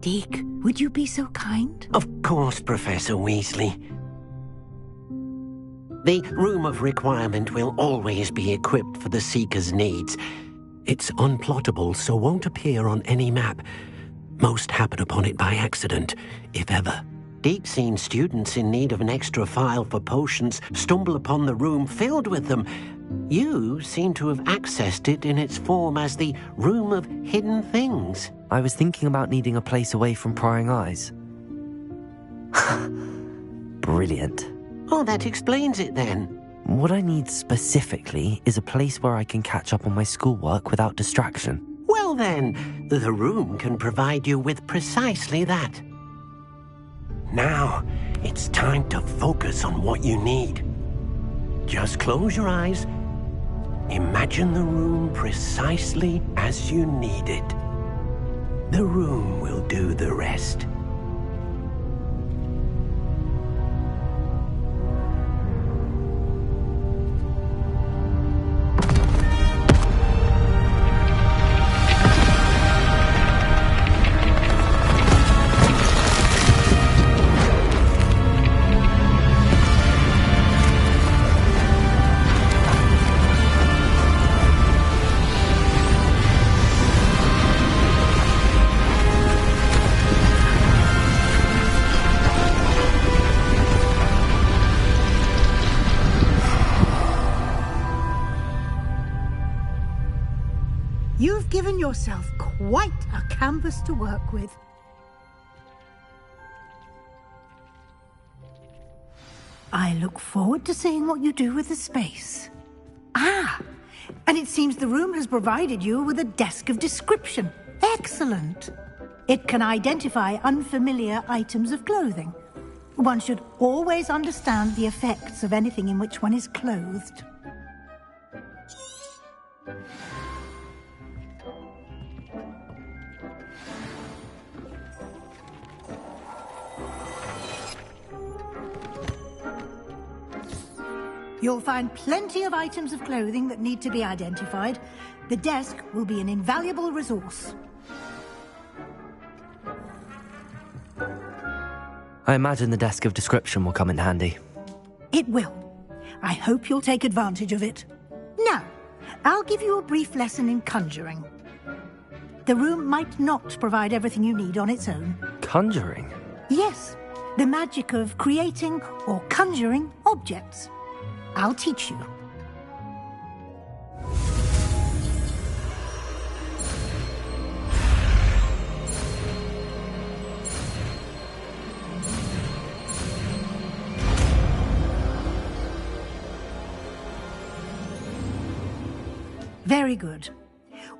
Deke, would you be so kind? Of course, Professor Weasley. The Room of Requirement will always be equipped for the Seeker's needs. It's unplottable, so won't appear on any map. Most happen upon it by accident, if ever. Deke's seen students in need of an extra file for potions stumble upon the room filled with them. You seem to have accessed it in its form as the Room of Hidden Things. I was thinking about needing a place away from prying eyes. Brilliant. Oh, that explains it then. What I need specifically is a place where I can catch up on my schoolwork without distraction. Well then, the room can provide you with precisely that. Now, it's time to focus on what you need. Just close your eyes. Imagine the room precisely as you need it. The room will do the rest. You've given yourself quite a canvas to work with. I look forward to seeing what you do with the space. Ah, and it seems the room has provided you with a desk of description. Excellent. It can identify unfamiliar items of clothing. One should always understand the effects of anything in which one is clothed. You'll find plenty of items of clothing that need to be identified. The desk will be an invaluable resource. I imagine the desk of description will come in handy. It will. I hope you'll take advantage of it. Now, I'll give you a brief lesson in conjuring. The room might not provide everything you need on its own. Conjuring? Yes, the magic of creating or conjuring objects. I'll teach you. Very good.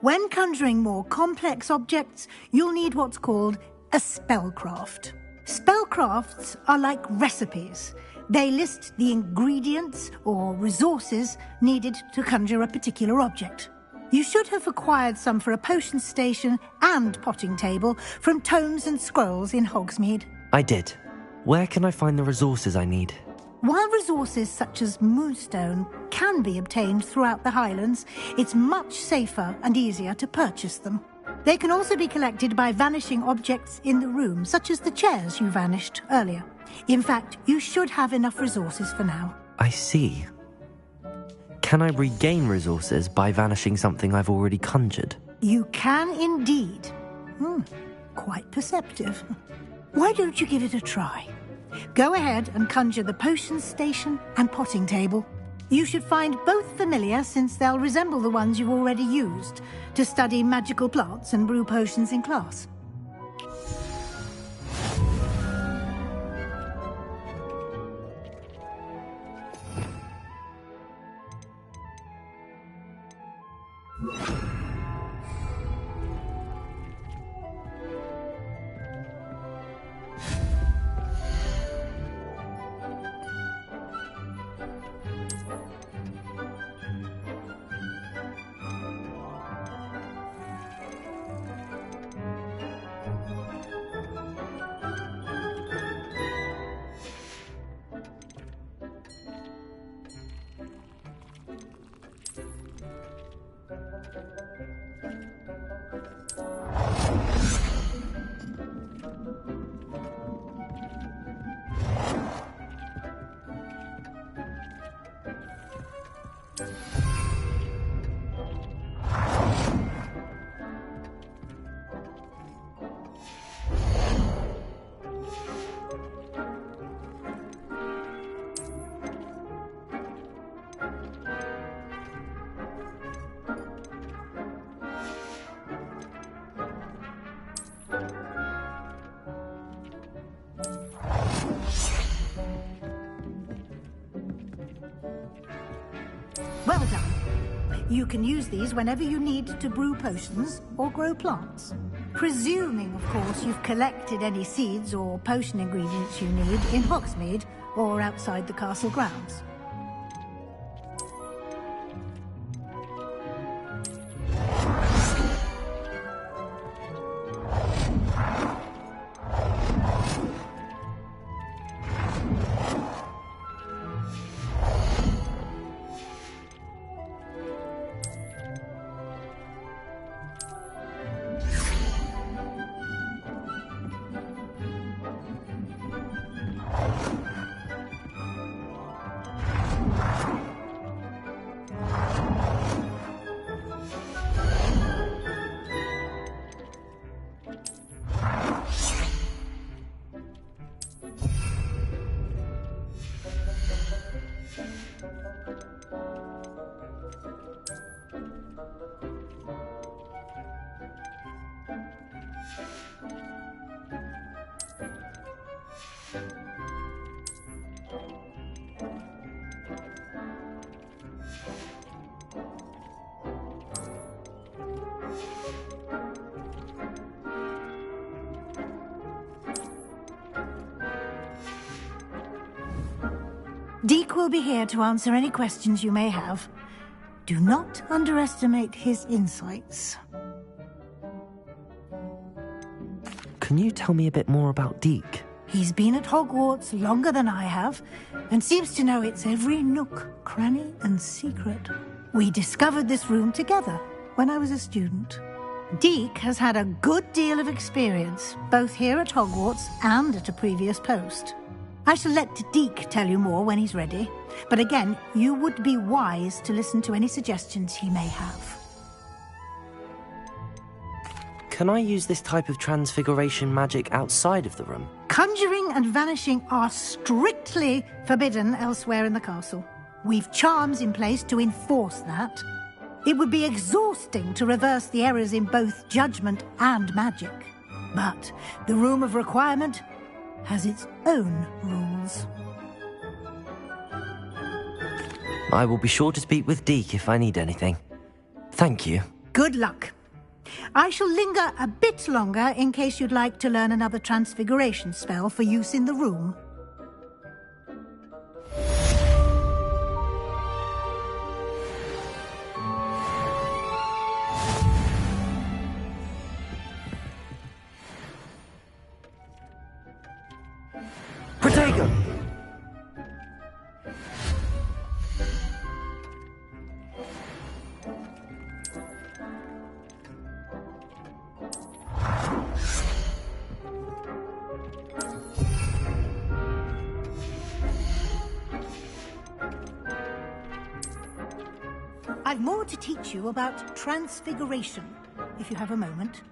When conjuring more complex objects, you'll need what's called a spellcraft. Spellcrafts are like recipes. They list the ingredients or resources needed to conjure a particular object. You should have acquired some for a potion station and potting table from tomes and scrolls in Hogsmeade. I did. Where can I find the resources I need? While resources such as moonstone can be obtained throughout the Highlands, it's much safer and easier to purchase them. They can also be collected by vanishing objects in the room, such as the chairs you vanished earlier. In fact, you should have enough resources for now. I see. Can I regain resources by vanishing something I've already conjured? You can indeed. Quite perceptive. Why don't you give it a try? Go ahead and conjure the potion station and potting table. You should find both familiar, since they'll resemble the ones you've already used to study magical plants and brew potions in class. You can use these whenever you need to brew potions or grow plants. Presuming, of course, you've collected any seeds or potion ingredients you need in Hogsmeade or outside the castle grounds. Deke will be here to answer any questions you may have. Do not underestimate his insights. Can you tell me a bit more about Deke? He's been at Hogwarts longer than I have, and seems to know its every nook, cranny, and secret. We discovered this room together when I was a student. Deke has had a good deal of experience, both here at Hogwarts and at a previous post. I shall let Deke tell you more when he's ready, but again, you would be wise to listen to any suggestions he may have. Can I use this type of transfiguration magic outside of the room? Conjuring and vanishing are strictly forbidden elsewhere in the castle. We've charms in place to enforce that. It would be exhausting to reverse the errors in both judgment and magic. But the Room of Requirement has its own rules. I will be sure to speak with Deke if I need anything. Thank you. Good luck. I shall linger a bit longer in case you'd like to learn another transfiguration spell for use in the room. Protego! I've more to teach you about transfiguration, if you have a moment.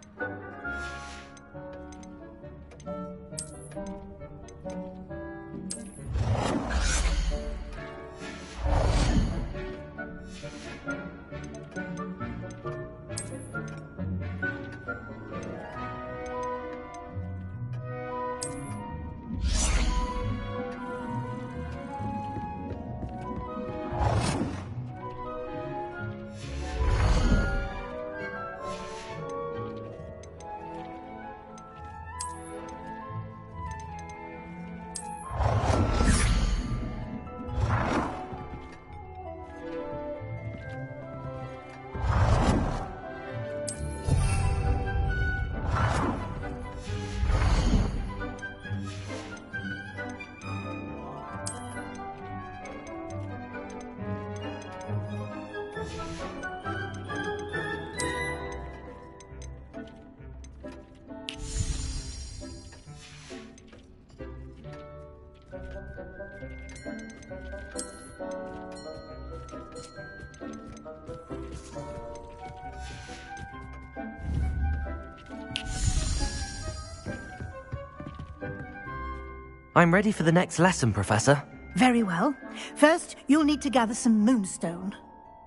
I'm ready for the next lesson, Professor. Very well. First, you'll need to gather some moonstone.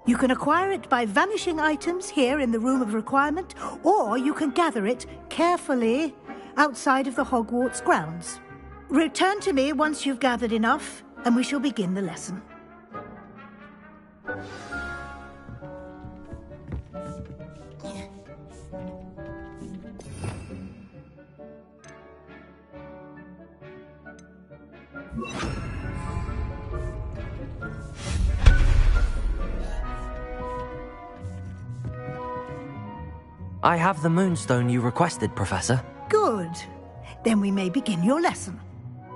You can acquire it by vanishing items here in the Room of Requirement, or you can gather it carefully outside of the Hogwarts grounds. Return to me once you've gathered enough, and we shall begin the lesson. I have the moonstone you requested, Professor. Good. Then we may begin your lesson.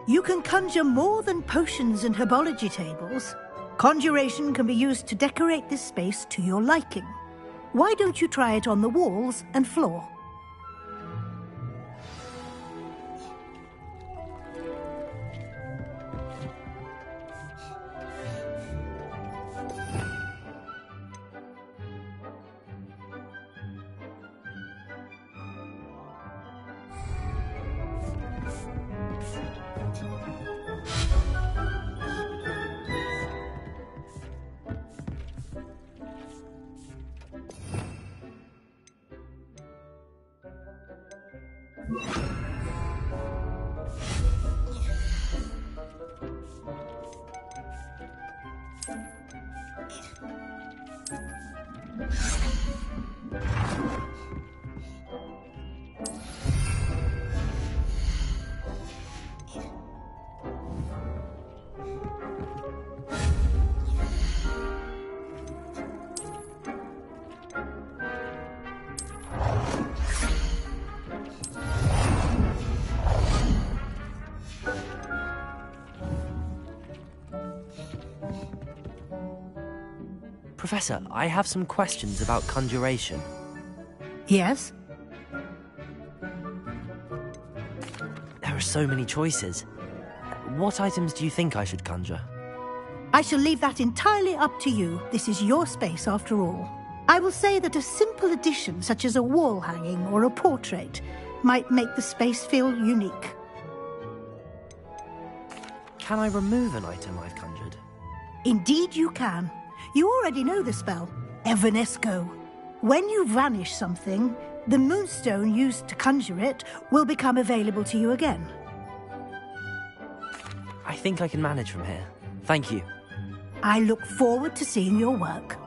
You can conjure more than potions and herbology tables. Conjuration can be used to decorate this space to your liking. Why don't you try it on the walls and floor? Professor, I have some questions about conjuration. Yes? There are so many choices. What items do you think I should conjure? I shall leave that entirely up to you. This is your space after all. I will say that a simple addition, such as a wall hanging or a portrait, might make the space feel unique. Can I remove an item I've conjured? Indeed you can. You already know the spell, Evanesco. When you vanish something, the moonstone used to conjure it will become available to you again. I think I can manage from here. Thank you. I look forward to seeing your work.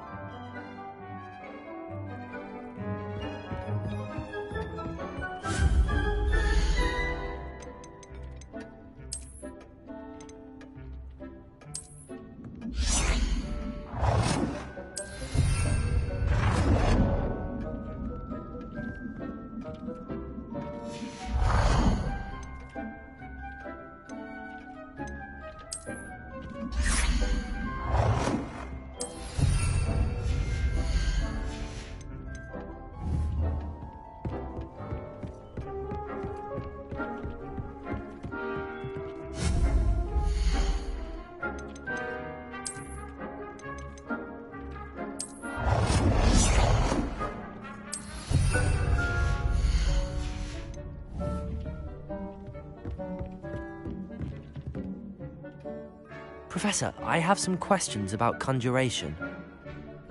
Professor, I have some questions about conjuration.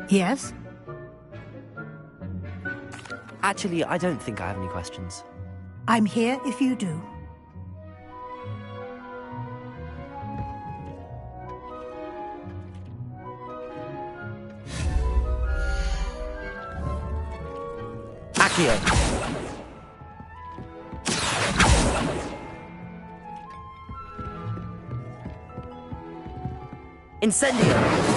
Yes? Actually, I don't think I have any questions. I'm here if you do. Accio! Incendio!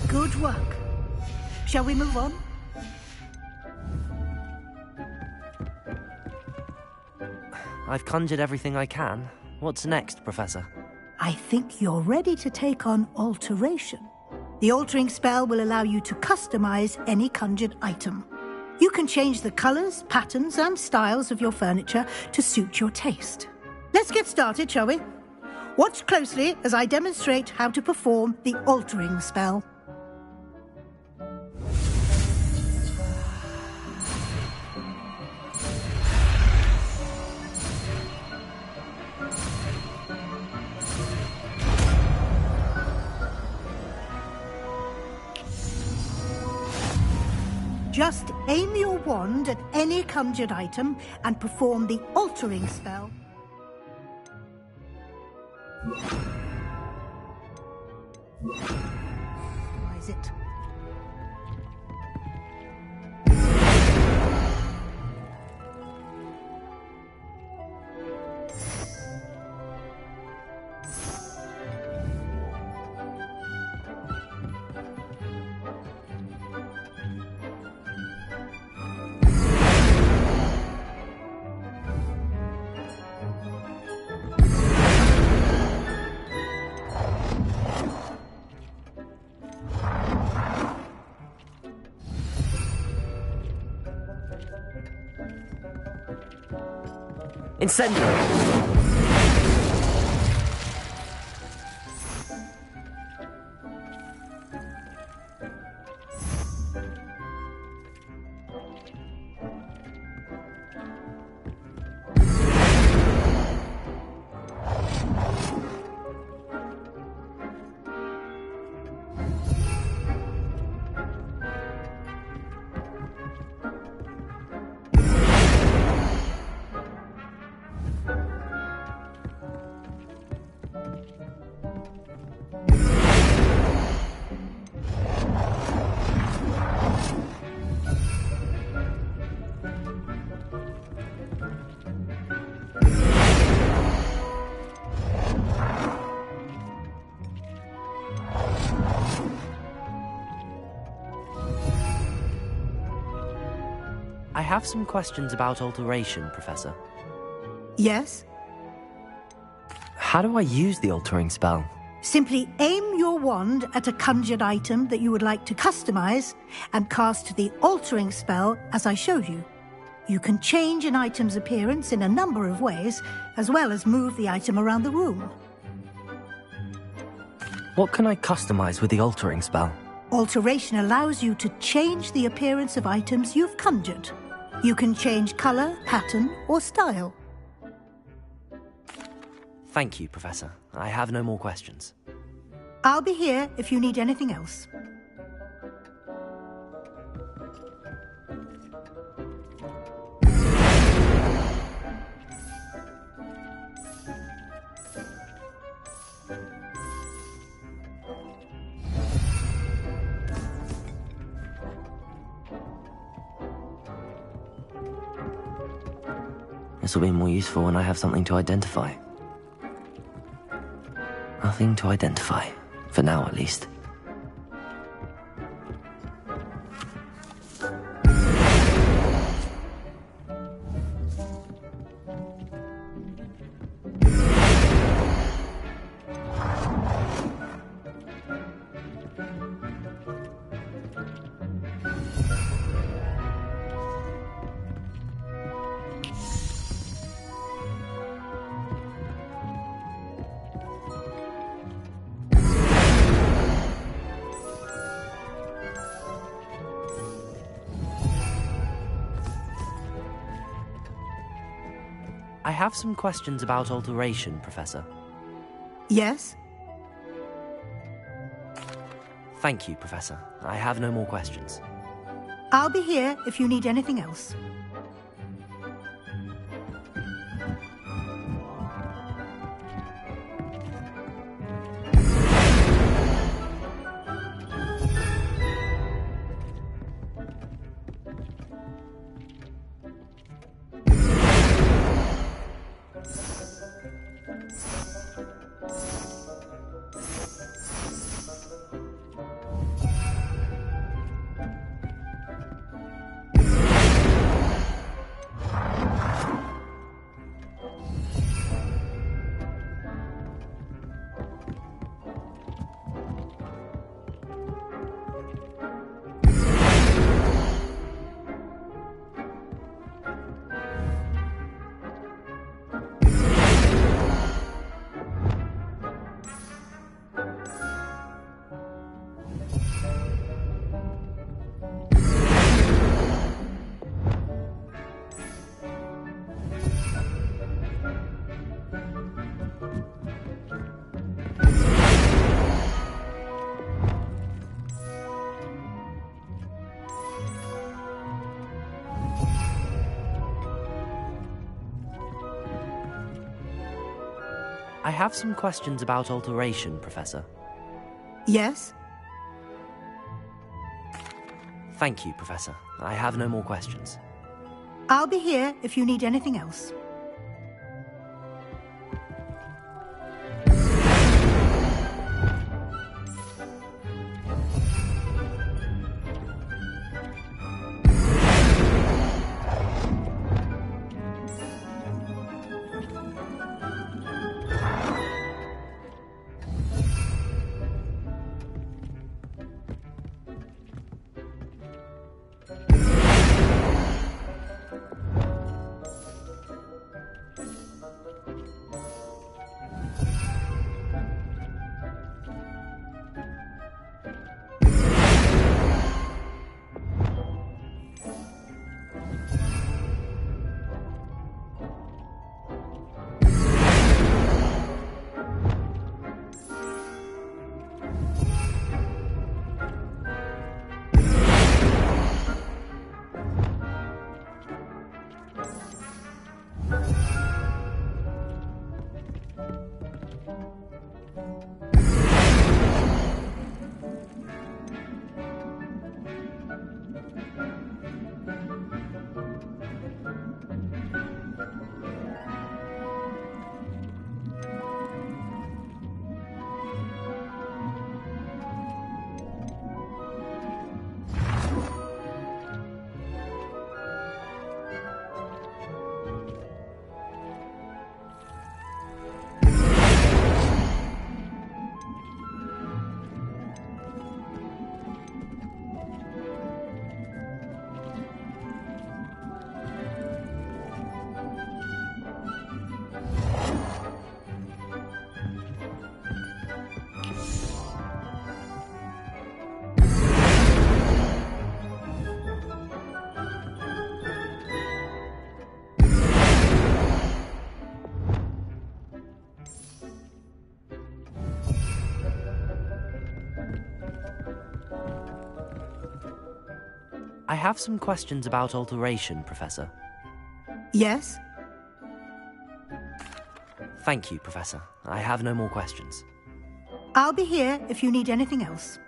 Good work. Shall we move on? I've conjured everything I can. What's next, Professor? I think you're ready to take on alteration. The altering spell will allow you to customize any conjured item. You can change the colors, patterns, and styles of your furniture to suit your taste. Let's get started, shall we? Watch closely as I demonstrate how to perform the altering spell. Just aim your wand at any conjured item and perform the altering spell. Why is it? Incendio! I have some questions about alteration, Professor. Yes? How do I use the altering spell? Simply aim your wand at a conjured item that you would like to customize and cast the altering spell as I showed you. You can change an item's appearance in a number of ways, as well as move the item around the room. What can I customize with the altering spell? Alteration allows you to change the appearance of items you've conjured. You can change color, pattern, or style. Thank you, Professor. I have no more questions. I'll be here if you need anything else. This will be more useful when I have something to identify. Nothing to identify. For now, at least. I have some questions about alteration, Professor. Yes? Thank you, Professor. I have no more questions. I'll be here if you need anything else. I have some questions about alteration, Professor. Yes? Thank you, Professor. I have no more questions. I'll be here if you need anything else. I have some questions about alteration, Professor. Yes? Thank you, Professor. I have no more questions. I'll be here if you need anything else.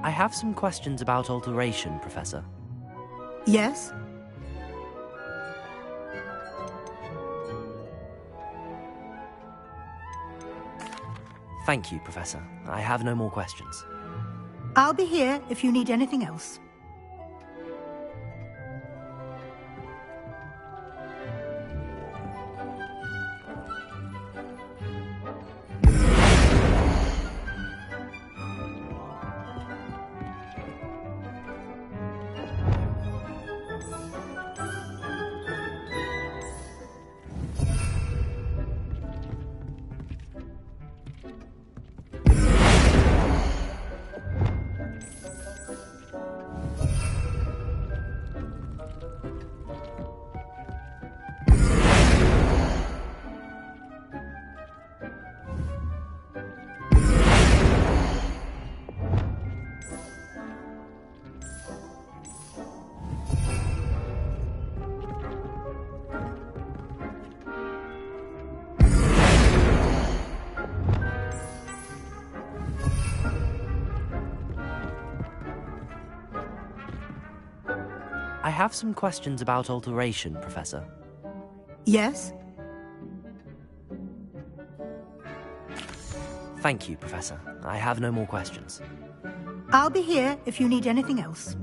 I have some questions about alteration, Professor. Yes? Thank you, Professor. I have no more questions. I'll be here if you need anything else. I have some questions about alteration, Professor. Yes? Thank you, Professor. I have no more questions. I'll be here if you need anything else.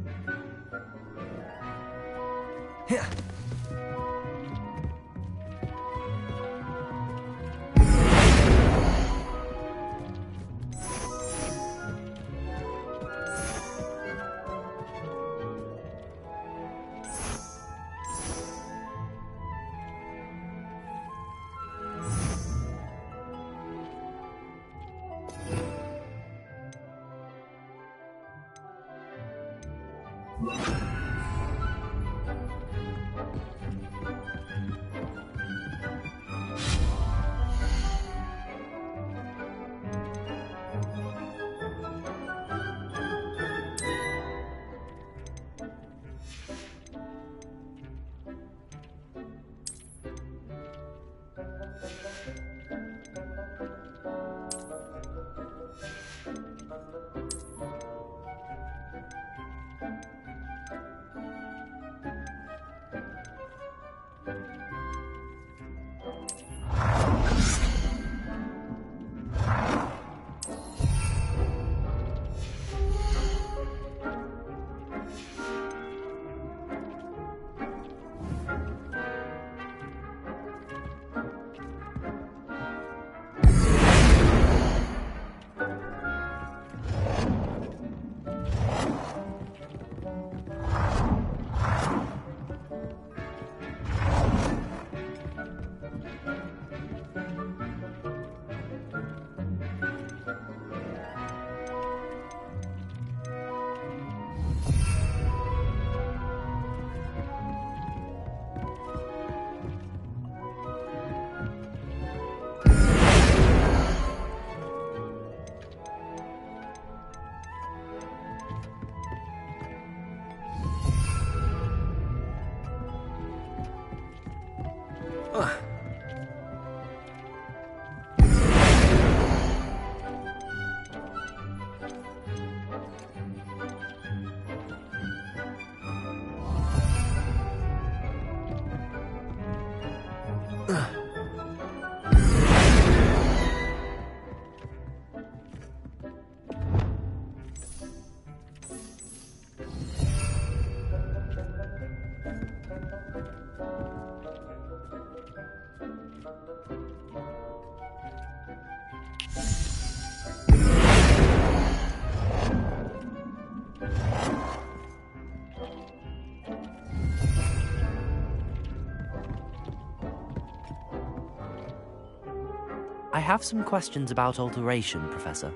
I have some questions about alteration, Professor.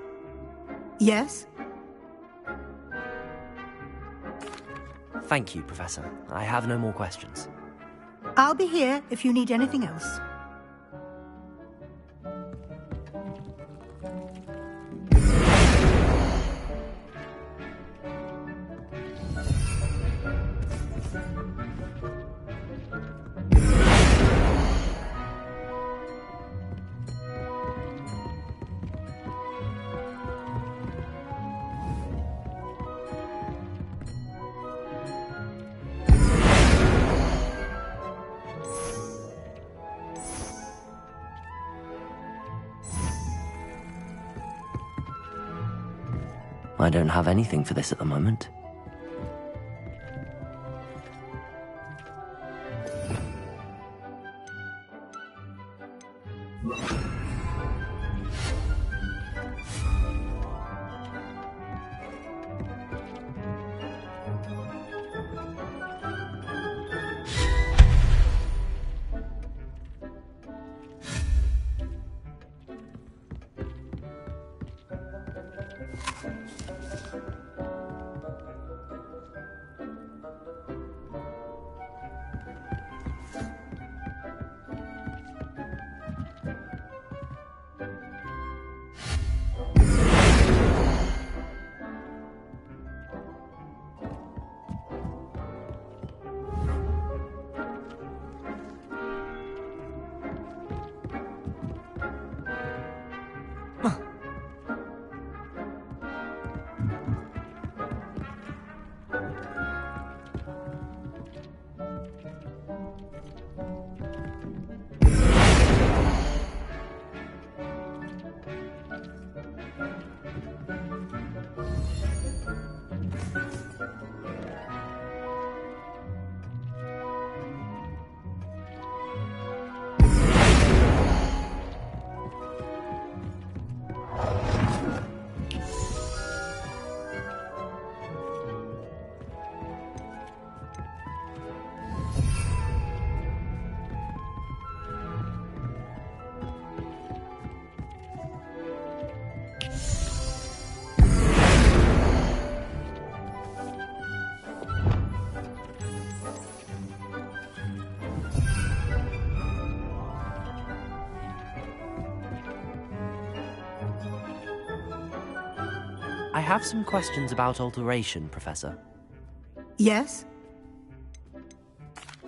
Yes? Thank you, Professor. I have no more questions. I'll be here if you need anything else. I don't have anything for this at the moment. I have some questions about alteration, Professor. Yes?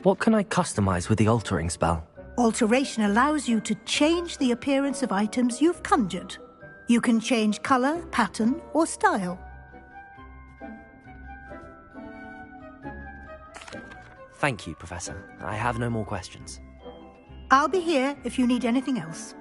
What can I customize with the altering spell? Alteration allows you to change the appearance of items you've conjured. You can change color, pattern, or style. Thank you, Professor. I have no more questions. I'll be here if you need anything else.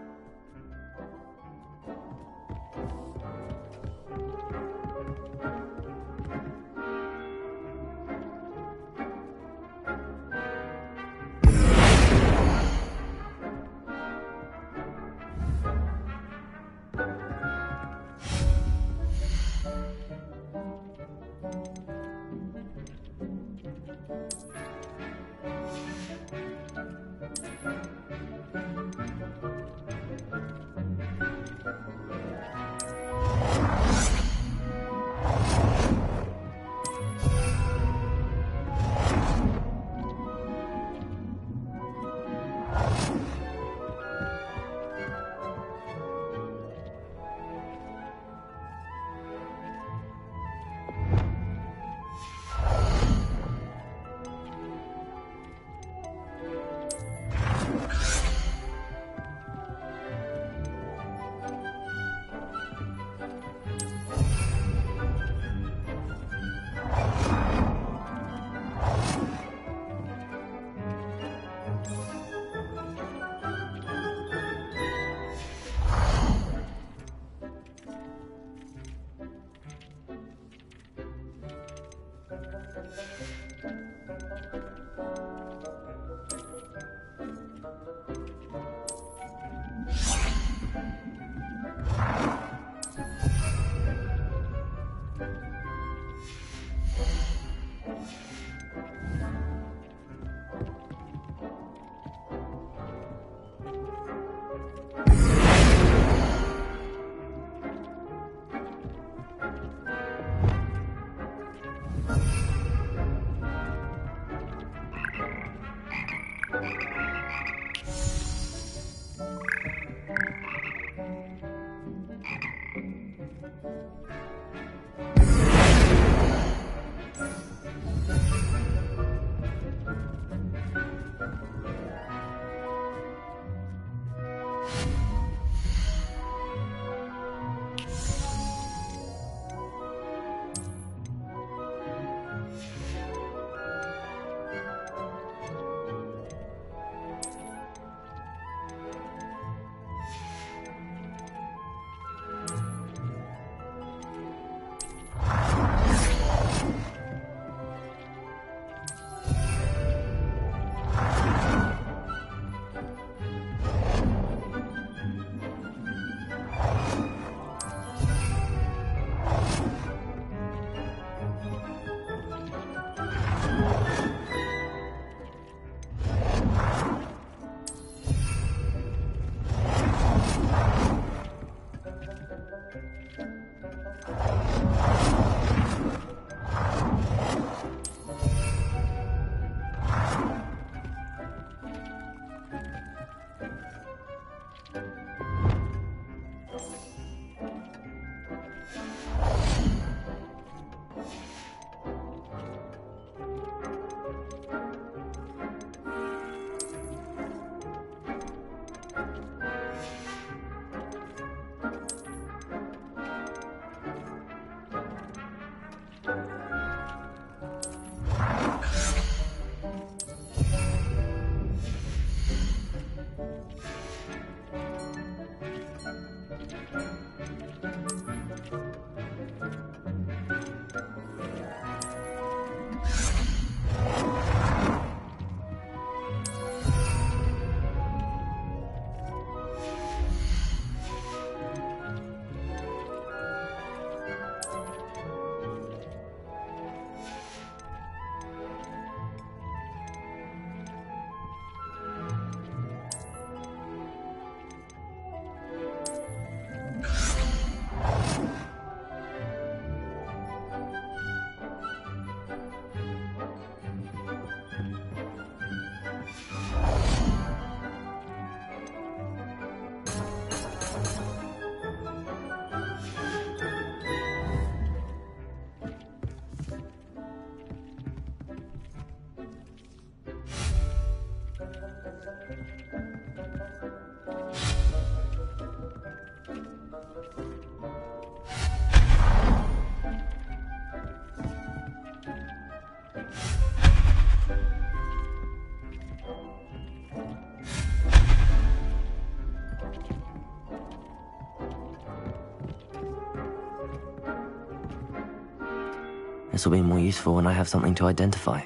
This will be more useful when I have something to identify.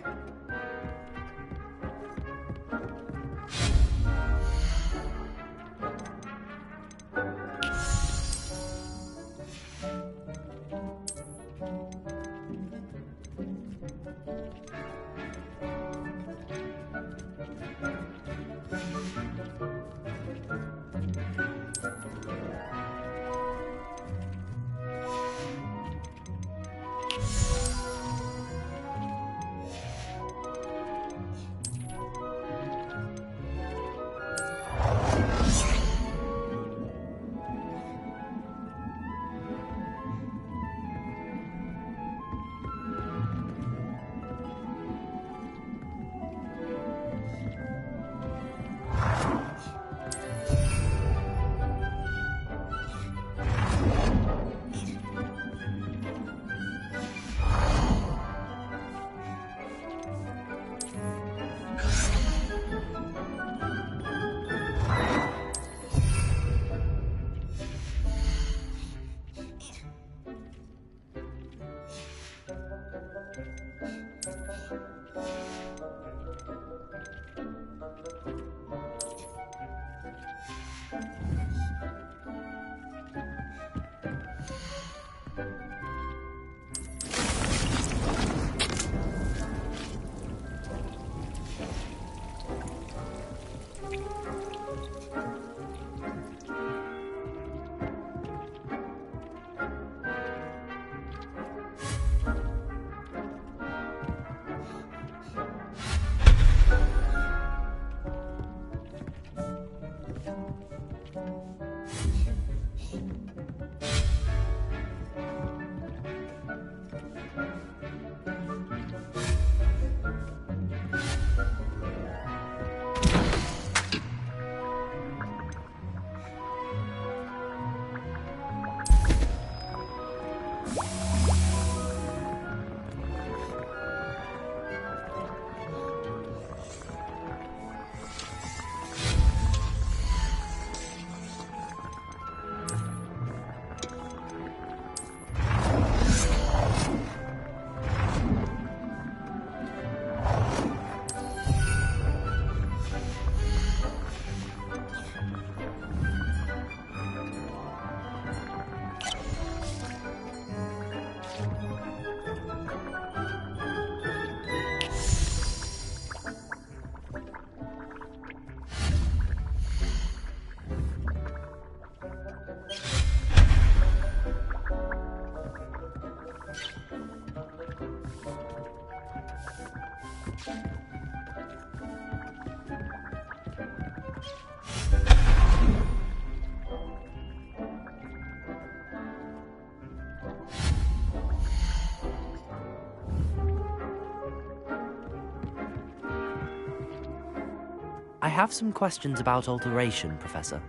I have some questions about alteration, Professor.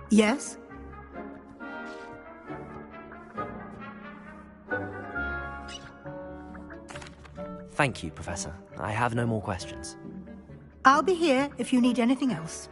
Yes? Thank you, Professor. I have no more questions. I'll be here if you need anything else.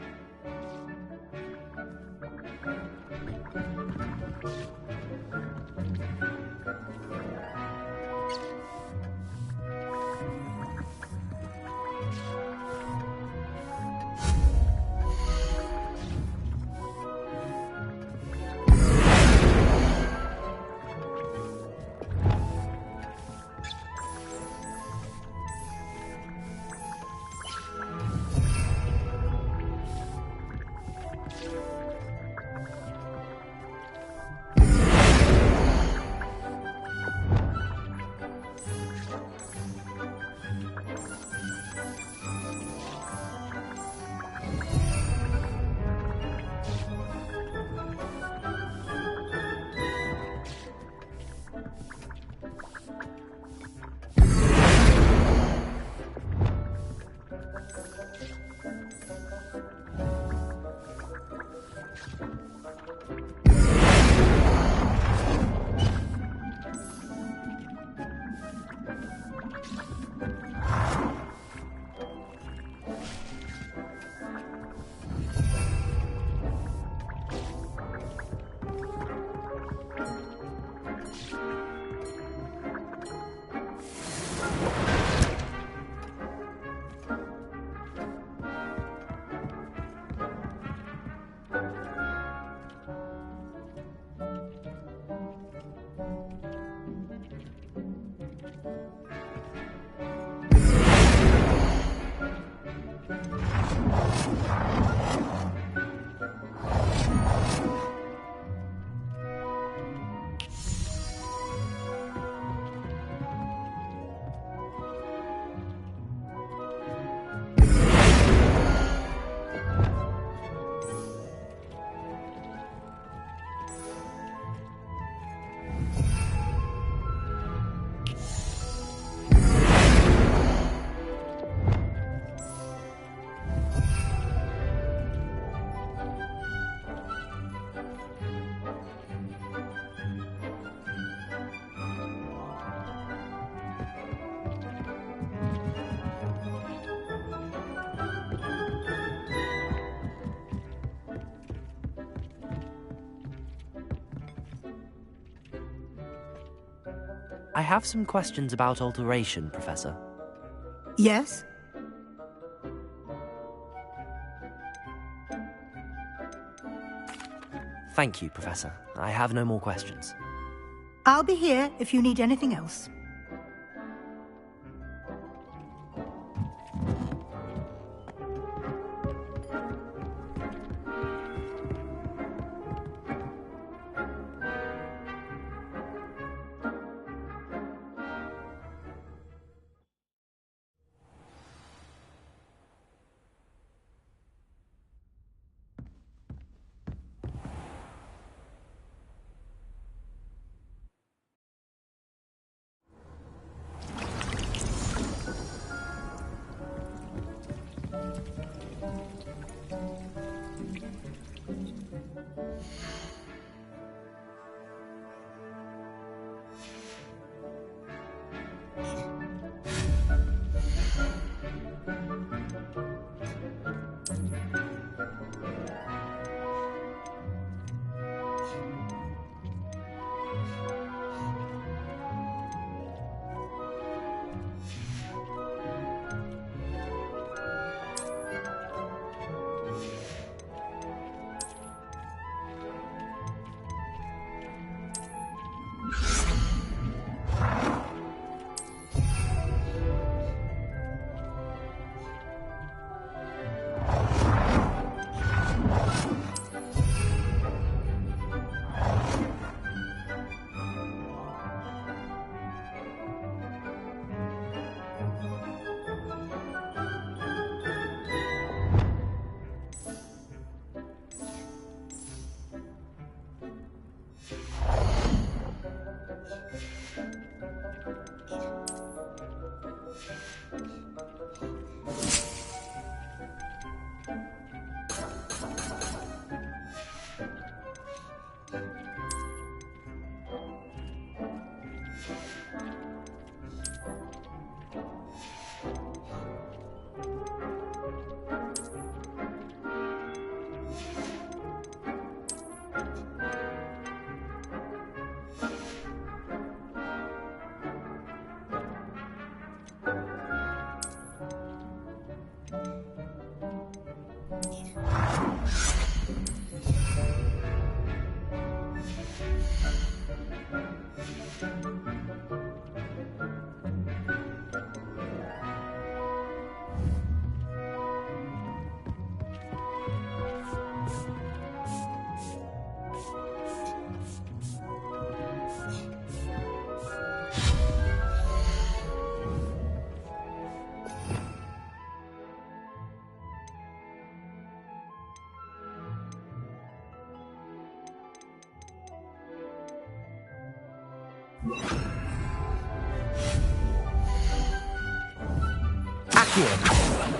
I have some questions about alteration, Professor. Yes? Thank you, Professor. I have no more questions. I'll be here if you need anything else. Accio!